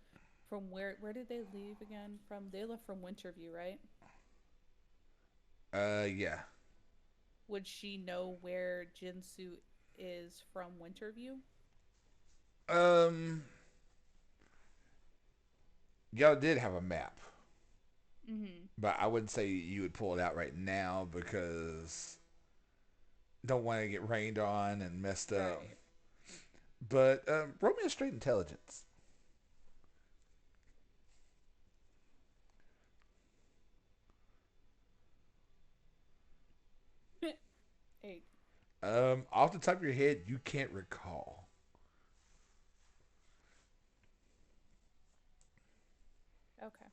from where did they leave again? From they left from Winterview, right? Yeah. Would she know where Jinsu is from Winterview? Um, y'all did have a map, Mm-hmm. but I wouldn't say you would pull it out right now because don't want to get rained on and messed up. Right. But roll me a straight intelligence. Eight. Off the top of your head, you can't recall. Okay.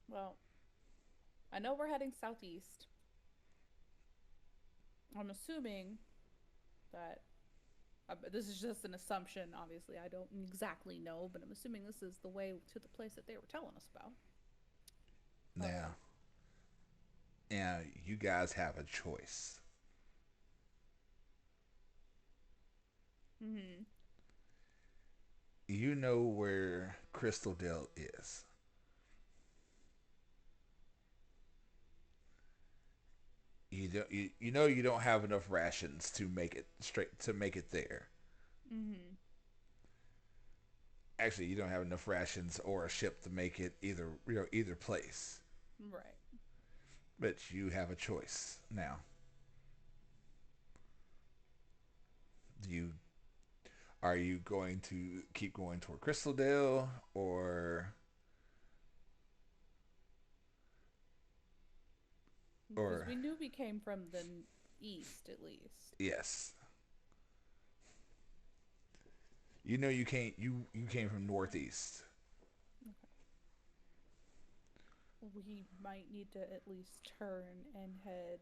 Well, I know we're heading southeast. I'm assuming that this is just an assumption. Obviously, I don't exactly know, but I'm assuming this is the way to the place that they were telling us about. Now, you guys have a choice. Mm-hmm. You know where Crystal Dale is. You know you don't have enough rations to make it straight to make it there. Mm-hmm. Actually, you don't have enough rations or a ship to make it either place. Right. But you have a choice now. You are you going to keep going toward Crystaldale Because or we knew we came from the east, at least. yes. You know you came from northeast. We might need to at least turn and head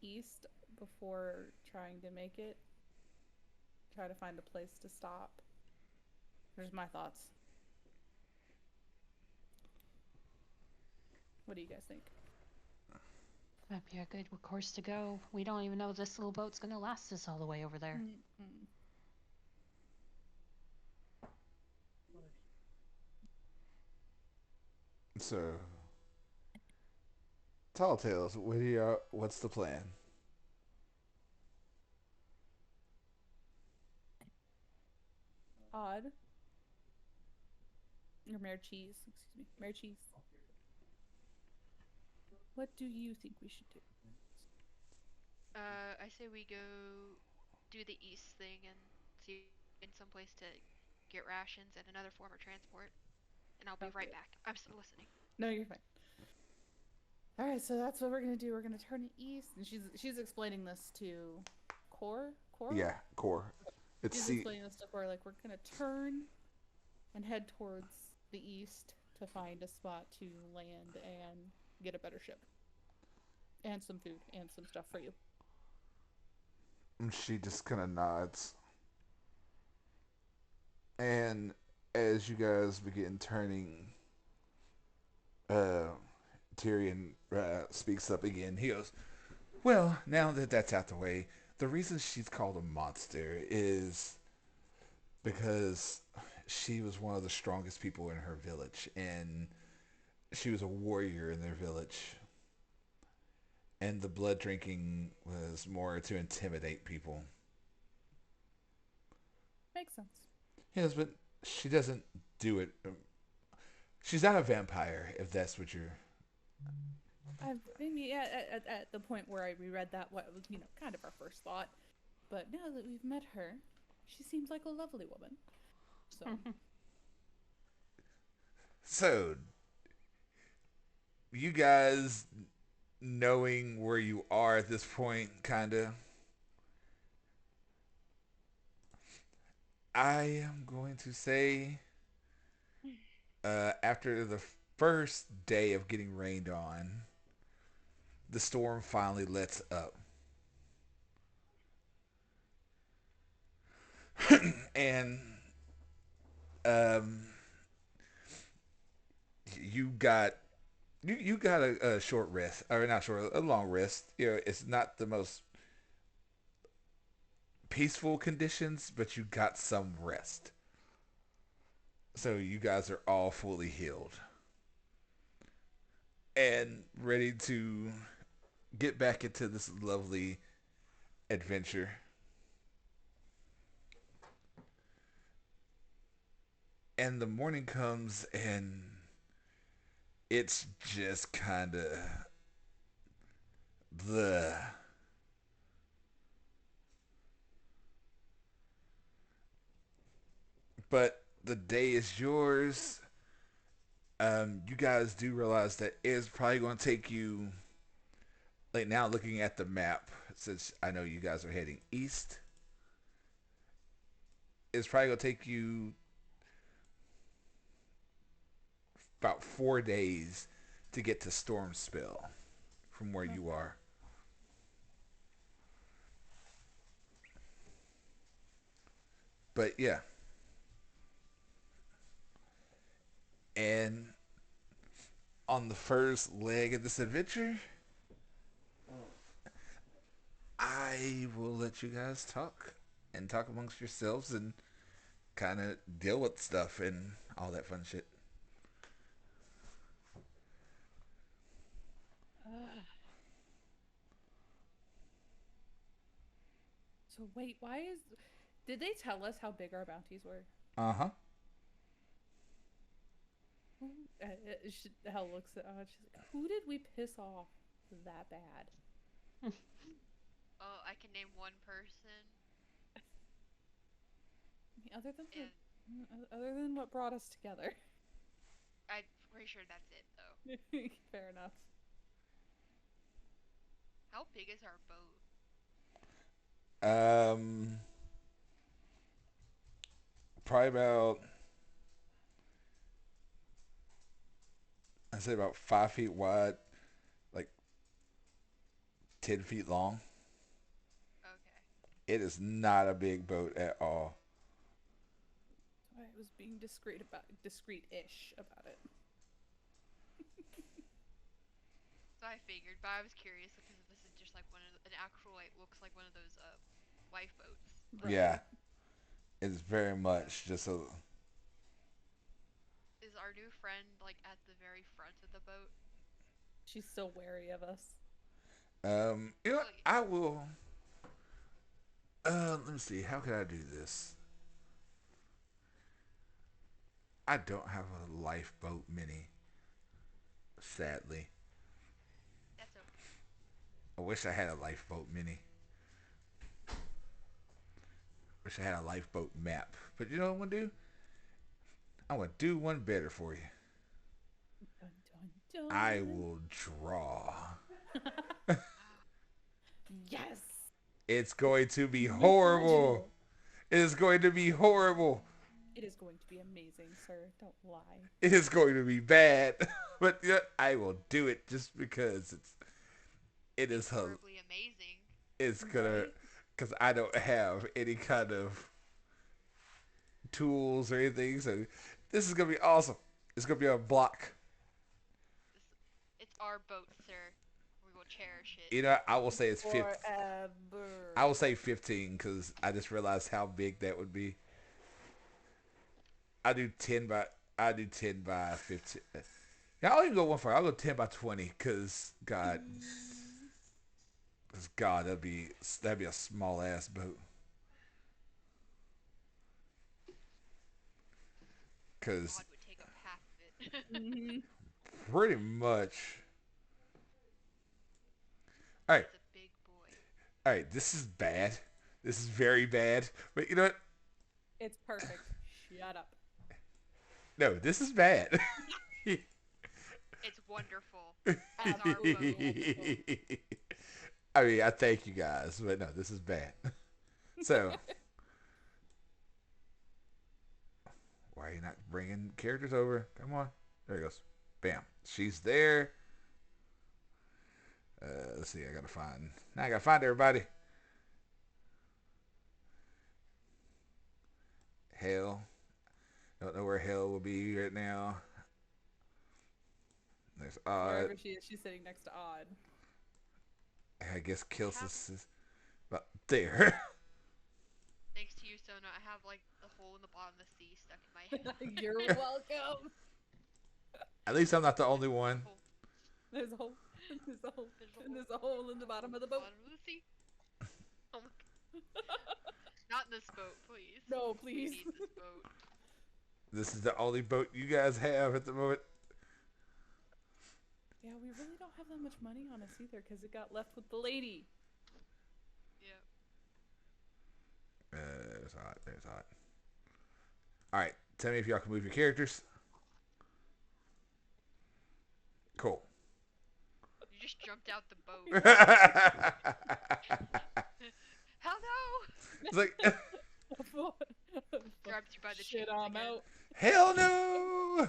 east before trying to make it. Try to find a place to stop. There's my thoughts. What do you guys think? Might be a good course to go. We don't even know if this little boat's gonna last us all the way over there. Mm-mm. So, Tall Tales, what's the plan? Odd. Or Mayor Cheese, excuse me. Mayor Cheese. What do you think we should do? I say we go do the east thing and see in some place to get rations and another form of transport. And I'll be Sounds right good. back. I'm still listening. No, you're fine. All right, so that's what we're gonna do. We're gonna turn east, and she's explaining this to Core. Core. Yeah, core. It's She's see. explaining this to Core. Like we're gonna turn and head towards the east to find a spot to land and get a better ship and some food and some stuff for you. She just kind of nods, and as you guys begin turning, uh, Tyrion speaks up again. He goes, "Well, now that that's out the way, the reason she's called a monster is because she was one of the strongest people in her village, and she was a warrior in their village. And the blood drinking was more to intimidate people. Makes sense. Yes, but she doesn't do it. She's not a vampire, if that's what you're. Maybe at the point where I reread that, what was kind of our first thought, but now that we've met her, she seems like a lovely woman. So So, you guys knowing where you are at this point, kind of. I am going to say, after the first day of getting rained on, the storm finally lets up. And um, you got you got a short rest, or not short, a long rest. It's not the most peaceful conditions, but you got some rest. So you guys are all fully healed and ready to get back into this lovely adventure. And the morning comes, and it's just kind of the. But the day is yours. You guys do realize that it's probably going to take you, like now looking at the map, since I know you guys are heading east, it's probably going to take you about 4 days to get to Stormspill from where you okay. are. But yeah, and on the first leg of this adventure, I will let you guys talk and talk amongst yourselves and kind of deal with stuff and all that fun shit. Uh, so wait, why is? Did they tell us how big our bounties were? Uh huh. Hell looks at she's like, who did we piss off that bad? Oh, I can name one person. other than And other than what brought us together. I'm pretty sure that's it, though. Fair enough. How big is our boat? Probably about, I'd say about 5 feet wide, like 10 feet long. Okay. It is not a big boat at all. I was being discreet-ish about it. So I figured, but I was curious because this is just like an actual, like, looks like one of those lifeboats. Right. Yeah, it's very much just a. Is our new friend like at the very front of the boat? She's still wary of us. You know what? Wait, I will. Let me see. How can I do this? I don't have a lifeboat mini, sadly. that's okay. I wish I had a lifeboat mini. Wish I had a lifeboat map. But you know what I'm gonna do? I'm gonna do one better for you. Dun, dun, dun. I will draw. Yes. It's going to be Miss horrible. Rachel. It is going to be horrible. It is going to be amazing, sir. Don't lie. It is going to be bad. But yeah, I will do it just because it is Horribly amazing. it's gonna, Right? because I don't have any kind of tools or anything. So this is gonna be awesome. It's gonna be a block. It's our boat, sir. We will cherish it. You know, I will say it's 50. Forever. I will say 15 because I just realized how big that would be. I do 10 by 15. Yeah, I'll even go one for. I'll go 10 by 20 because God, that'd be a small ass boat. Because God would take up half of it. Mhm. pretty much. All right, It's a big boy. all right. This is bad. This is very bad. But you know what? It's perfect. Shut up. No, this is bad. It's wonderful. It's our boat. I mean, I thank you guys, but no, this is bad. So, why are you not bringing characters over? Come on. There he goes. Bam. She's there. Let's see. Now I gotta find everybody. Hell. Don't know where Hell will be right now. There's Odd. Wherever she is, she's sitting next to Odd. I guess Kilsis is about there. Thanks to you, Sona, I have like the hole in the bottom of the sea stuck in my head. You're welcome. At least I'm not the only one. Hole. There's a hole. There's a hole. There's a hole in the bottom of the boat. Bottom of the sea. Oh my god. Not in this boat, please. No, We please. need this boat. This is the only boat you guys have at the moment. Yeah, we really don't have that much money on us either because it got left with the lady. Yeah. There's Hot. There's Hot. All right. Tell me if y'all can move your characters. Cool. You just jumped out the boat. Hell no! It's like, Grabbed you by the Shit, cheeks I'm again. out. hell no!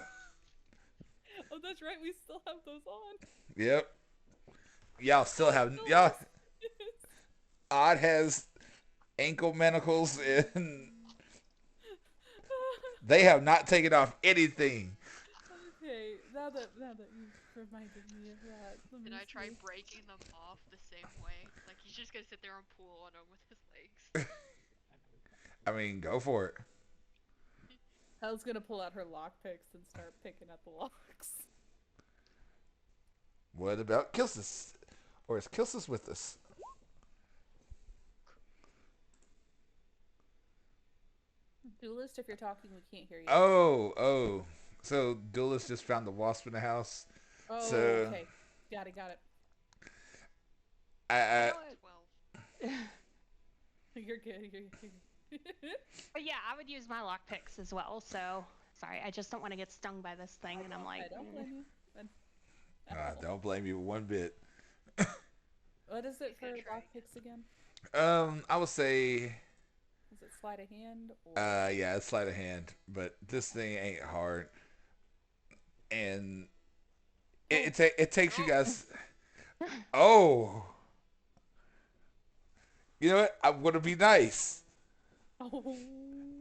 Oh, that's right. We still have those on. Yep. Y'all still have y'all. Odd has ankle manacles and they have not taken off anything. Okay, now that you reminded me of that. let Did me I try see. breaking them off the same way? Like he's just gonna sit there and pull on them with his legs. I mean, go for it. Helle's gonna pull out her lockpicks and start picking at the locks. What about Kilsis? Or is Kilsis with us? Duelist, if you're talking, we can't hear you. Oh. So Duelist just found the wasp in the house. Oh, so- okay. Got it. I 12. You're good. But yeah, I would use my lockpicks as well. So sorry, I just don't want to get stung by this thing. And I'm like, I don't blame you. At I all. don't blame you one bit. What is it for Good try. lockpicks again? I would say, Is it sleight of hand or? yeah, it's sleight of hand, but this thing ain't hard, and it takes you guys. Oh, you know what? I'm gonna be nice. Oh.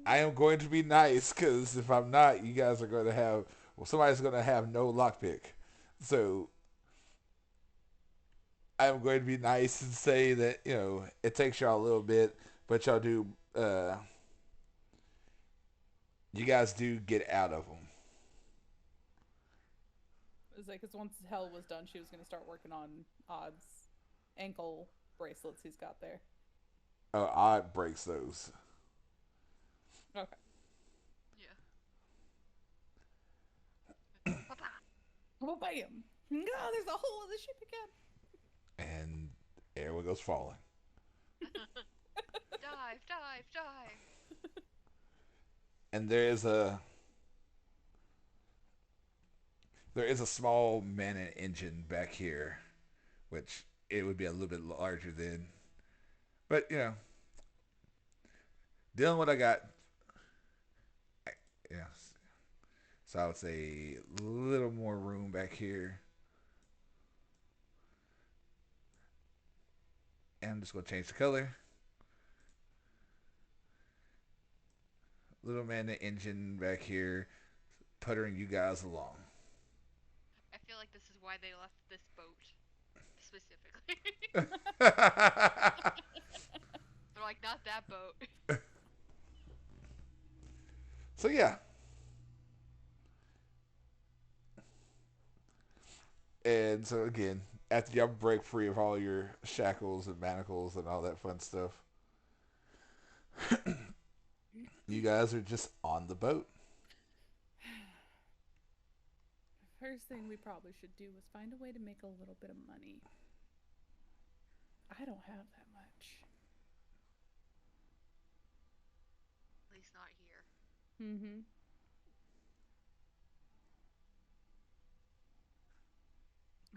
I am going to be nice because if I'm not, you guys are going to have. Well, somebody's going to have no lockpick. So I'm going to be nice and say that it takes y'all a little bit, but y'all do. You guys do get out of them. It's like, because once Hell was done, she was going to start working on Odd's ankle bracelets he's got there. Oh, Odd breaks those. Okay. Yeah. Papa. Well, bam! No, there's a hole in the ship again. And everyone goes falling. Dive, dive, dive. And there is a small mana engine back here, which it would be a little bit larger than. But dealing with what I got, yeah. So I would say a little more room back here. And I'm just gonna change the color. Little mana engine back here, puttering you guys along. I feel like this is why they left this boat specifically. They're like, not that boat. So yeah. And so again, after y'all break free of all your shackles and manacles and all that fun stuff, you guys are just on the boat. First thing we probably should do is find a way to make a little bit of money. I don't have that much. At least not here. Mm-hmm.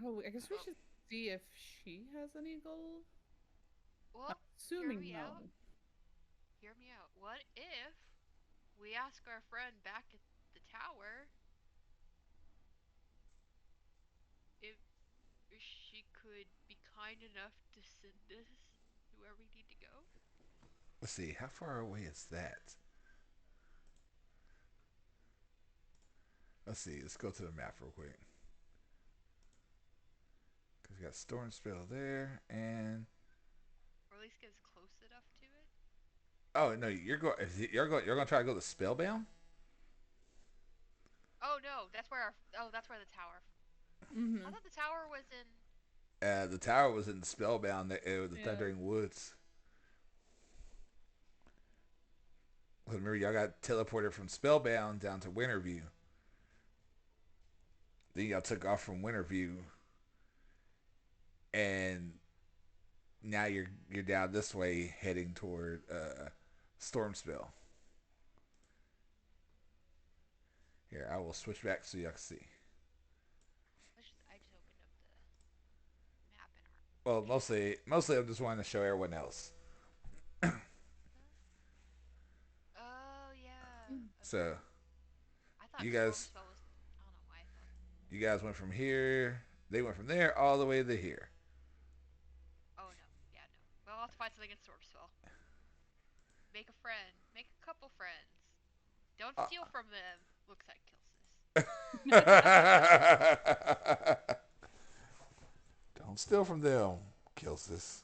Oh, I guess we should see if she has any gold. Well, Assuming hear me no. out. Hear me out. What if we ask our friend back at the tower if she could be kind enough to send us to where we need to go? Let's see, how far away is that? Let's see, let's go to the map real quick. Because we got Storm Spell there, and Or at least get us close enough to it? oh no, you're going to try to go to Spellbound? Oh no, that's where that's where the tower. Mm-hmm. I thought the tower was in. The tower was in Spellbound, the Yeah. Thundering Woods. Remember, y'all got teleported from Spellbound down to Winterview. Then y'all took off from Winterview, and now you're down this way, heading toward Stormspell. Here, I will switch back so y'all can see. I just opened up the map in our. Well, mostly I'm just wanting to show everyone else. Oh yeah. So I thought you guys- Stormspell was. I don't know why I thought. you guys went from here. They went from there all the way to here. Oh no. Yeah no. Well, I'll have to find something in Stormspell. Make a friend. Make a couple friends. Don't steal from them. Looks like Kilsis. Don't steal from them, Kilsis.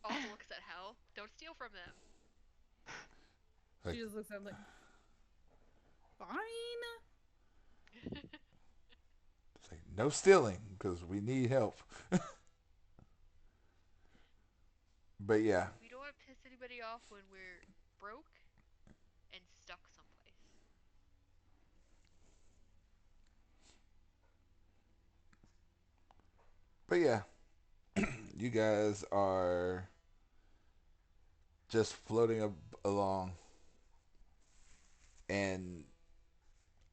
Also looks at Hell. Don't steal from them. Like- She just looks at him like, fine. It's like, no stealing, because we need help. But yeah, We don't want to piss anybody off when we're broke and stuck someplace. but yeah, you guys are just floating along. and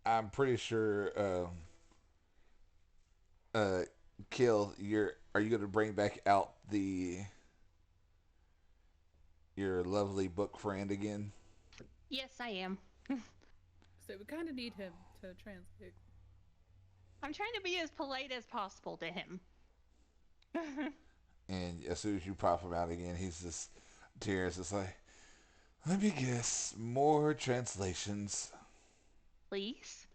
I'm pretty sure uh Kill, are you gonna bring back out the your lovely book friend again? Yes, I am. So we kind of need him to translate. I'm trying to be as polite as possible to him. And as soon as you pop him out again, he's just tears. It's like, let me guess, more translations. Please?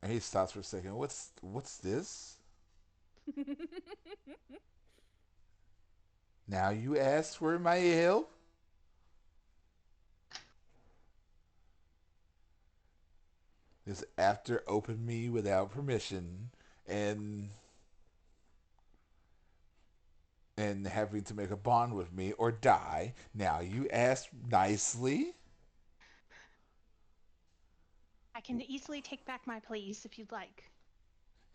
And he stops for a second. What's this? Now you ask for my help? This after open me without permission and having to make a bond with me or die. Now you ask nicely? I can easily take back my please if you'd like.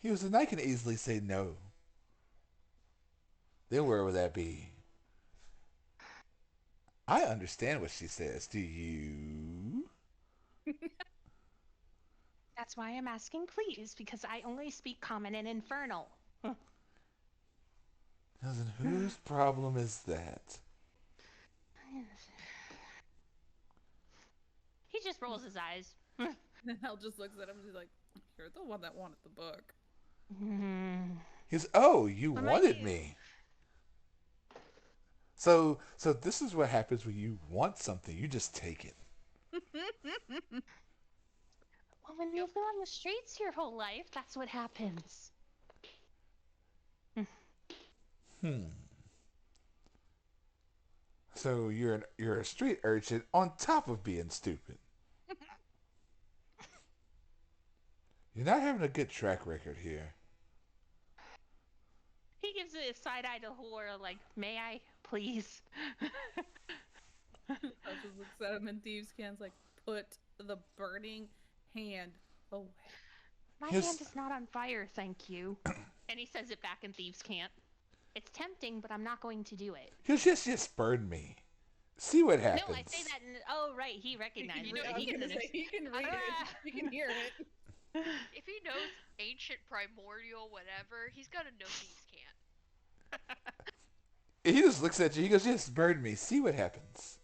He was, and I can easily say no. Then where would that be? I understand what she says. Do you? That's why I'm asking please, because I only speak common and infernal. Then whose problem is that? He just rolls his eyes. And Hal just looks at him and he's like, "You're the one that wanted the book." He's, oh, you What wanted about you? me. So this is what happens when you want something. You just take it. Well, when you've been on the streets your whole life, that's what happens. So you're a street urchin on top of being stupid. You're not having a good track record here. He gives it a side eye to Laura, like, may I, please? Hal just looks at him and Thieves' Can's like, "Put the burning hand away." My His- hand is not on fire, thank you. And he says it back in Thieves' Can't. It's tempting, but I'm not going to do it. He'll just burn me. See what happens. No, I say that in. Oh, right, he recognizes You know, it. I was He gonna can say, he can read Ah. it. He can hear it. If he knows ancient, primordial, whatever, he's gotta know these can't. He just looks at you. He goes, just burn me. See what happens.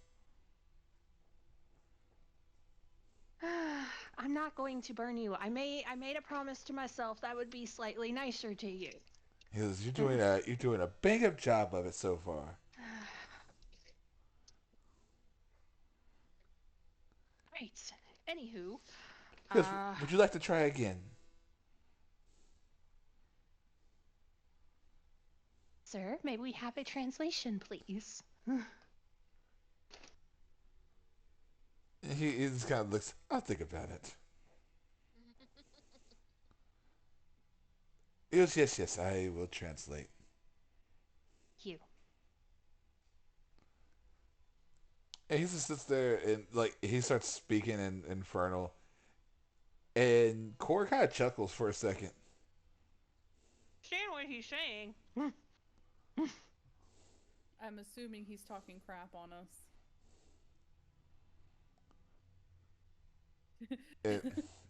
I'm not going to burn you. I made a promise to myself that would be slightly nicer to you. He goes, you're doing a bang up job of it so far. Right. Anywho, He goes, would you like to try again? sir, may we have a translation, please? He just kind of looks, I'll think about it. He goes, yes, I will translate. You. And he just sits there and like he starts speaking in Infernal, and Core kind of chuckles for a second. Understand what he's saying. I'm assuming he's talking crap on us.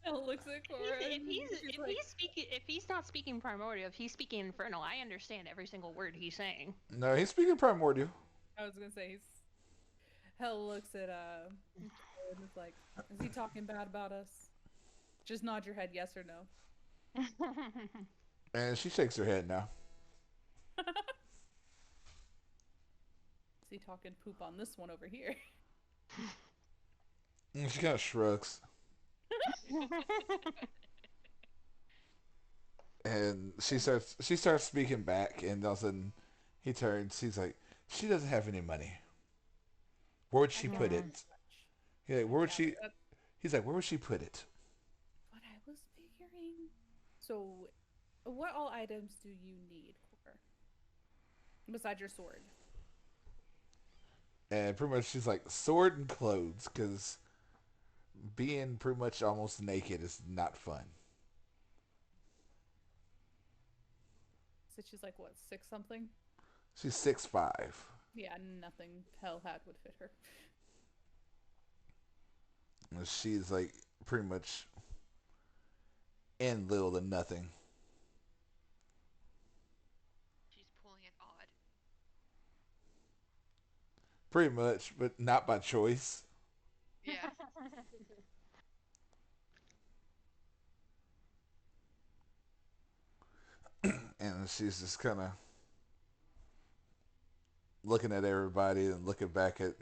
Hal looks at Cora. If he's not speaking primordial, if he's speaking infernal, I understand every single word he's saying. No, he's speaking primordial. I was gonna say, Hal looks at and is like, "Is he talking bad about us?" Just nod your head, yes or no. And she shakes her head now. Is he talking poop on this one over here? And she kind of shrugs. And she starts speaking back, and all of a sudden he turns. He's like, she doesn't have any money. Where would she put it? He's like, where would she? He's like, where would she put it? What I was figuring. So, what all items do you need, Cora? Besides your sword. And pretty much she's like, sword and clothes, because being pretty much almost naked is not fun. So she's like, what, 6 something? She's 6'5". Yeah, nothing Hell had would fit her. She's like pretty much in little to nothing. She's pulling it odd. Pretty much, but not by choice. Yeah. And she's just kind of looking at everybody and looking back at.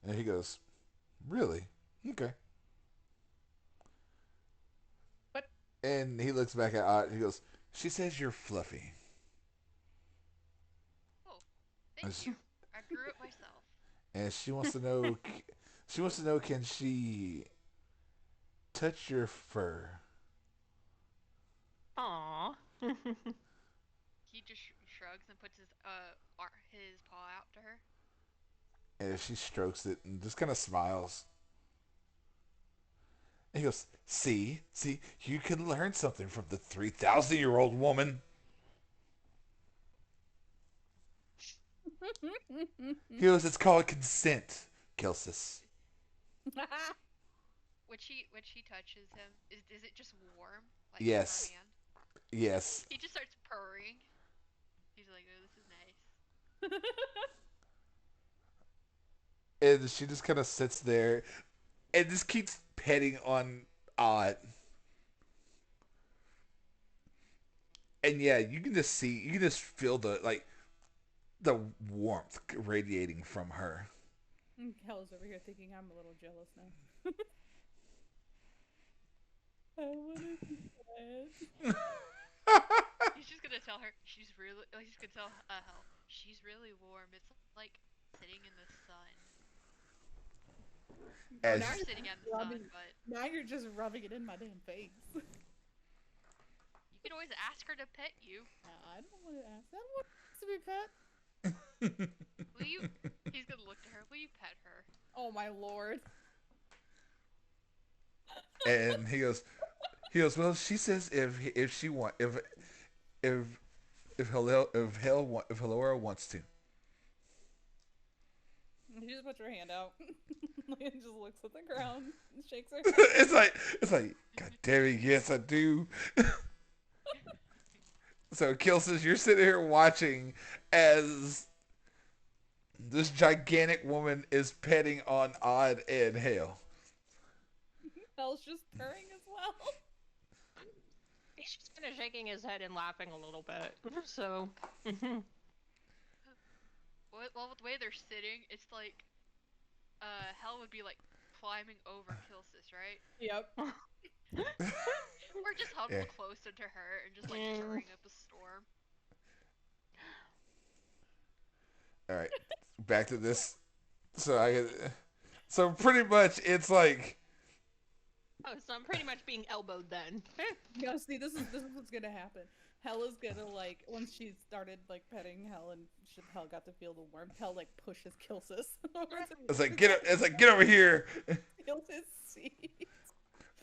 And he goes, "Really? Okay." But And he looks back at Ott. And he goes, "She says you're fluffy." Oh, And thank you. I grew it myself. she wants to know. She wants to know, can she touch your fur? Aww. He just shrugs and puts his paw out to her. And she strokes it and just kind of smiles. And he goes, see, you can learn something from the 3,000-year-old woman." He goes, "It's called consent, Kilsis." When she touches him, is it just warm, like from her Yes, hand? yes. He just starts purring. He's like, "Oh, this is nice." And she just kind of sits there and just keeps petting on Odd. And yeah, you can just see, you can just feel the warmth radiating from her. Kel's over here thinking I'm a little jealous now. I wanna be bad. He's just gonna tell her she's really. He's gonna tell Hell she's really warm. It's like sitting in the sun. As now You're you're sitting in the sun, rubbing, but now you're just rubbing it in my damn face. you can always ask her to pet you. I don't want to ask. I don't want to be pet. Will you? He's gonna look to her. Will you pet her? Oh my lord. and he goes, "Well, she says if she want if if Helora wants to." She just puts her hand out and just looks at the ground and shakes her head. it's like, God damn it, yes I do. So Kilsis, you're sitting here watching as this gigantic woman is petting on Odd and Hale. Hell's just purring as well. He's just kind of shaking his head and laughing a little bit. So. Well, with the way they're sitting, it's like, Hell would be like climbing over Kilsis, right? Yep. Or just huddled Yeah. closer to her and just like Yeah. stirring up a storm. All right, back to this. So pretty much it's like, Oh, so I'm pretty much being elbowed then. No, see, this is what's gonna happen. Hell is gonna like once she started like petting Hell and Hell got to feel the warmth. Hell like pushes Kilsis over to it's like get over here. Kilsis' seat.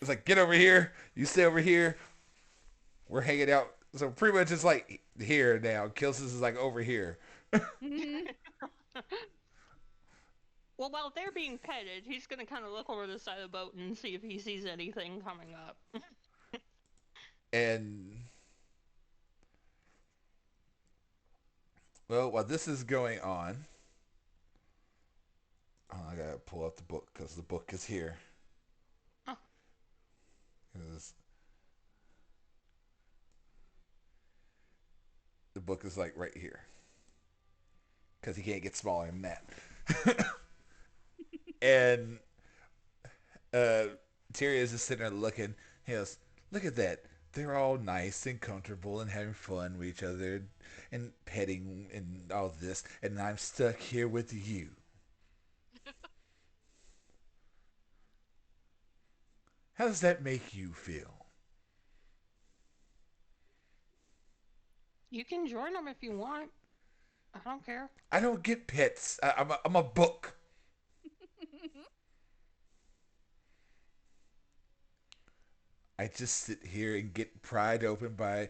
It's like, get over here. You stay over here. We're hanging out. So pretty much it's like here now. Kilsis is like over here. Well, while they're being petted, he's gonna kind of look over the side of the boat and see if he sees anything coming up. And well, while this is going on, I gotta pull up the book because the book is here. Oh. 'Cause the book is like right here because he can't get smaller than that. And Tyrion is just sitting there looking. He goes, "Look at that. They're all nice and comfortable and having fun with each other and petting and all this. And I'm stuck here with you." How does that make you feel? You can join them if you want. I don't care. I don't get pets. I'm a book. I just sit here and get pried open by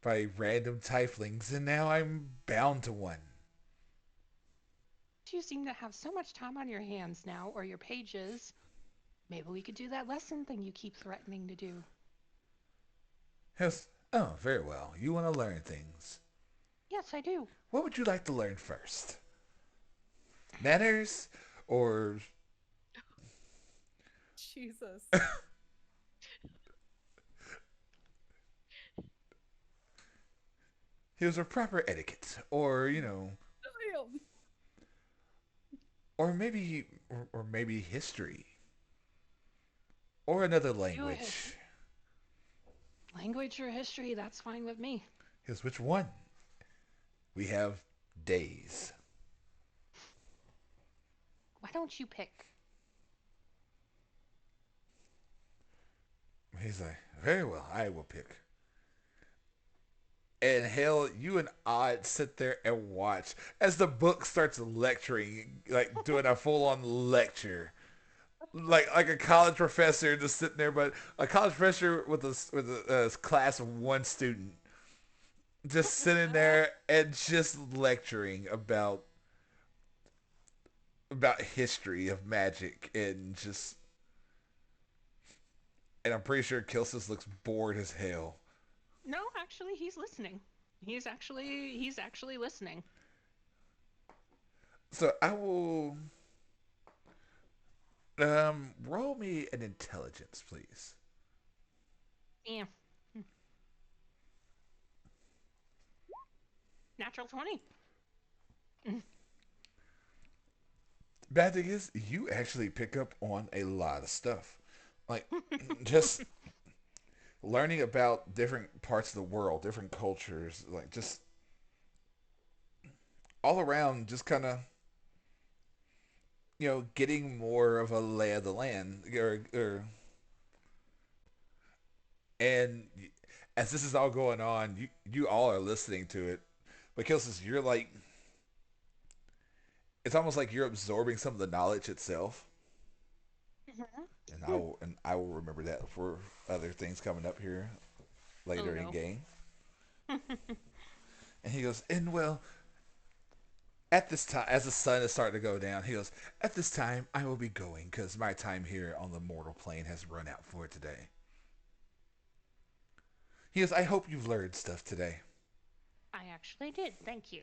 random tieflings, and now I'm bound to one. You seem to have so much time on your hands now, or your pages. Maybe we could do that lesson thing you keep threatening to do. Yes. Oh, very well. You want to learn things. Yes, I do. What would you like to learn first? Manners or Jesus. here's a proper etiquette or, Damn. or maybe history or another Do it. language. Language or history, that's fine with me. Here's which one? We have days. Why don't you pick? He's like, very well, I will pick. And hell, you and Odd sit there and watch as the book starts lecturing, like doing a full on lecture. Like a college professor just sitting there, but a college professor with a class of one student, just sitting there and just lecturing about history of magic and I'm pretty sure Kilsis looks bored as hell. No, actually, he's listening. He's actually listening. So I will roll me an intelligence, please. Yeah. Natural 20. Bad thing is, you actually pick up on a lot of stuff. Like, just learning about different parts of the world, different cultures, like, just all around, just kind of, getting more of a lay of the land. And as this is all going on, you all are listening to it. But Kilsis, you're like, it's almost like you're absorbing some of the knowledge itself. And I will remember that for other things coming up here Oh later in no. game. And he goes, and well, at this time, as the sun is starting to go down, he goes, at this time, I will be going because my time here on the mortal plane has run out for today. He goes, I hope you've learned stuff today. I actually did. Thank you.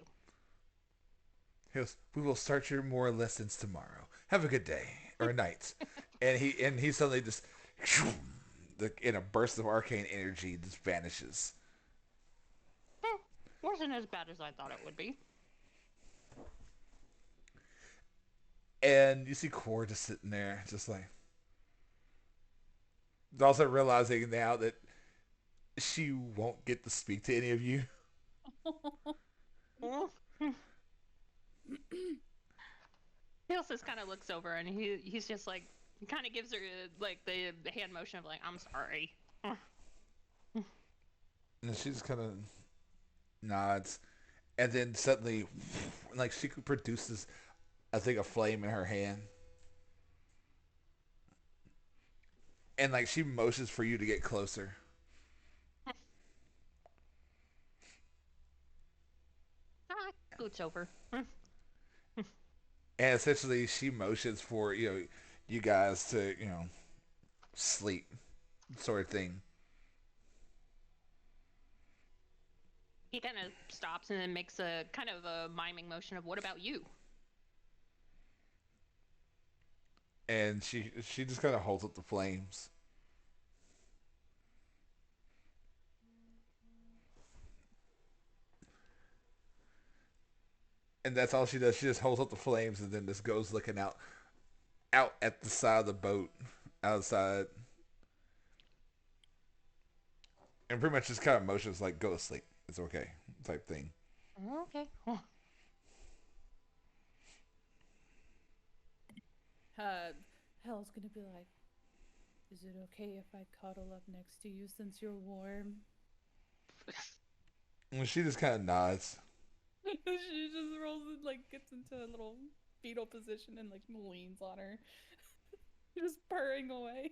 He goes, we will start your more lessons tomorrow. Have a good day or night. And he suddenly just, in a burst of arcane energy, just vanishes. Wasn't as bad as I thought it would be. And you see Core just sitting there, just like, also realizing now that she won't get to speak to any of you. Hilsis kind of looks over and he's just like, he kind of gives her like the hand motion of like, I'm sorry. And she just kind of nods. And then suddenly, like, she produces, I think, a flame in her hand. And, like, she motions for you to get closer. Scoots over. And essentially, she motions for, you guys to, sleep, sort of thing. He kind of stops and then makes a kind of a miming motion of, what about you? And she just kind of holds up the flames. And that's all she does. She just holds up the flames and then just goes looking out at the side of the boat outside. And pretty much just kind of motions like, go to sleep. It's okay, type thing. Okay. Hell's gonna be like, is it okay if I cuddle up next to you since you're warm? And she just kind of nods. She just rolls and like gets into a little fetal position and like leans on her. Just purring away.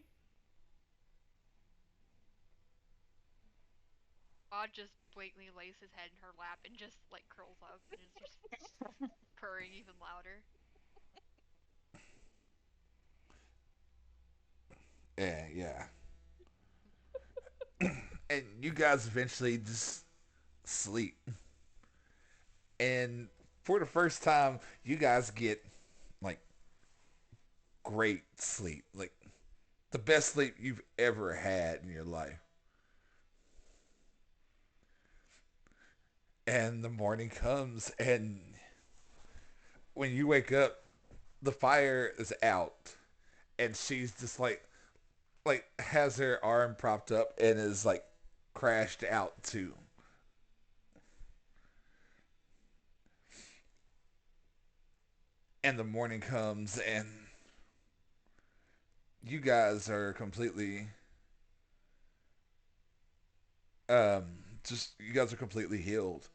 Odd just blatantly lays his head in her lap and just like curls up and is just purring even louder. Yeah. And you guys eventually just sleep. And for the first time, you guys get like great sleep. Like the best sleep you've ever had in your life. And the morning comes, and when you wake up, the fire is out, and she's just like has her arm propped up and is like crashed out too. And the morning comes, and you guys are completely um just you guys are completely healed.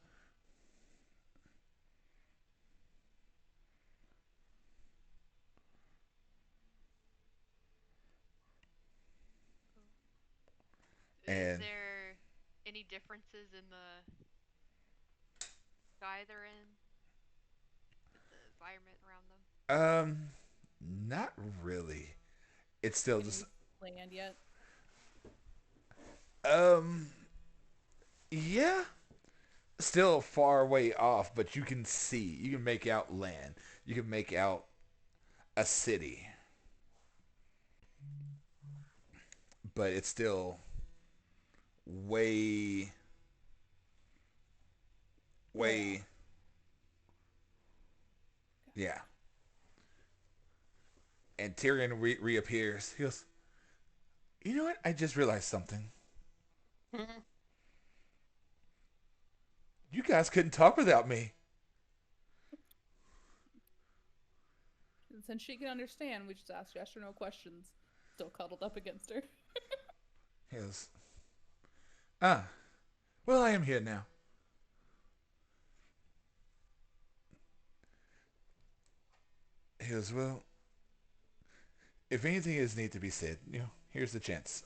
Is And there any differences in the sky they're in, the environment around them? um not really. It's still Can just we land yet? um yeah, still far way off, but you can see, you can make out land, you can make out a city, but it's still way, Way off. way, yeah. And Tyrion reappears. He goes, "You know what? I just realized something. You guys couldn't talk without me." And since she can understand, we just ask yes or no questions. Still cuddled up against her. He goes, "Ah, well, I am here now." He goes, "Well, if anything is need to be said, here's the chance."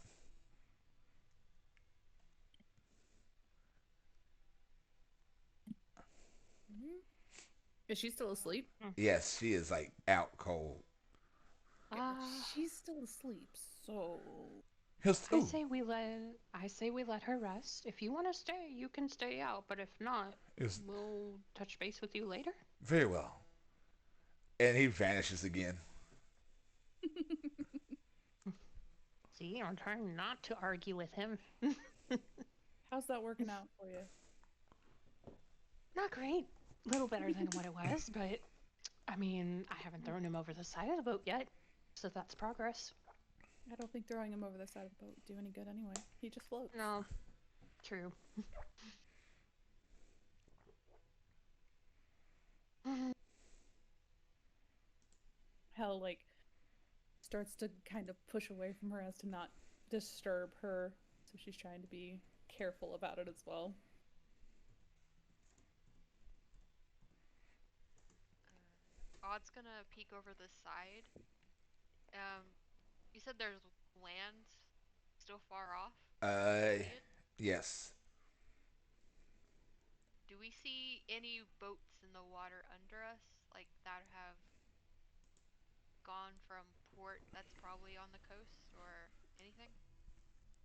Is she still asleep? Yes, she is like out cold. Okay, well, Uh, she's still asleep, so He goes, I "Oh," say we let I say we let her rest. If you want to stay, you can stay out, but if not, he goes, we'll touch base with you later. "Very well." And he vanishes again. See, I'm trying not to argue with him. how's that working out for you? Not great. A little better than what it was, but I mean, I haven't thrown him over the side of the boat yet, so that's progress. I don't think throwing him over the side of the boat would do any good anyway. He just floats. No, true. Hell, like, starts to kind of push away from her as to not disturb her. So she's trying to be careful about it as well. Odd's gonna peek over the side. Um, you said there's land still far off, Uh, foliage. yes. Do we see any boats in the water under us, like that have gone from port that's probably on the coast or anything?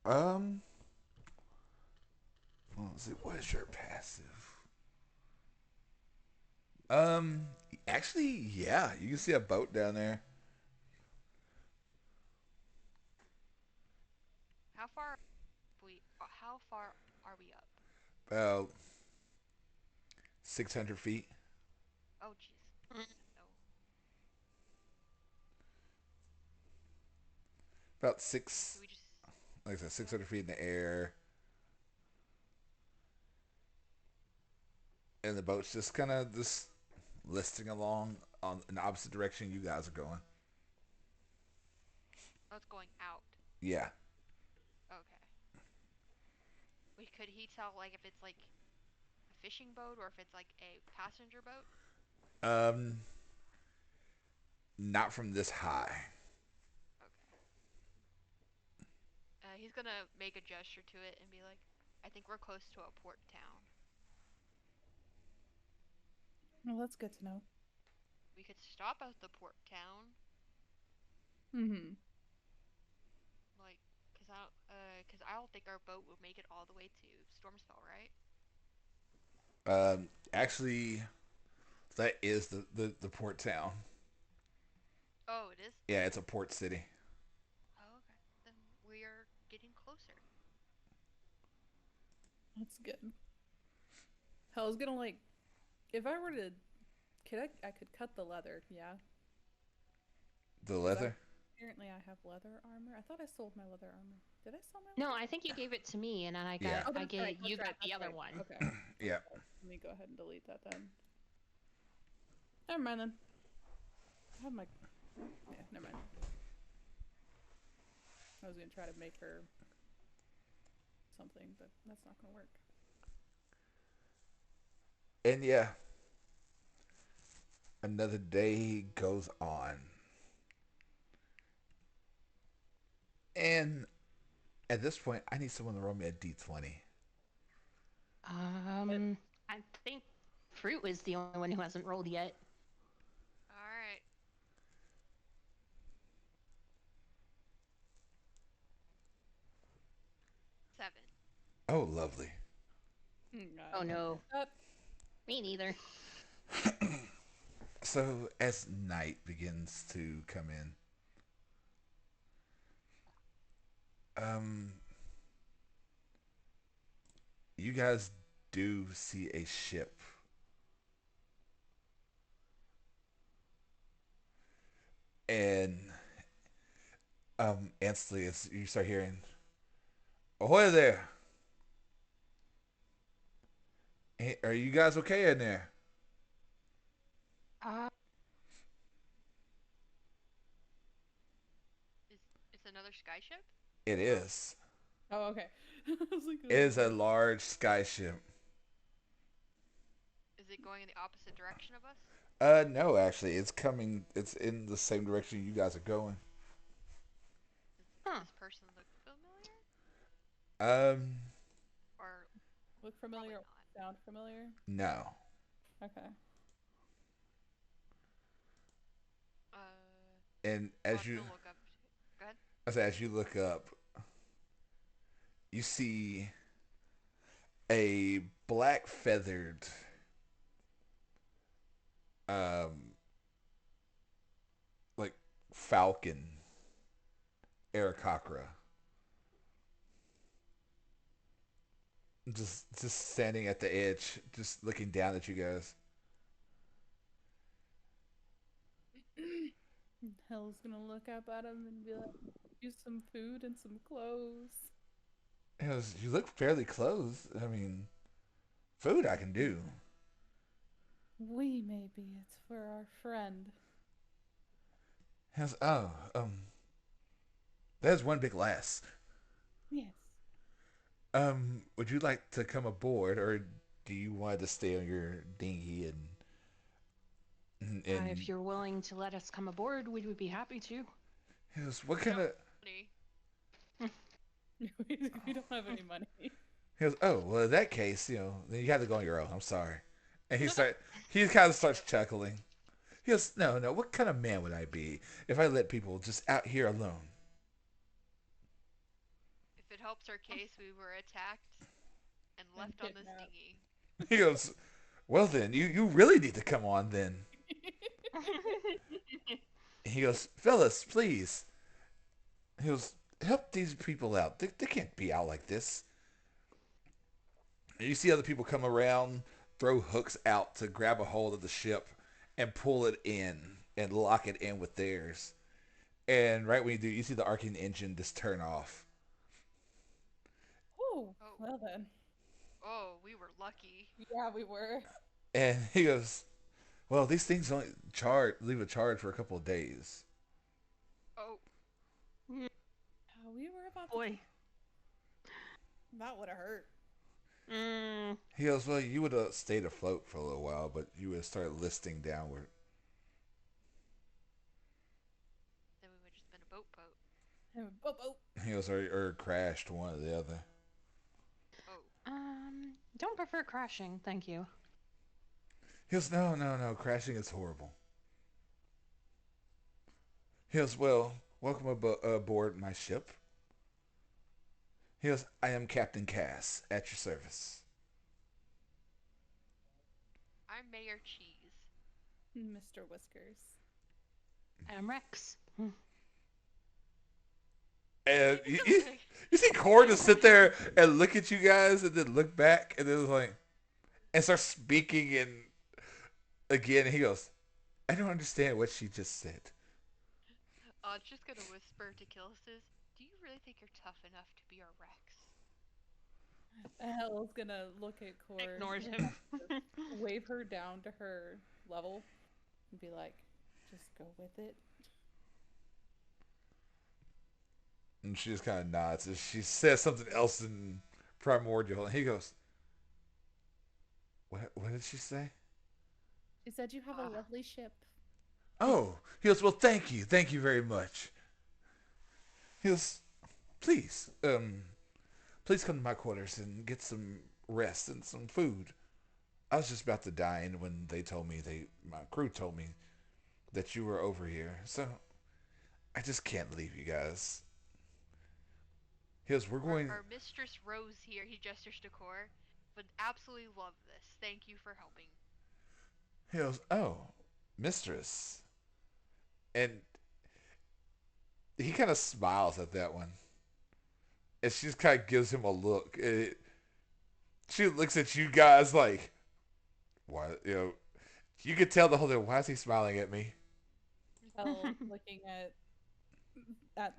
Um, let's see. What is your passive? Um, actually, yeah, you can see a boat down there. How far how far are we up? About 600 feet. Oh jeez. No. About Do six, we just like I said, go six up? hundred feet in the air, and the boat's just kind of just listing along on in the opposite direction you guys are going. Oh, it's going out. Yeah. Okay. Wait, could he tell like if it's like a fishing boat or if it's like a passenger boat? Um, not from this high. Okay. He's gonna make a gesture to it and be like, I think we're close to a port town. Well, that's good to know. We could stop at the port town. Mm-hmm. because I don't think our boat will make it all the way to Stormspell, right? Actually, that is the port town. Oh, it is? Yeah, it's a port city. Oh, okay. Then we are getting closer. That's good. Hell, I was gonna like, if I were to, I could cut the leather, yeah. The 'Cause leather. apparently I have leather armor. I thought I sold my leather armor. Did I sell my No, leather? I think you gave it to me, and then Yeah. Oh, I that's right. gave you That's right. got the That's other right. one. Okay. Yeah. Let me go ahead and delete that then. Never mind then. I have my. Yeah, never mind. I was gonna try to make her something, but that's not gonna work. And yeah, another day goes on, and at this point, I need someone to roll me a d20. I think Fruit is the only one who hasn't rolled yet. Alright. Seven. Oh, lovely. Oh no, Up. me neither. So as night begins to come in, um, you guys do see a ship, and instantly you start hearing, "Ahoy there! Hey, are you guys okay in there?" Uh, Is it's another sky ship? It is. Oh, okay. I was like, It is a large sky ship. Is it going in the opposite direction of us? No, actually, it's coming. It's in the same direction you guys are going. Does huh. this person look familiar? Um, Or look probably familiar. not. Sound familiar? no. Okay. And And I'll as have you, to look up. Go ahead. as you look up, you see a black feathered, um, like falcon, Aarakocra, just standing at the edge, just looking down at you guys. Hell's gonna look up at him and be like, "Use some food and some clothes." He goes, "You look fairly close. I mean, food I can do." We maybe it's for our friend. He goes, "Oh, there's one big lass. Yes. Would you like to come aboard, or do you want to stay on your dinghy and If you're willing to let us come aboard, we would be happy to. he goes, what We kind don't of? have money. We don't have any money. He goes, oh, well, in that case, then you have to go on your own. I'm sorry. And he kind of starts chuckling. He goes, no, no, what kind of man would I be if I let people just out here alone? If it helps our case, we were attacked and left on this kidnapped. dinghy. He goes, well, then, you really need to come on then. And he goes, fellas, please. He goes, help these people out. They can't be out like this. And you see other people come around, throw hooks out to grab a hold of the ship and pull it in and lock it in with theirs. And right when you do, you see the arcing engine just turn off. Oh, Oh. well then. Oh, we were lucky. Yeah, we were. And he goes, well, these things only leave a charge for a couple of days. Oh, We were about to. Boy. That would have hurt. He goes, well, you would have stayed afloat for a little while, but you would have started listing downward. then we would have just been a boat. Boop, boop. He goes, or crashed one or the other. Oh, Don't prefer crashing, thank you. He goes, no, no, no, crashing is horrible. He goes, well, welcome aboard my ship. He goes, I am Captain Cass, at your service. I'm Mayor Cheese. Mr. Whiskers. I'm Rex. And He's you, like, you see Core just sit there and look at you guys and then look back and then like, and start speaking and again. And he goes, I don't understand what she just said. just gonna whisper to Kilsis, do you really think you're tough enough to be our Rex? Hell's gonna look at Core, Ignores him. wave her down to her level, and be like, just go with it. And she just kind of nods. And she says something else in primordial. And he goes, what did she say? She said you have a Ah. lovely ship. Oh, he goes, well, thank you very much. He goes, please, please come to my quarters and get some rest and some food. I was just about to dine when they told me my crew told me that you were over here. So I just can't leave you guys. He goes, we're going. Our Mistress Rose here, he gestures to Core, would absolutely love this. Thank you for helping. He goes, oh, mistress. And he kind of smiles at that one. And she just kind of gives him a look. She looks at you guys like, why, you know, you could tell the whole thing. Why is he smiling at me? Hell looking at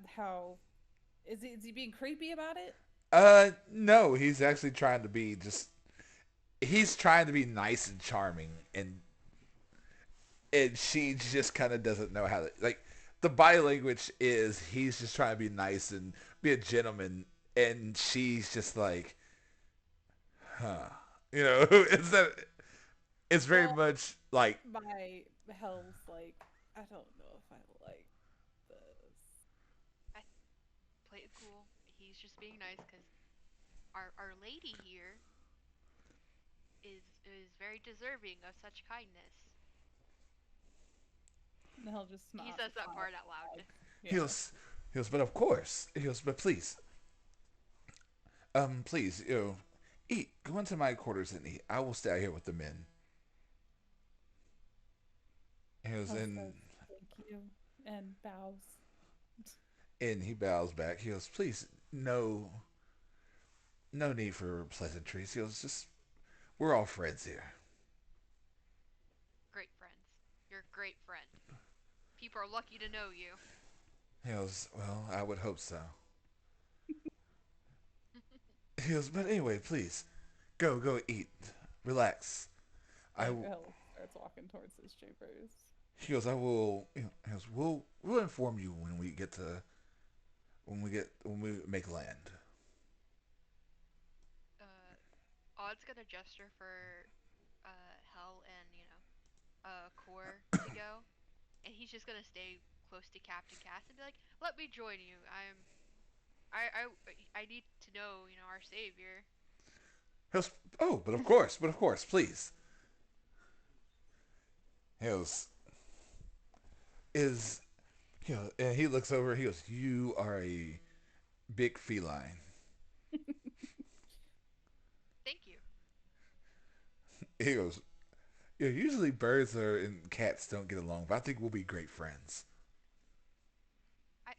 how is he being creepy about it? No, he's actually trying to be he's trying to be nice and charming, and she just kind of doesn't know how to, like, the body language is he's just trying to be nice and be a gentleman, and she's just like, huh, it's very Well, much like, My Hell's like, I don't know if I like this. Play it cool. He's just being nice because our lady here is very deserving of such kindness. And Hell just smiles. He says that part out loud. he goes, but of course, he goes, but please, please, eat, go into my quarters and eat. I will stay out here with the men. He goes, Hell and says thank you and bows. he bows back. He goes, please, no need for pleasantries. He goes, just, we're all friends here. Great friends. You're a great friend. People are lucky to know you. He goes, well, I would hope so. He goes, but anyway, please, go eat, relax. Hell starts walking towards his chambers. He goes, I will. He goes, we'll inform you when we make land. Odd's gonna gesture for Hell and Core to go, and he's just gonna stay close to Captain Cass and be like, "Let me join you. I need to know, our savior." He goes, oh, but of course, please. He goes, is and he looks over. He goes, you are a big feline. Thank you. He goes, yeah, usually birds and cats don't get along, but I think we'll be great friends.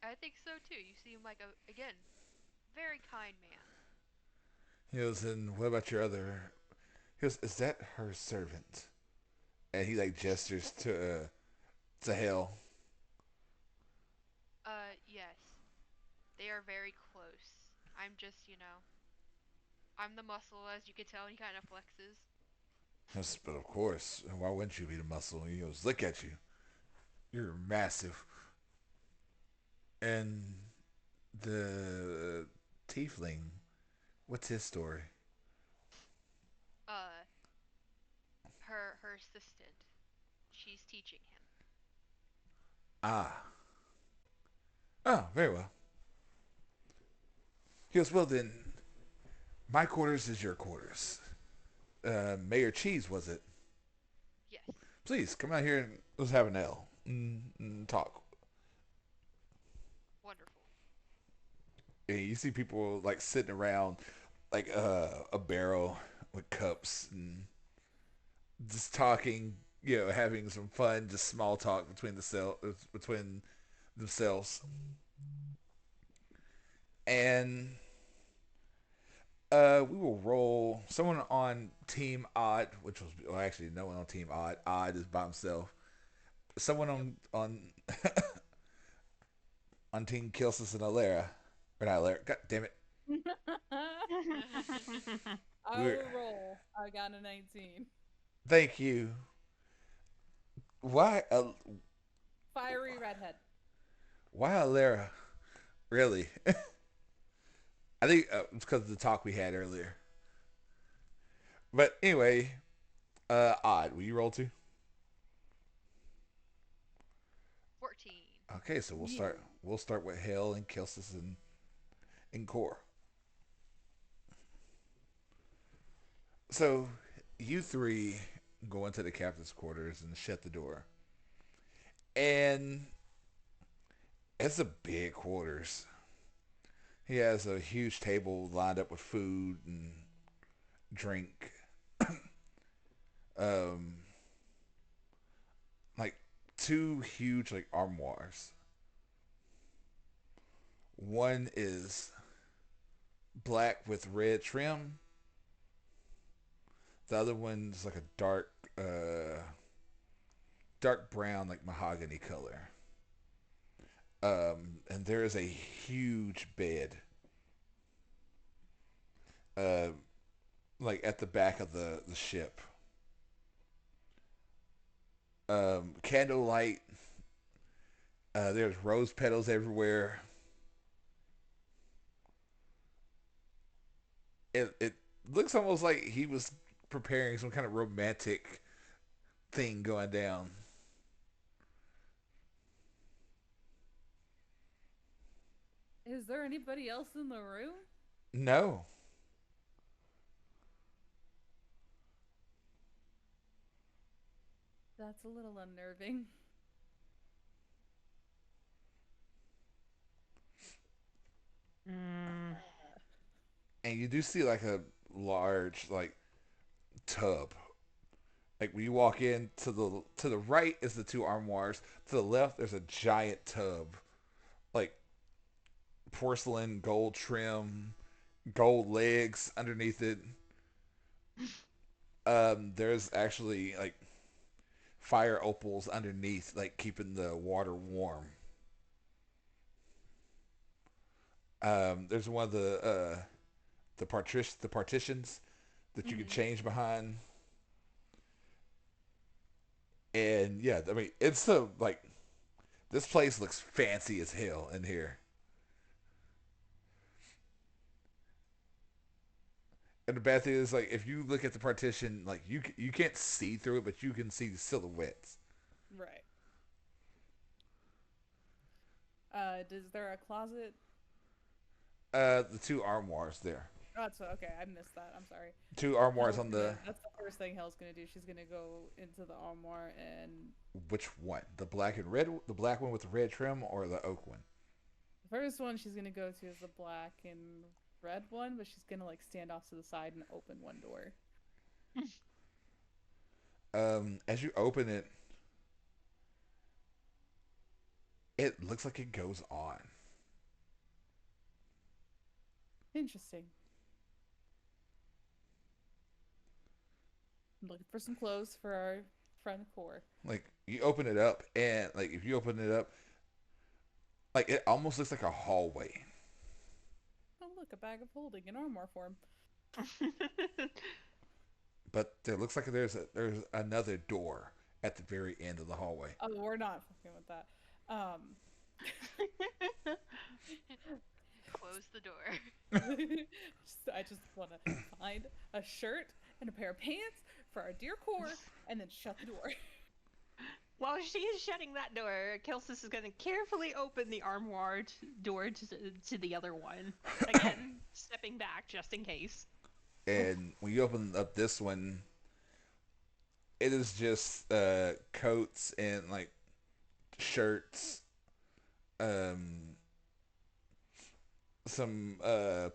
I think so too. You seem like again, very kind man. He goes, and what about your other? He goes, is that her servant? And he like gestures to Hell. Yes. They are very close. I'm just, I'm the muscle, as you can tell. He kind of flexes. Yes, but of course, why wouldn't you be the muscle? He goes, look at you. You're massive. And the tiefling, what's his story? Uh, her assistant. She's teaching him. Ah. Oh, very well. He goes, well then, my quarters is your quarters. Mayor Cheese, was it? Yes. Please, come out here and let's have an ale. Talk. Wonderful. and you see people like sitting around like a barrel with cups and just talking, having some fun, just small talk between themselves. And we will roll someone on Team Odd, which was well, actually no one on Team Odd. Odd is by himself. Someone Yep. on Team Kilsis and Alera, or not Alera. God damn it, I we're will roll. I got a 19. thank you. Why Fiery redhead. why Alera? Really? I think it's because of the talk we had earlier. But anyway, Odd, will you roll too? 14. Okay, so we'll Yeah. start. We'll start with Hale and Kilsis and Core. So you three go into the captain's quarters and shut the door. And it's a big quarters. He has a huge table lined up with food and drink. Um, like two huge like armoires. One is black with red trim. The other one's like a dark brown, like mahogany color. And there is a huge bed, uh, like at the back of the ship. Candlelight. There's rose petals everywhere. It looks almost like he was preparing some kind of romantic thing going down. Is there anybody else in the room? No, That's a little unnerving. Mm. and you do see like a large like tub. Like when you walk in to the right is the two armoires. To the left there's a giant tub, like porcelain, gold trim, gold legs underneath it. There's actually like fire opals underneath, like keeping the water warm. There's one of the partitions that you can Mm-hmm. change behind, and yeah, I mean it's a like this place looks fancy as hell in here. And the bad thing is, like, if you look at the partition, like you can't see through it, but you can see the silhouettes. Right. Is there a closet? The two armoires there. Oh, so okay, I missed that. I'm sorry. Two armoires Hell's on gonna. the That's the first thing Hell's gonna do. She's gonna go into the armoire and which one? The black and red, the black one with the red trim, or the oak one? the first one she's gonna go to is the black and red one, but she's gonna like stand off to the side and open one door. As you open it, it looks like it goes on. Interesting. I'm looking for some clothes for our friend Core. Like you open it up, and like if you open it up, like it almost looks like a hallway. Oh look, a bag of holding in armoire form. But there looks like there's another door at the very end of the hallway. Oh, we're not fucking with that. Um, Close the door. I just want to find a shirt and a pair of pants for our dear Core, and then shut the door. While she is shutting that door, Kilsis is going to carefully open the armoire door to the other one. Again, stepping back just in case. And when you open up this one, it is just coats and like shirts, um, some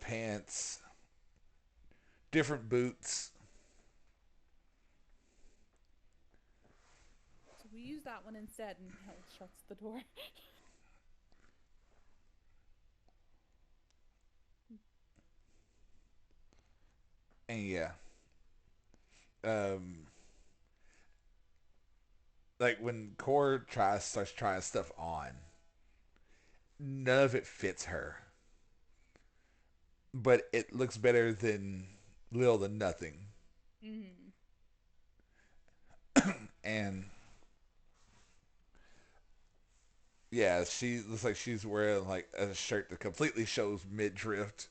pants, different boots. So we use that one instead, and Hell shuts the door. And yeah, um, like when Core starts trying stuff on, none of it fits her, but it looks better than little than nothing. Mm-hmm. And yeah, she looks like she's wearing like a shirt that completely shows midriff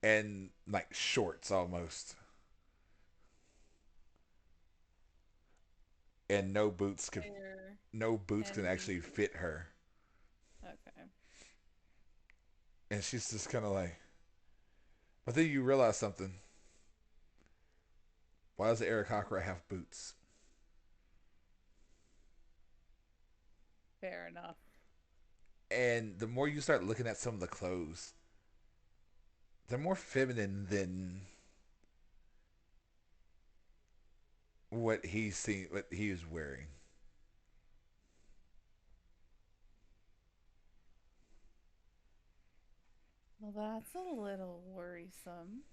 and like shorts almost, and Fair no boots can can actually be. fit her, Okay. and she's just kind of like. But then you realize something. Why does the Aarakocra have boots? Fair enough. And the more you start looking at some of the clothes, they're more feminine than what he was wearing. Well, that's a little worrisome.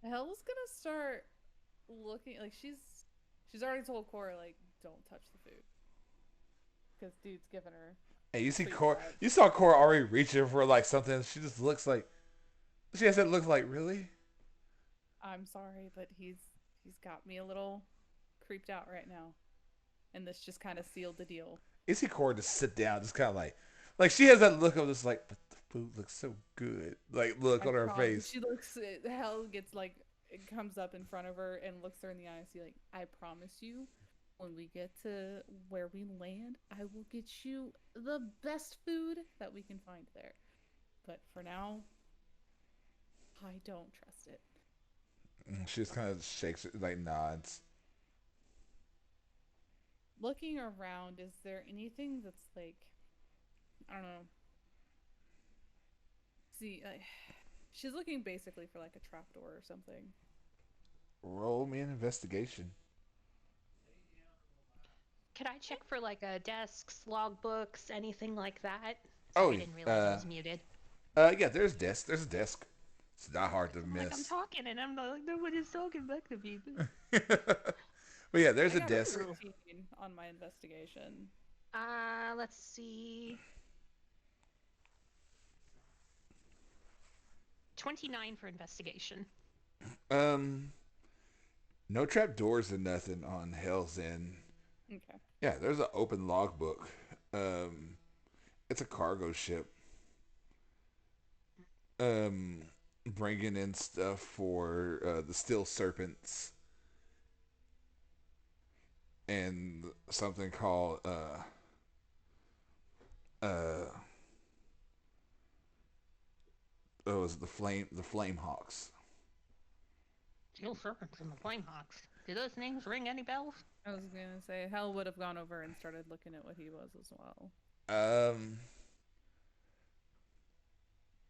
Hell's gonna start looking like she's already told Cora like don't touch the food because dude's giving her And you see sleep Cora, vibes. you saw Cora already reaching for like something. She just looks like she has that look like really. I'm sorry, but he's got me a little creeped out right now, and this just kind of sealed the deal. You see Cora just sit down, just kind of like she has that look of just like, but the food looks so good, like look I on her promise. face. She looks. Hell gets like it comes up in front of her and looks her in the eye and see like I promise you. When we get to where we land, I will get you the best food that we can find there. But for now, I don't trust it. She just kind of shakes it, like nods. Looking around, is there anything that's like, I don't know. See, she's looking basically for like a trapdoor or something. Roll me an investigation. Could I check for like desks, logbooks, anything like that? Oh, Sorry, I didn't realize I was muted. yeah. There's desk. There's a desk. It's not hard to I'm like, I'm miss. talking and I'm like, nobody's talking back to me. But yeah, there's I a got a desk. 13 on my investigation. Let's see. 29 for investigation. Um, no trap doors and nothing on Hell's End. Okay. Yeah, there's an open logbook. Um, it's a cargo ship. Um, bringing in stuff for the Steel Serpents and something called uh oh, it was the Flame Hawks. Steel Serpents and the Flamehawks. Do those names ring any bells? I was gonna say Hell would have gone over and started looking at what he was as well. Um,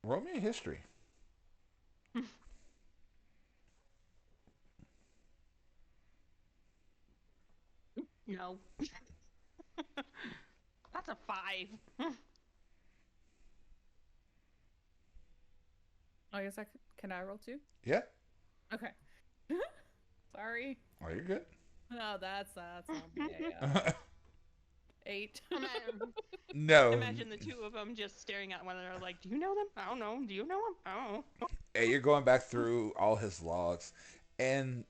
roll me a history. No. That's a 5. I guess can I roll too? Yeah. Okay. Sorry. Oh, you're good. No, that's on me. Yeah. 8. No. Imagine the two of them just staring at one another like, do you know them? I don't know. Do you know them? I don't know. Hey, you're going back through all his logs, and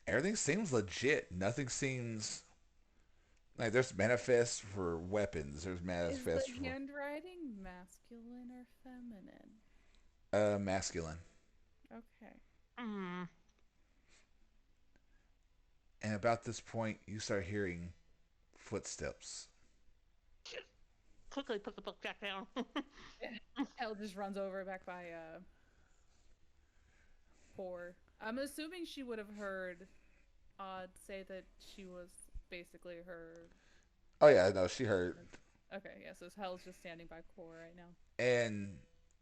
everything seems legit. Nothing seems like there's manifest for weapons. There's Is manifest the handwriting masculine or feminine? for masculine. Okay. Mm. And about this point, you start hearing footsteps. Quickly put the book back down. Hell just runs over back by Poor. I'm assuming she would have heard Odd say that she was basically her Oh yeah, no, she heard, Okay, yeah, so Hell's just standing by Core right now. and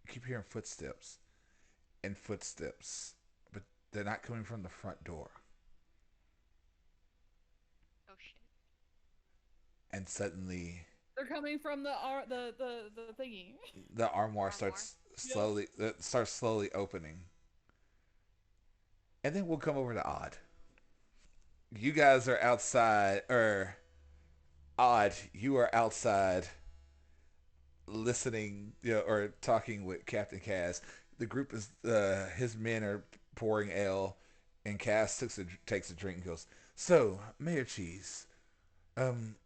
keep hearing footsteps and footsteps, but they're not coming from the front door. Oh shit. And suddenly, They're coming from the thingy. the armoire Armoire. Yep. starts slowly opening, and then we'll come over to Odd. You guys are outside, or Odd, you are outside listening, or talking with Captain Cass. The group is his men are pouring ale, and Cass takes a drink and goes, "So, Mayor Cheese, um,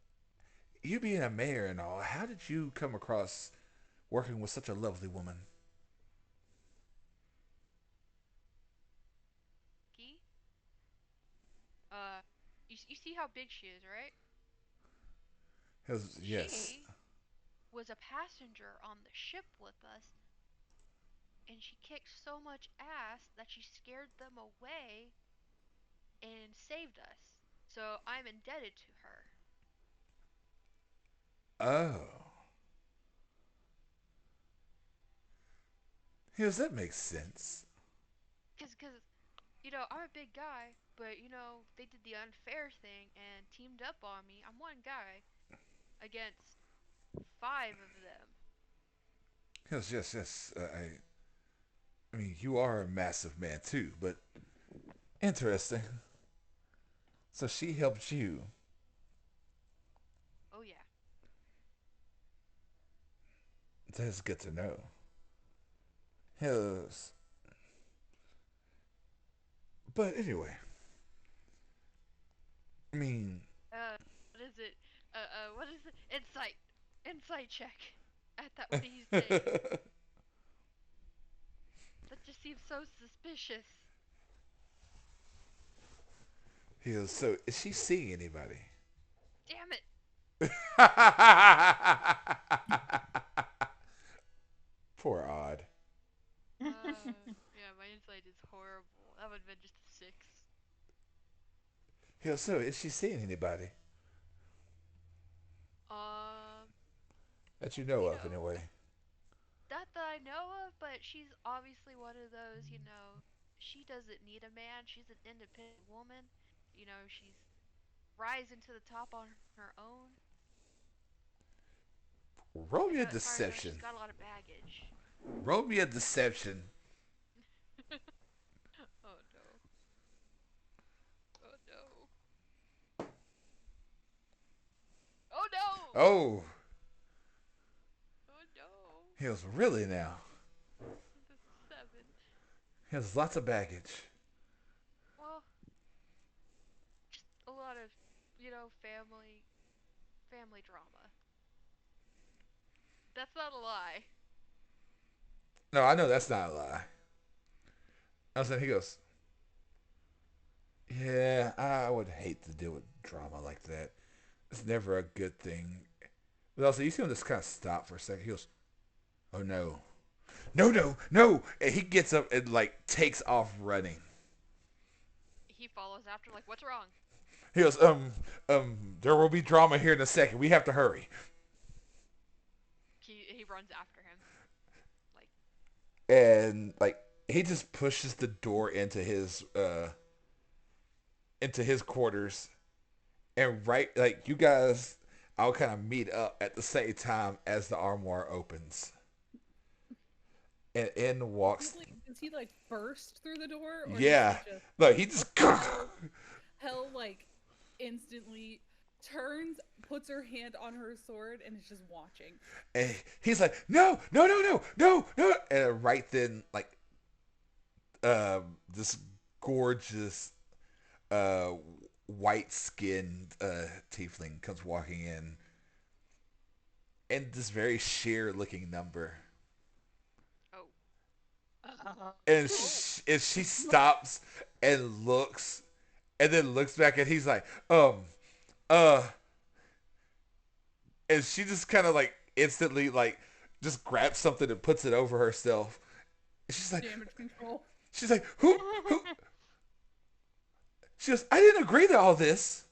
you being a mayor and all, how did you come across working with such a lovely woman?" Key. Uh, you see how big she is, right? He goes, "Yes." She was a passenger on the ship with us, and she kicked so much ass that she scared them away and saved us. So I'm indebted to her. Oh, he goes, "That makes sense." Cause, I'm a big guy, but they did the unfair thing and teamed up on me. I'm one guy against five of them. He goes, "Yes, yes. I mean, you are a massive man too, but interesting. So she helped you. Oh yeah. That's good to know." He goes, "But anyway, I mean, What is it? What is it? Insight check. At that what he's saying. That just seems so suspicious. he goes, so is she seeing anybody?" Damn it. Poor Odd. Yeah, my insight is horrible. That would have been just a six. He goes, so is she seeing anybody Um, that you know you of know, anyway? that I know of, but she's obviously one of those, she doesn't need a man. She's an independent woman. She's rising to the top on her own. Roll me a As far as I know, she's deception. got a lot of baggage. Roll me a deception. Oh no. Oh no. Oh no! Oh, Oh no! he goes, really now? That's a seven. He has lots of baggage. Well, just a lot of, family drama. That's not a lie. No, I know that's not a lie. I was saying, he goes, yeah, I would hate to deal with drama like that. It's never a good thing. But also, you see him just kind of stop for a second. He goes, oh no. No, no, no. And he gets up and like takes off running. He follows after, like, what's wrong? He goes, there will be drama here in a second. We have to hurry. He runs after him. Like, And like he just pushes the door into his quarters, and right like you guys, I'll kind of meet up at the same time as the armoire opens, and in walks. Does he like burst through the door, or does Yeah, he just look, he just. Hell like instantly turns, puts her hand on her sword, and is just watching. And he's like, no, no, no, no, no, no. And right then, like, this gorgeous, uh, white skinned, tiefling comes walking in this very sheer looking number. oh. And she stops and looks, and then looks back, and he's like, uh, and she just kind of like instantly, like, just grabs something and puts it over herself. She's like, Damage control. who? She goes, I didn't agree to all this.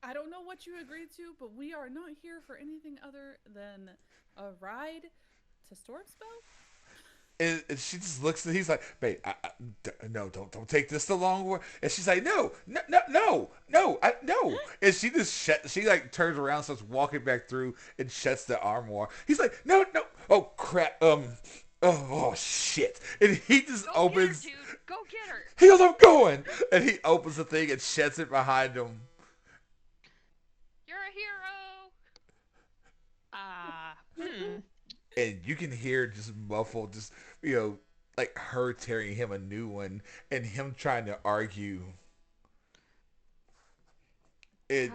I don't know what you agreed to, but we are not here for anything other than a ride to Stormspell. And she just looks and he's like, babe, no, don't take this the long way. And she's like, no, no. And she just she like turns around, starts walking back through and shuts the armoire. He's like, no. Oh crap. Oh shit. And he just Go opens. get her, dude. Go get her. He goes, I'm going. And he opens the thing and shuts it behind him. You're a hero. And you can hear just muffled, just, like her tearing him a new one and him trying to argue. It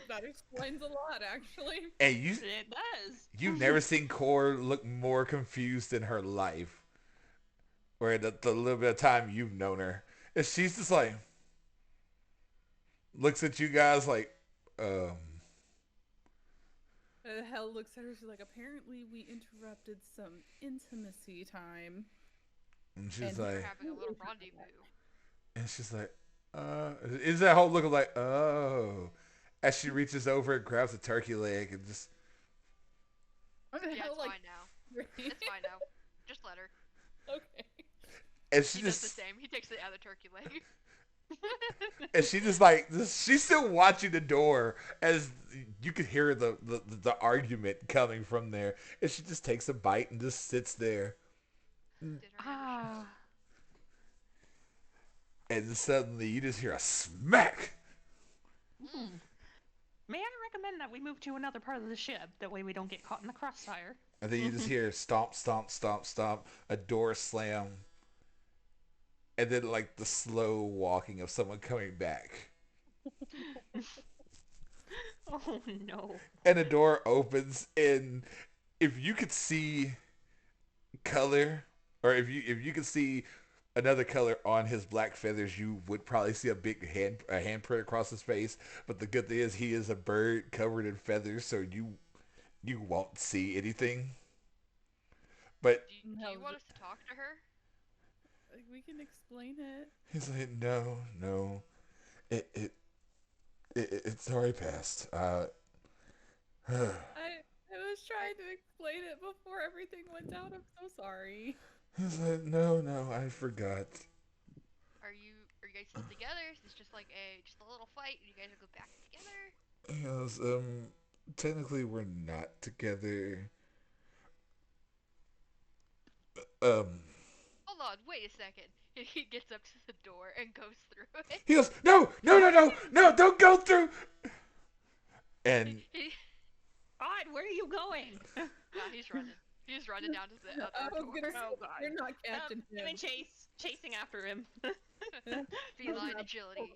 That explains a lot, actually. and It does. you've never seen Cora look more confused in her life. Where the little bit of time you've known her, and she's just like looks at you guys like, Hell looks at her. She's like, apparently we interrupted some intimacy time. and she's And- We're like, having a little rendezvous. and she's like, is that whole look of like, oh, as she reaches over and grabs a turkey leg and just, What the Yeah, hell, it's like, fine now. It's fine now. Just let her. Okay. and she He does just, the same. He takes the other turkey leg. and she just like, she's still watching the door as you could hear the argument coming from there, and she just takes a bite and just sits there, Dinner never and then suddenly you just hear a smack. May I recommend that we move to another part of the ship? That way we don't get caught in the crossfire. And then you just hear stomp, stomp, stomp, stomp, a door slam, and then like the slow walking of someone coming back. Oh no. And the door opens, and if you could see color, or if you could see another color on his black feathers, you would probably see a big handprint across his face. But the good thing is he is a bird covered in feathers, so you won't see anything. But do you want us to talk to her? Like, we can explain it. he's like, no, it's already passed. I was trying to explain it before everything went down. I'm so sorry. He's like, no, I forgot. Are you guys still together? Is this just like just a little fight and you guys will go back together? He goes, technically we're not together. Hold on, wait a second. And he gets up to the door and goes through it. He goes, no, don't go through. And Odd, where are you going? No, he's running. He's running down to the I other was door. gonna say, Oh, God. you're not Captain I'm in chasing after him. Feline agility.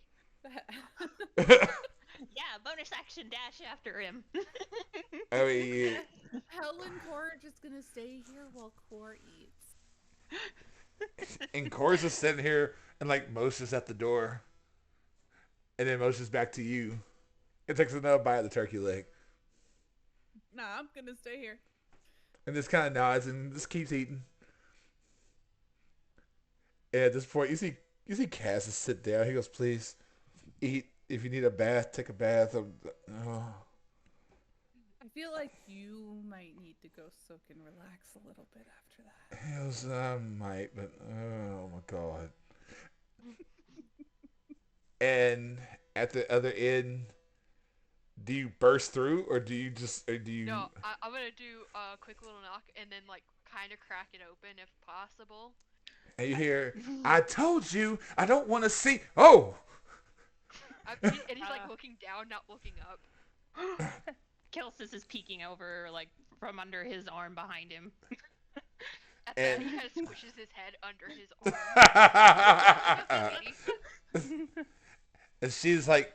Yeah, bonus action dash after him. I mean, Helen Cora are just gonna stay here while Core eats. and Cora's just sitting here and like motions at the door, and then motions back to you. It takes another bite of the turkey leg, Nah, I'm gonna stay here. and just kind of nods and just keeps eating. And at this point, you see Cass just sit down. He goes, please eat. If you need a bath, take a bath. Oh. I feel like you might need to go soak and relax a little bit after that. He goes, I might, but oh my god. And at the other end, do you burst through, or do you? No, I'm gonna do a quick little knock and then like kind of crack it open if possible. And you hear, I told you, I don't want to see. Oh! And he's like looking down, not looking up. Kilsis is peeking over, like, from under his arm behind him. At that, And- he kind of squishes his head under his arm. And she's like,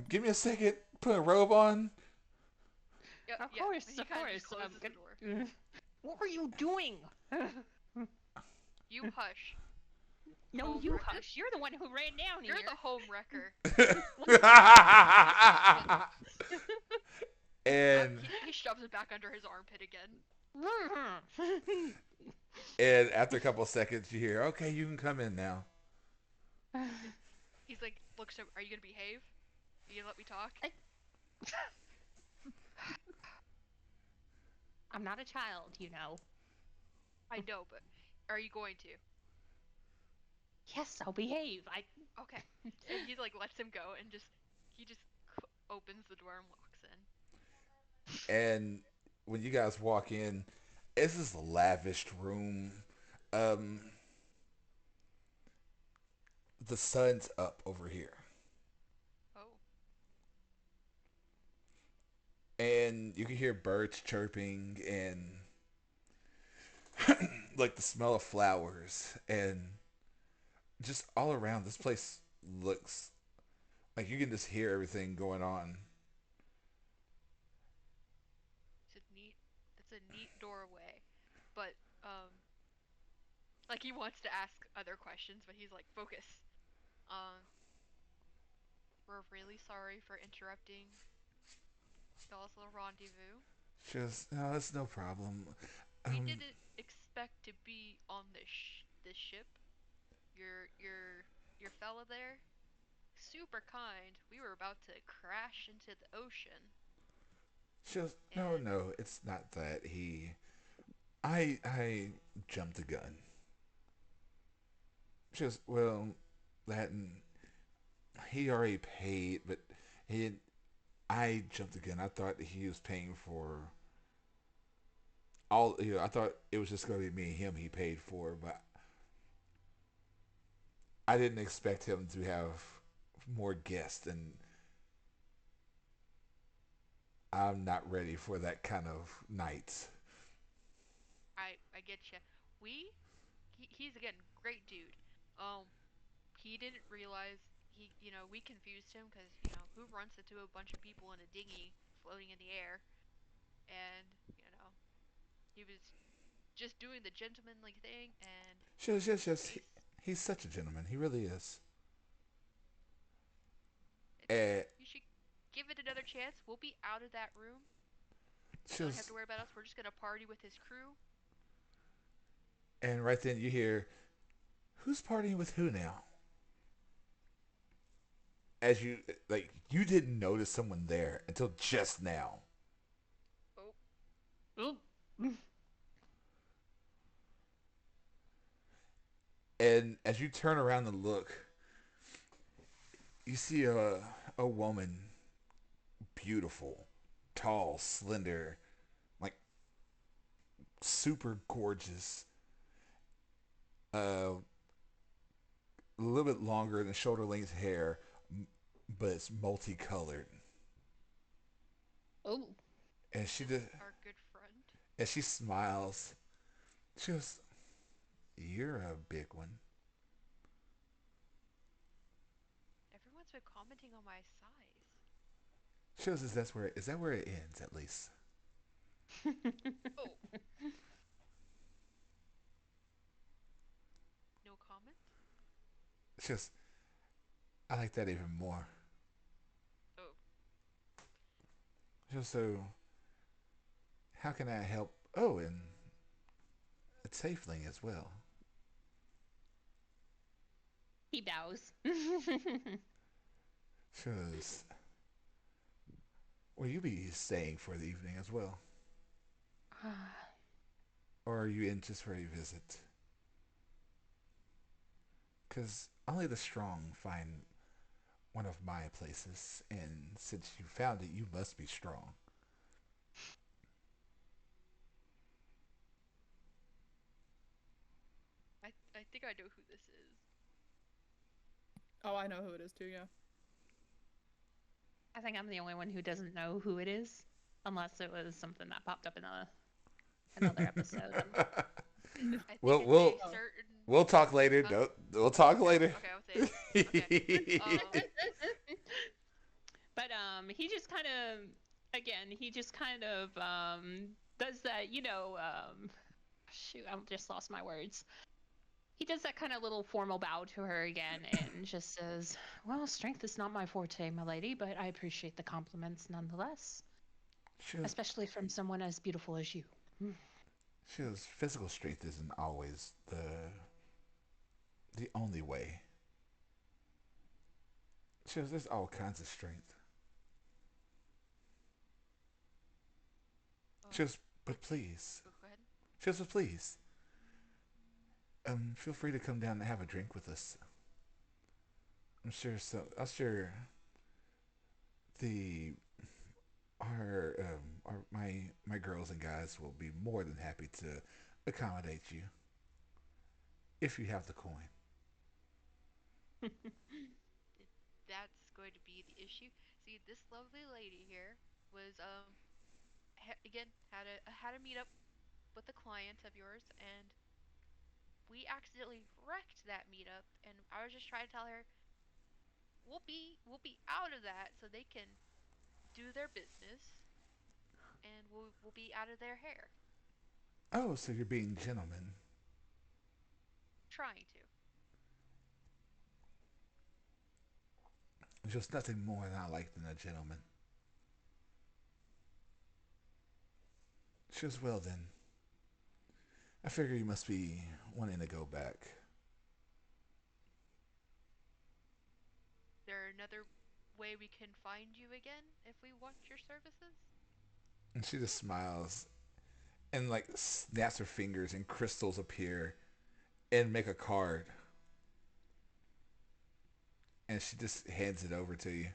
give me a second, put a robe on. Yep, Of yeah, course, he of kinda course. just closes the door. What were you doing? You hush. No, Home you wrecker. hush. You're the one who ran down You're here. the home wrecker. and He shoves it back under his armpit again. and after a couple of seconds, you hear, okay, you can come in now. He's like, looks at, are you gonna behave? Are you gonna let me talk? I, I'm not a child, you know. I know, but are you going to? Yes, I'll behave. Okay. And he like lets him go and just he just opens the door and walks in. And when you guys walk in, it's this lavished room. Um, the sun's up over here, Oh, and you can hear birds chirping and like the smell of flowers, and just all around this place looks like you can just hear everything going on. it's a neat. It's a neat doorway, but like he wants to ask other questions, but he's like, focus. Um, we're really sorry for interrupting y'all's little rendezvous. Just no, it's no problem. We Um, didn't expect to be on this ship. Your your fella there, super kind. We were about to crash into the ocean, just no, and no, it's not that I jumped the gun. Just well, that and he already paid, but he I jumped the gun. I thought he was paying for all. I thought it was just going to be me and him. He paid for, but I didn't expect him to have more guests, and I'm not ready for that kind of night. I get you. We he's again great dude. Um, he didn't realize we confused him because who runs into a bunch of people in a dinghy floating in the air, and he was just doing the gentlemanly thing, and Just he's he's such a gentleman. He really is. it's And you should give it another chance. We'll be out of that room. You don't have just to worry about us. We're just gonna party with his crew. and right then you hear who's partying with who now. As you you didn't notice someone there until just now. Oh, Oop. And as you turn around and look, you see a woman, beautiful, tall, slender, like super gorgeous. A little bit longer than shoulder length hair, but it's multicolored. Oh, And she just our good friend. and she smiles. She goes, "You're a big one." Everyone's been commenting on my size. She goes, is that where it ends at least?" Oh, no comment. She goes, "I like that even more." Oh, She goes, "So how can I help?" Oh, and a tiefling as well. he bows. She goes, "Will you be staying for the evening as well, or are you in just for a visit? Because only the strong find one of my places, and since you found it, you must be strong." I think I know who this is. Oh, I know who it is too. Yeah. I think I'm the only one who doesn't know who it is, unless it was something that popped up in another episode. I think we'll it's we'll a certain. we'll talk later. Huh? Don't, we'll talk Okay, later. okay, I'll say it. Okay. But he just kind of, again, he just kind of does that, shoot, I just lost my words. He does that kind of little formal bow to her again and just says, "Well, strength is not my forte, my lady, but I appreciate the compliments nonetheless, She goes, especially from someone as beautiful as you." physical strength isn't always the only way. She goes, there's all kinds of strength. She Um, goes, but please. go ahead. She goes, but please. Feel free to come down and have a drink with us. I'm sure the my girls and guys will be more than happy to accommodate you if you have the coin. That's going to be the issue. See, this lovely lady here was again had a meetup with a client of yours, and we accidentally wrecked that meetup. And I was just trying to tell her we'll be out of that so they can do their business, and we'll be out of their hair. Oh, so you're being gentlemen. Trying to. Just nothing more than I like than a gentleman. She goes, well then. I figure you must be wanting to go back. There another way we can find you again if we want your services? And she just smiles and like snaps her fingers and crystals appear and make a card. And she just hands it over to you.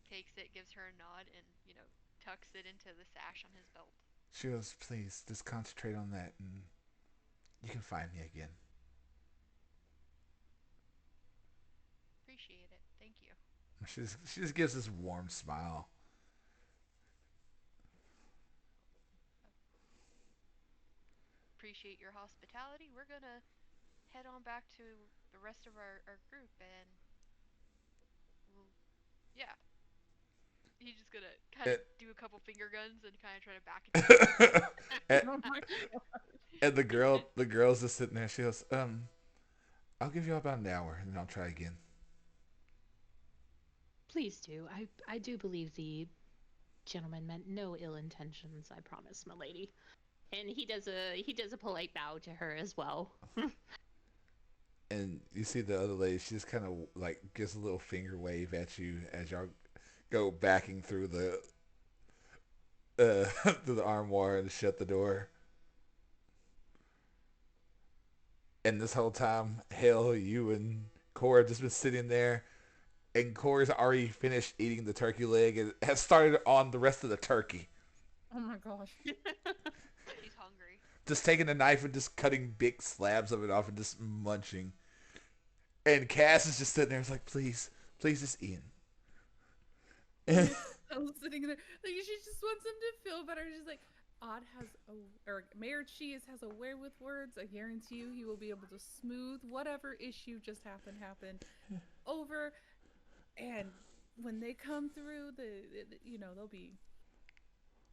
He takes it, gives her a nod, and tucks it into the sash on his belt. She goes, please, just concentrate on that and you can find me again. Appreciate it. Thank you. She just gives this warm smile. Appreciate your hospitality. We're gonna head on back to the rest of our group, and we'll, yeah. He's just gonna kind of It, do a couple finger guns and kind of try to back into the group. and, Oh my god. and the girl's just sitting there. She goes, I'll give you about an hour and then I'll try again. Please do. I do believe the gentleman meant no ill intentions, I promise, my lady. And he does a polite bow to her as well. And you see the other lady, she just kind of like gives a little finger wave at you as y'all go backing through the through the armoire and shut the door. And this whole time, hell, you and Cora have just been sitting there, and Cora's already finished eating the turkey leg and has started on the rest of the turkey. Oh my gosh. She's hungry. Just taking a knife and just cutting big slabs of it off and just munching. And Cass is just sitting there, it's like, please, please just eat. I was sitting there, like she just wants him to feel better. She's like, Odd has or Mayor Cheese has a way with words. I guarantee you, he will be able to smooth whatever issue just happened over. And when they come through,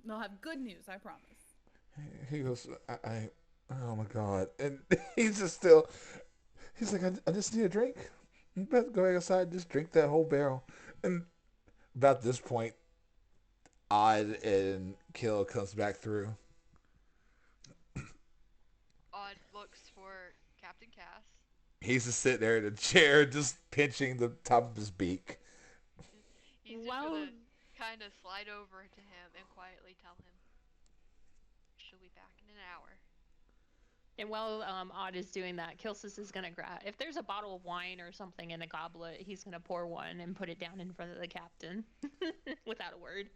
they'll have good news. I promise. He goes, oh my God. And he's like, I just need a drink. I'm about to go back outside and just drink that whole barrel. And about this point, Odd and Kill comes back through. Odd looks for Captain Cass. He's just sitting there in a chair, just pinching the top of his beak. He's just gonna kind of slide over to him and quietly tell him, she'll be back in an hour. And while Odd is doing that, Kilsis is gonna grab. If there's a bottle of wine or something in a goblet, he's gonna pour one and put it down in front of the captain, without a word.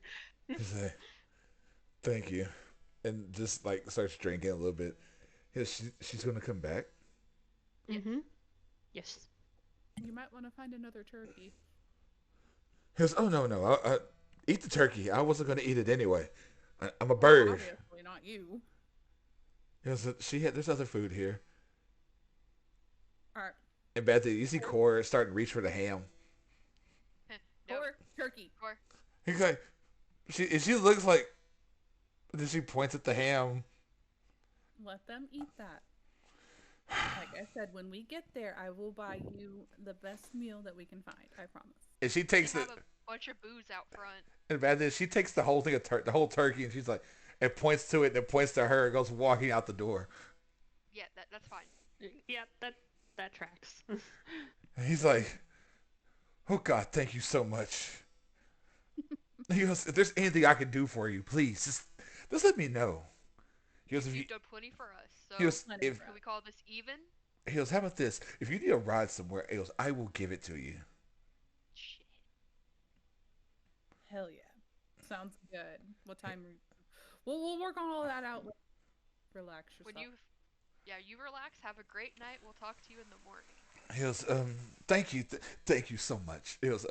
He's like, thank you, and just like starts drinking a little bit. She's gonna come back. Mm-hmm. Yes. You might want to find another turkey. He goes, oh no, I eat the turkey. I wasn't gonna eat it anyway. I'm a bird. Obviously not you. He goes, there's other food here. All right. And Beth, you see Cora starting to reach for the ham. No. Or turkey. Or He's like, she looks like, then she points at the ham. Let them eat that. Like I said, when we get there, I will buy you the best meal that we can find. I promise. And she takes they it. have a bunch of booze out front. And Beth, she takes the whole thing of the whole turkey, and she's like, and points to it, and it points to her, and goes walking out the door. Yeah, that's fine. Yeah, that tracks. And he's like, "Oh God, thank you so much." He goes, "If there's anything I can do for you, please just let me know." He goes, You've done plenty for us, so he goes, Plenty if for can us. we call this even? he goes, "How about this? If you need a ride somewhere," he goes, "I will give it to you." Shit. Hell yeah. Sounds good. What time? We'll work on all that out. Relax yourself. You relax. Have a great night. We'll talk to you in the morning. He goes, "Thank you, thank you so much." He goes,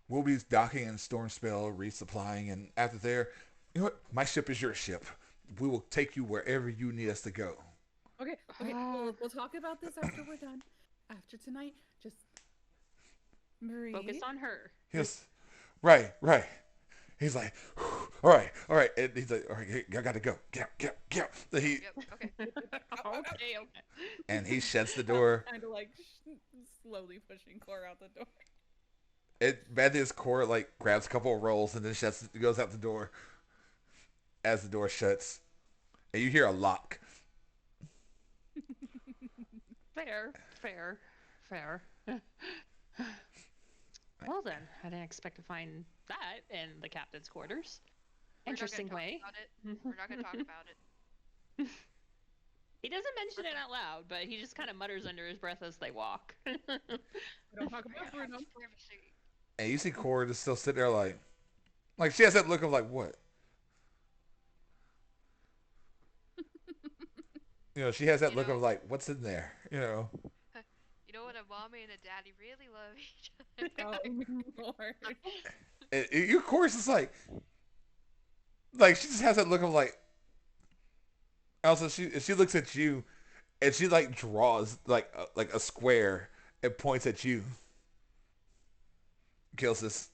"We'll be docking in Stormspell, resupplying, and after there, you know what? My ship is your ship. We will take you wherever you need us to go." Okay. We'll talk about this after we're done. After tonight, just Marie. Focus on her. He goes, "Right, right." He's like, all right. And he's like, "All right, I gotta go. Get out. He, Yep. Okay. Okay. and he shuts the door. Kind of like slowly pushing Cora out the door. His core like grabs a couple of rolls and then goes out the door. As the door shuts, and you hear a lock. Fair. Well then, I didn't expect to find that in the captain's quarters. Interesting way. We're not gonna talk about it. He doesn't mention it out loud, but he just kind of mutters under his breath as they walk. We don't talk about Bruno. Privacy. And you see Cora just still sitting there like she has that look of like, what? She has that look of like, what's in there? You know what? A mommy and a daddy really love each other. Oh, Lord. And your Cora's just like she just has that look of like. Also, she looks at you, and she like draws like a square and points at you. Kilsis.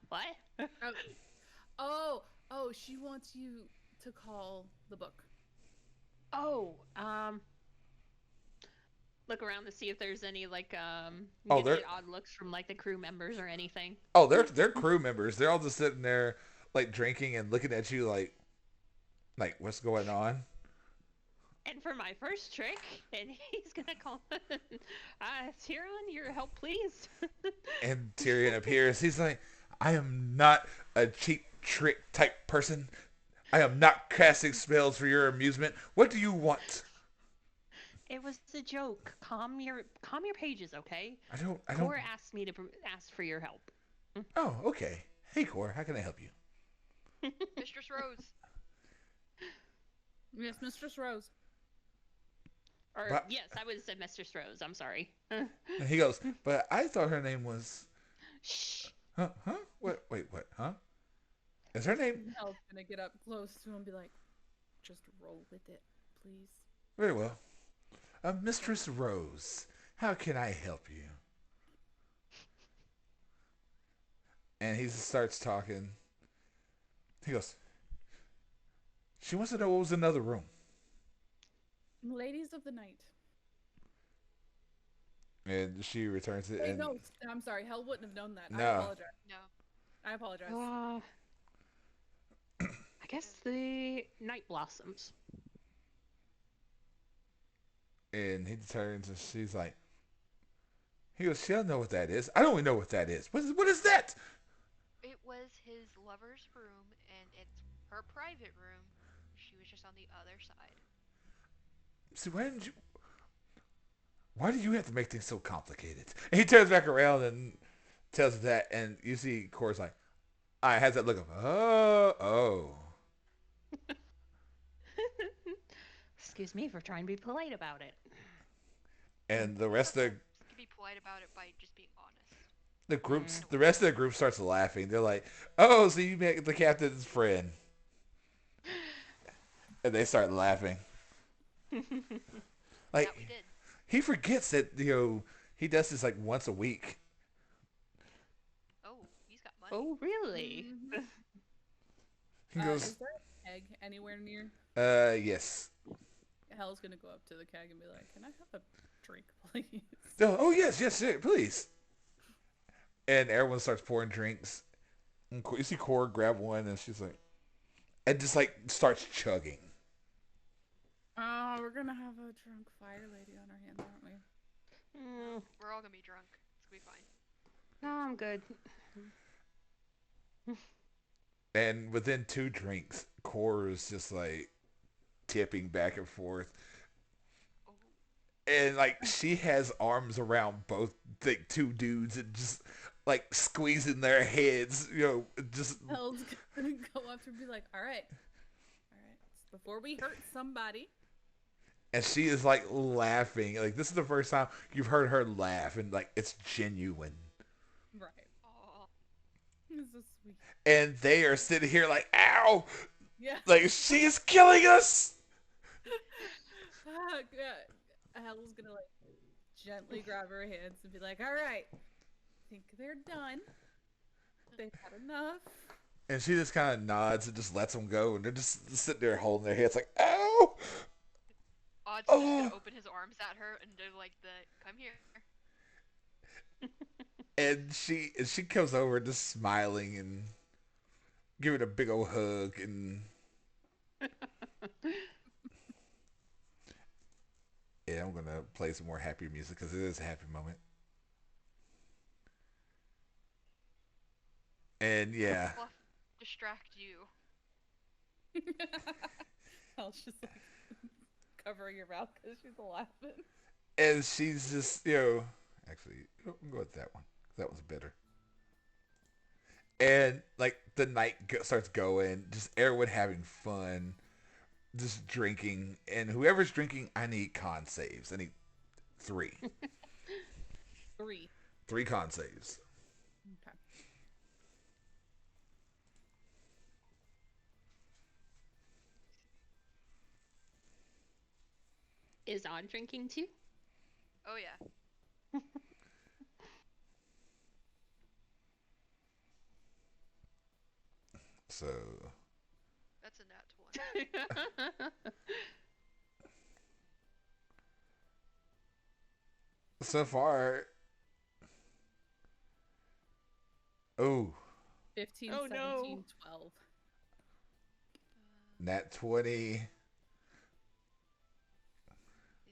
What? Oh, she wants you to call the book. Oh, look around to see if there's any like Oh, maybe there- odd looks from like the crew members or anything. Oh, they're crew members. They're all just sitting there like drinking and looking at you like what's going on? And for my first trick, and he's gonna call Tyrion, your help, please. And Tyrion appears. He's like, "I am not a cheap trick type person. I am not casting spells for your amusement. What do you want?" It was a joke. Calm your pages, okay? I don't. Cora asked me to ask for your help. Oh, okay. Hey, Cora, how can I help you? Mistress Rose. Yes, Mistress Rose. Or But- yes, I would have said Mistress Rose. I'm sorry. And he goes, "But I thought her name was." Shh. Huh? What? Wait, what? Huh? Is her name? Elle's gonna get up close to him and be like, just roll with it, please. Very well. Mistress Rose, how can I help you? And he starts talking. He goes, "She wants to know what was in another room." Ladies of the night. And she returns it. Wait, And no, I'm sorry. Hell wouldn't have known that. No. I apologize. No. I apologize. I guess the night blossoms. and he turns and she's like, he goes, "She'll know what that is. I don't even know what that is. What is that?" It was his lover's room, and it's her private room. She was just on the other side. See, why do you have to make things so complicated? And he turns back around and tells her that, and you see Cora's like, I has that look of, oh. Excuse me for trying to be polite about it. And the rest of You can be polite about it by just being honest. the rest of the group starts laughing. They're like, "Oh, so you make the captain's friend." And they start laughing. Like, That we did. he forgets that, he does this like once a week. Oh, he's got money. Oh, really? Mhm. He Is goes, there a keg anywhere near? yes. Hell's gonna go up to the keg and be like, "Can I have a drink, please?" Oh, yes, please. And everyone starts pouring drinks. And you see Cora grab one, and she's like, and just like starts chugging. Oh, we're gonna have a drunk fire lady on our hands, aren't we? We're all gonna be drunk. It's gonna be fine. No, I'm good. And within 2 drinks, Core is just like tipping back and forth. Oh, And like she has arms around both the 2 dudes and just like squeezing their heads, just Hell's gonna go up to her and be like, all right. Before we hurt somebody. and she is like laughing. Like this is the first time you've heard her laugh and like it's genuine. Right. oh, This is sweet. And they are sitting here like, ow! Yeah. Like she is killing us! Hell's gonna like gently grab her hands and be like, all right. I think they're done. They've had enough. And she just kind of nods and just lets them go. And they're just sitting there holding their heads like, ow! Odd's Oh. just gonna open his arms at her and do like come here. And she comes over just smiling and giving a big old hug. And yeah, I'm going to play some more happy music because it is a happy moment. And yeah. Fluff, distract you. Hell's just like covering her mouth because she's laughing. And she's just, actually, we'll go with that one. That was better. And like the night starts going, just everyone having fun, just drinking. And whoever's drinking, I need con saves. I need 3. 3. 3 con saves. Okay. Is On drinking too? Oh yeah. So That's a nat 20. so far, 15, Oh, 17, no. 12. nat 20. See,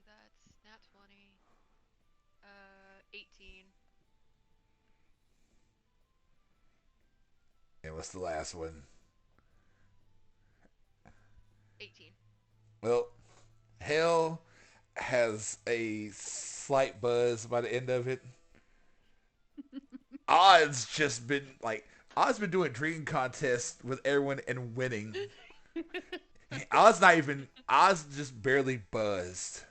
that's nat 20. 18. And what's the last one? 18. Well, Hell has a slight buzz by the end of it. Odd's been doing drinking contests with everyone and winning. Oz just barely buzzed.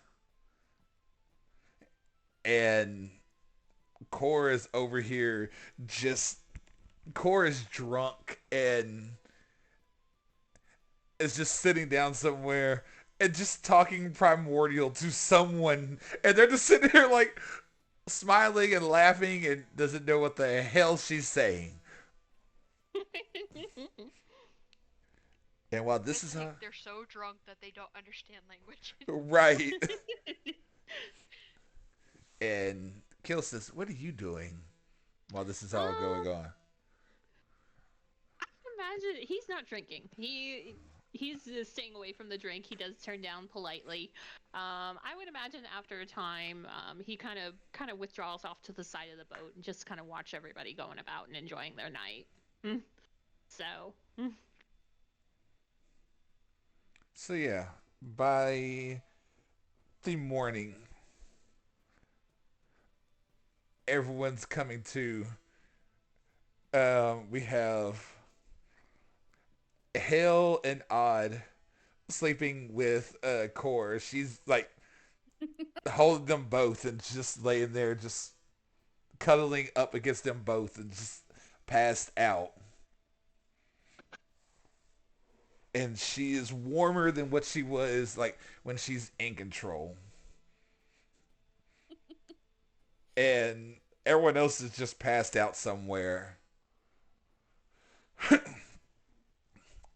And Core is over here Core is drunk and is just sitting down somewhere and just talking primordial to someone. And they're just sitting here like smiling and laughing and doesn't know what the hell she's saying. And while this is they're so drunk that they don't understand language. right. And Kilsis, what are you doing while this is all going on? I can imagine he's not drinking. He's just staying away from the drink. He does turn down politely. I would imagine after a time, he kind of withdraws off to the side of the boat and just kind of watch everybody going about and enjoying their night. So. So yeah, by the morning, everyone's coming to. We have Hale and Odd sleeping with Core. She's like holding them both and just laying there, just cuddling up against them both and just passed out. And she is warmer than what she was like when she's in control. And everyone else is just passed out somewhere.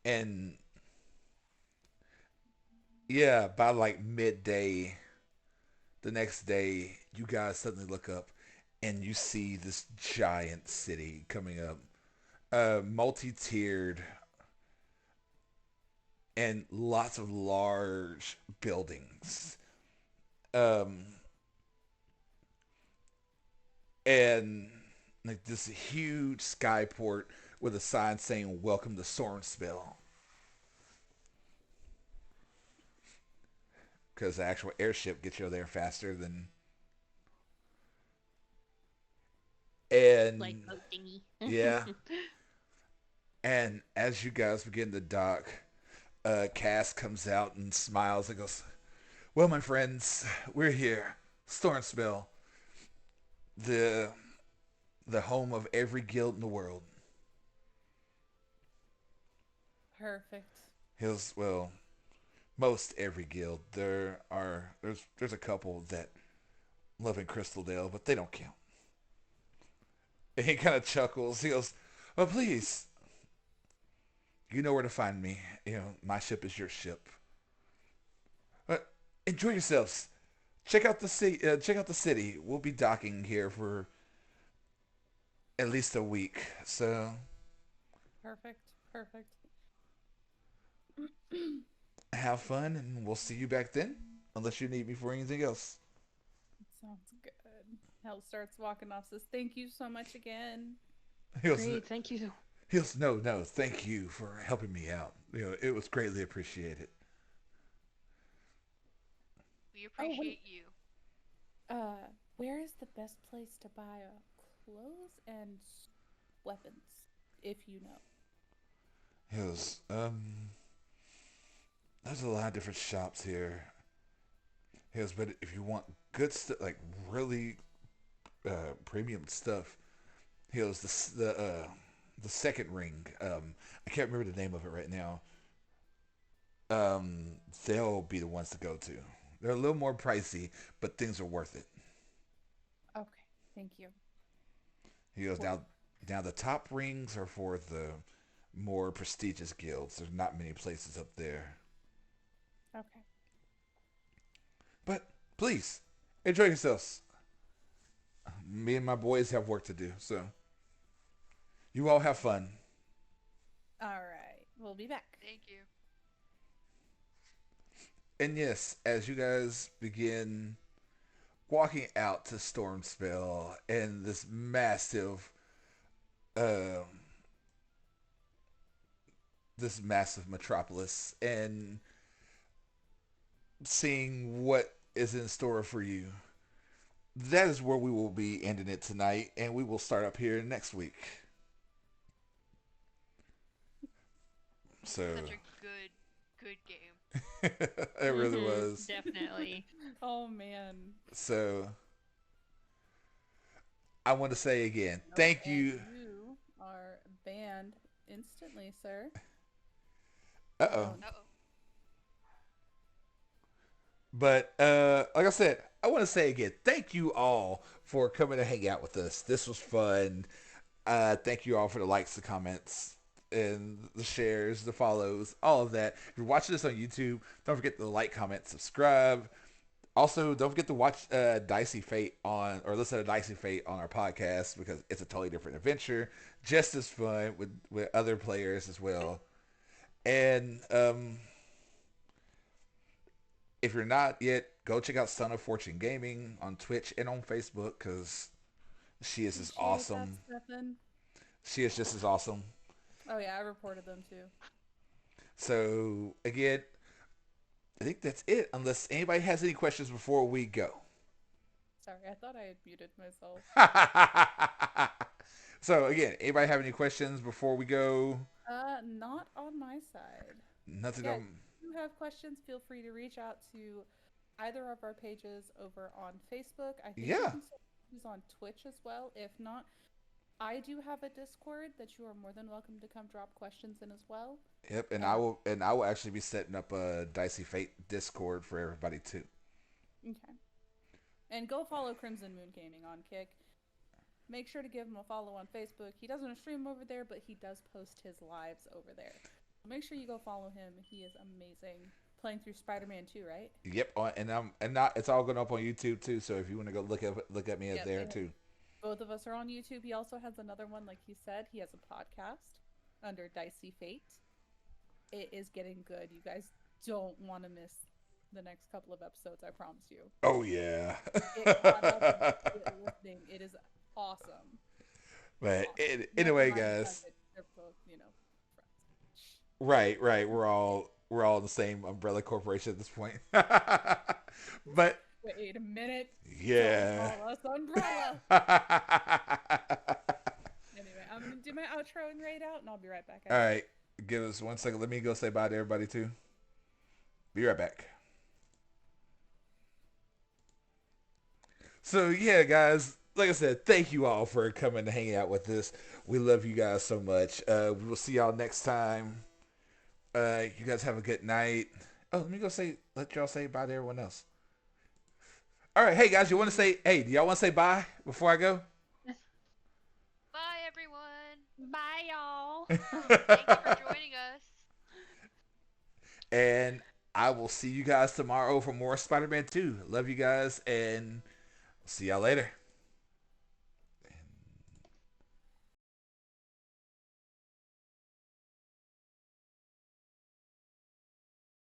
And yeah, by like midday, the next day, you guys suddenly look up and you see this giant city coming up. Multi-tiered and lots of large buildings. Um, and like this huge skyport with a sign saying "Welcome to Stormspell," because the actual airship gets you there faster than. Like And boat thingy. yeah, and as you guys begin to dock, Cass comes out and smiles and goes, "Well, my friends, we're here, Stormspell, the the home of every guild in the world." Perfect. Hills, well, most every guild. There's a couple that live in Crystal Dale, but they don't count. And he kind of chuckles. He goes, "Well, please, you know where to find me. My ship is your ship. Uh, Enjoy yourselves. Check out the city. Check out the city. We'll be docking here for at least a week. So Perfect. Perfect. have fun, and we'll see you back then. Unless you need me for anything else." Sounds good. Hell starts walking off, says, "Thank you so much again." He goes, Great, thank you. he goes, "No, no, thank you for helping me out. It was greatly appreciated." We Oh, wait. appreciate you. Where is the best place to buy clothes and weapons, if you know? He goes, there's a lot of different shops here. He goes, but if you want good stuff, like really premium stuff, he goes, the second ring. I can't remember the name of it right now. Um, they'll be the ones to go to. They're a little more pricey, but things are worth it. Okay, thank you. He goes, Well, now the top rings are for the more prestigious guilds. There's not many places up there. okay. But please, enjoy yourselves. Me and my boys have work to do, so you all have fun. All right. We'll be back. Thank you. And yes, as you guys begin walking out to Stormspell and um, this massive metropolis, and seeing what is in store for you, that is where we will be ending it tonight, and we will start up here next week. So Such a good game. it really was. Definitely. Oh, man. So I want to say again, Nope, thank and you. you are banned instantly, sir. Uh Oh, oh. no. Uh-oh. But like I said, I want to say again, thank you all for coming to hang out with us. This was fun. Thank you all for the likes, the comments, and the shares, the follows, all of that. If you're watching this on YouTube, don't forget to like, comment, subscribe. Also, don't forget to watch Dicey Fate on, or listen to Dicey Fate on our podcast, because it's a totally different adventure, just as fun with other players as well. And if you're not yet, go check out Son of Fortune Gaming on Twitch and on Facebook, because she is as Appreciate that, awesome. Stefan. She is just as awesome. Oh, yeah, I reported them too. So again, I think that's it. Unless anybody has any questions before we go. Sorry, I thought I had muted myself. So again, anybody have any questions before we go? Not on my side. Nothing Yeah, on. if you have questions, feel free to reach out to either of our pages over on Facebook. I think you Yeah. can use on Twitch as well. If not, I do have a Discord that you are more than welcome to come drop questions in as well. Yep, and And I will actually be setting up a Dicey Fate Discord for everybody too. okay. And go follow Crimson Moon Gaming on Kick. Make sure to give him a follow on Facebook. He doesn't stream over there, but he does post his lives over there. Make sure you go follow him. He is amazing. Playing through Spider-Man 2, right? Yep, and not it's all going up on YouTube too. So if you want to go look at me Yep, there too. both of us are on YouTube. He also has another one, like he said. He has a podcast under Dicey Fate. It is getting good. You guys don't want to miss the next couple of episodes. I promise you. Oh yeah. Get caught up and get listening. It is awesome. But Awesome. anyway, Never mind the fact guys. that they're both, friends. Right, right. We're all in the same umbrella corporation at this point. But Wait a minute. yeah. Don't call us Umbrella. Anyway, I'm gonna do my outro and raid out, and I'll be right back. All right. Give us 1 second. Let me go say bye to everybody too. Be right back. So yeah, guys, like I said, thank you all for coming and hanging out with us. We love you guys so much. We will see y'all next time. You guys have a good night. Oh, let me go let y'all say bye to everyone else. All right, hey guys, do y'all want to say bye before I go? Bye, everyone. Bye, y'all. Thank you for joining us. And I will see you guys tomorrow for more Spider-Man 2. Love you guys, and see y'all later.